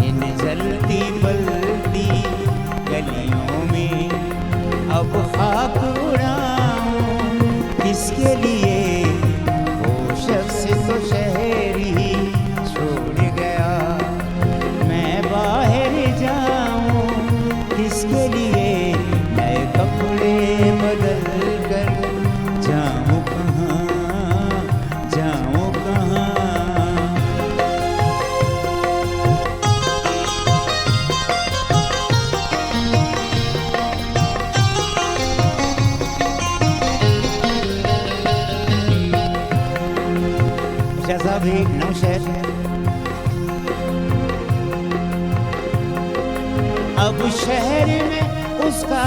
इन जलती बलती गलियों में, अब खाक उड़ाऊं किसके लिए। वो शख्स तो शहर ही छोड़ गया, मैं बाहर जाऊं किसके लिए। नए कपड़े बदल कर जाऊं कहाँ, जाऊं कहाँ। जैसा भी नौशहर अब शहर में उसका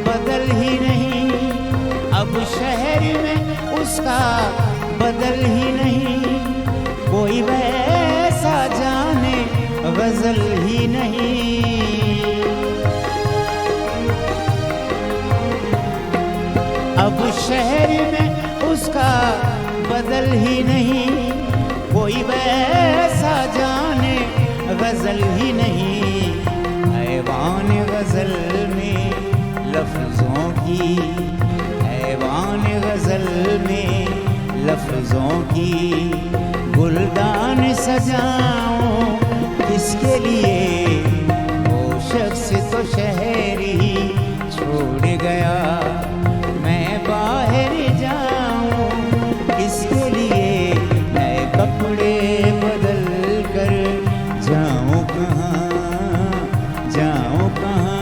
बदल ही नहीं, अब शहर में उसका बदल ही नहीं। कोई वैसा जाने गजल ही नहीं। अब शहर में उसका बदल ही नहीं, कोई वैसा जाने गजल ही नहीं। ऐवान गजल में लफ्जों की, ऐवान गजल में लफ्जों की, गुलदान सजाऊं किसके लिए। वो शख्स तो शहर ही छोड़ गया, मैं बाहर जाऊं किसके लिए। नए कपड़े बदल कर जाऊं कहाँ, जाऊं कहाँ।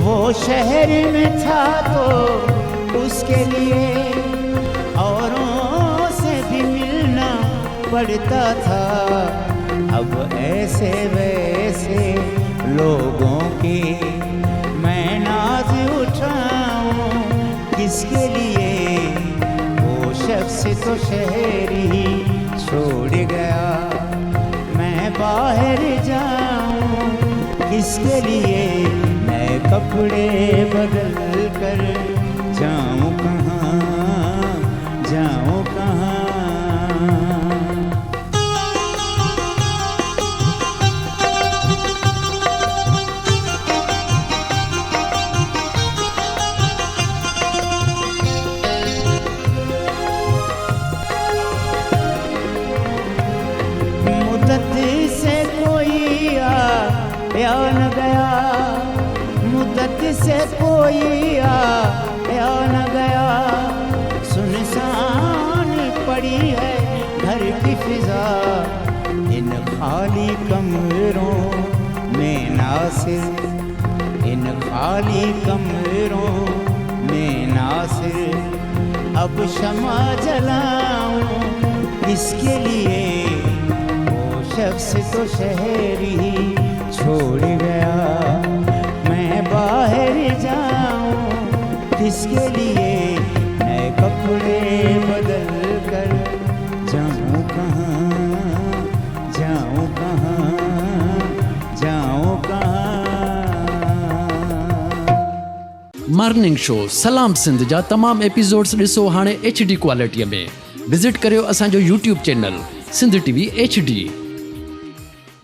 वो शहर में था तो उसके लिए औरों से भी मिलना पड़ता था। अब ऐसे वैसे लोगों के मैं नाज उठाऊं किसके लिए। वो शख्स तो शहर ही छोड़ गया, मैं बाहर जाऊं किसके लिए। नए कपड़े बदल कर जाऊं कहाँ, जाऊं कहाँ। मुद्दत से कोई आया न गया, मुद्दत से कोई आया न गया, सुनसान पड़ी है घर की फिजा, इन खाली कमरों में नासिर, इन खाली कमरों में नासिर, अब शमा जलाऊं इसके लिए, वो शख्स तो शहर ही छोड़ गया, मैं बाहर जाऊं किसके लिए, नए कपड़े बदल कर जाऊं कहाँ, जाऊं कहाँ, जाऊं कहाँ। मॉर्निंग शो सलाम सिंध जा तमाम एपिसोड्स ॾिसो हाणे HD क्वालिटीअ में। विज़िट करियो असांजो YouTube channel Sindh TV HD।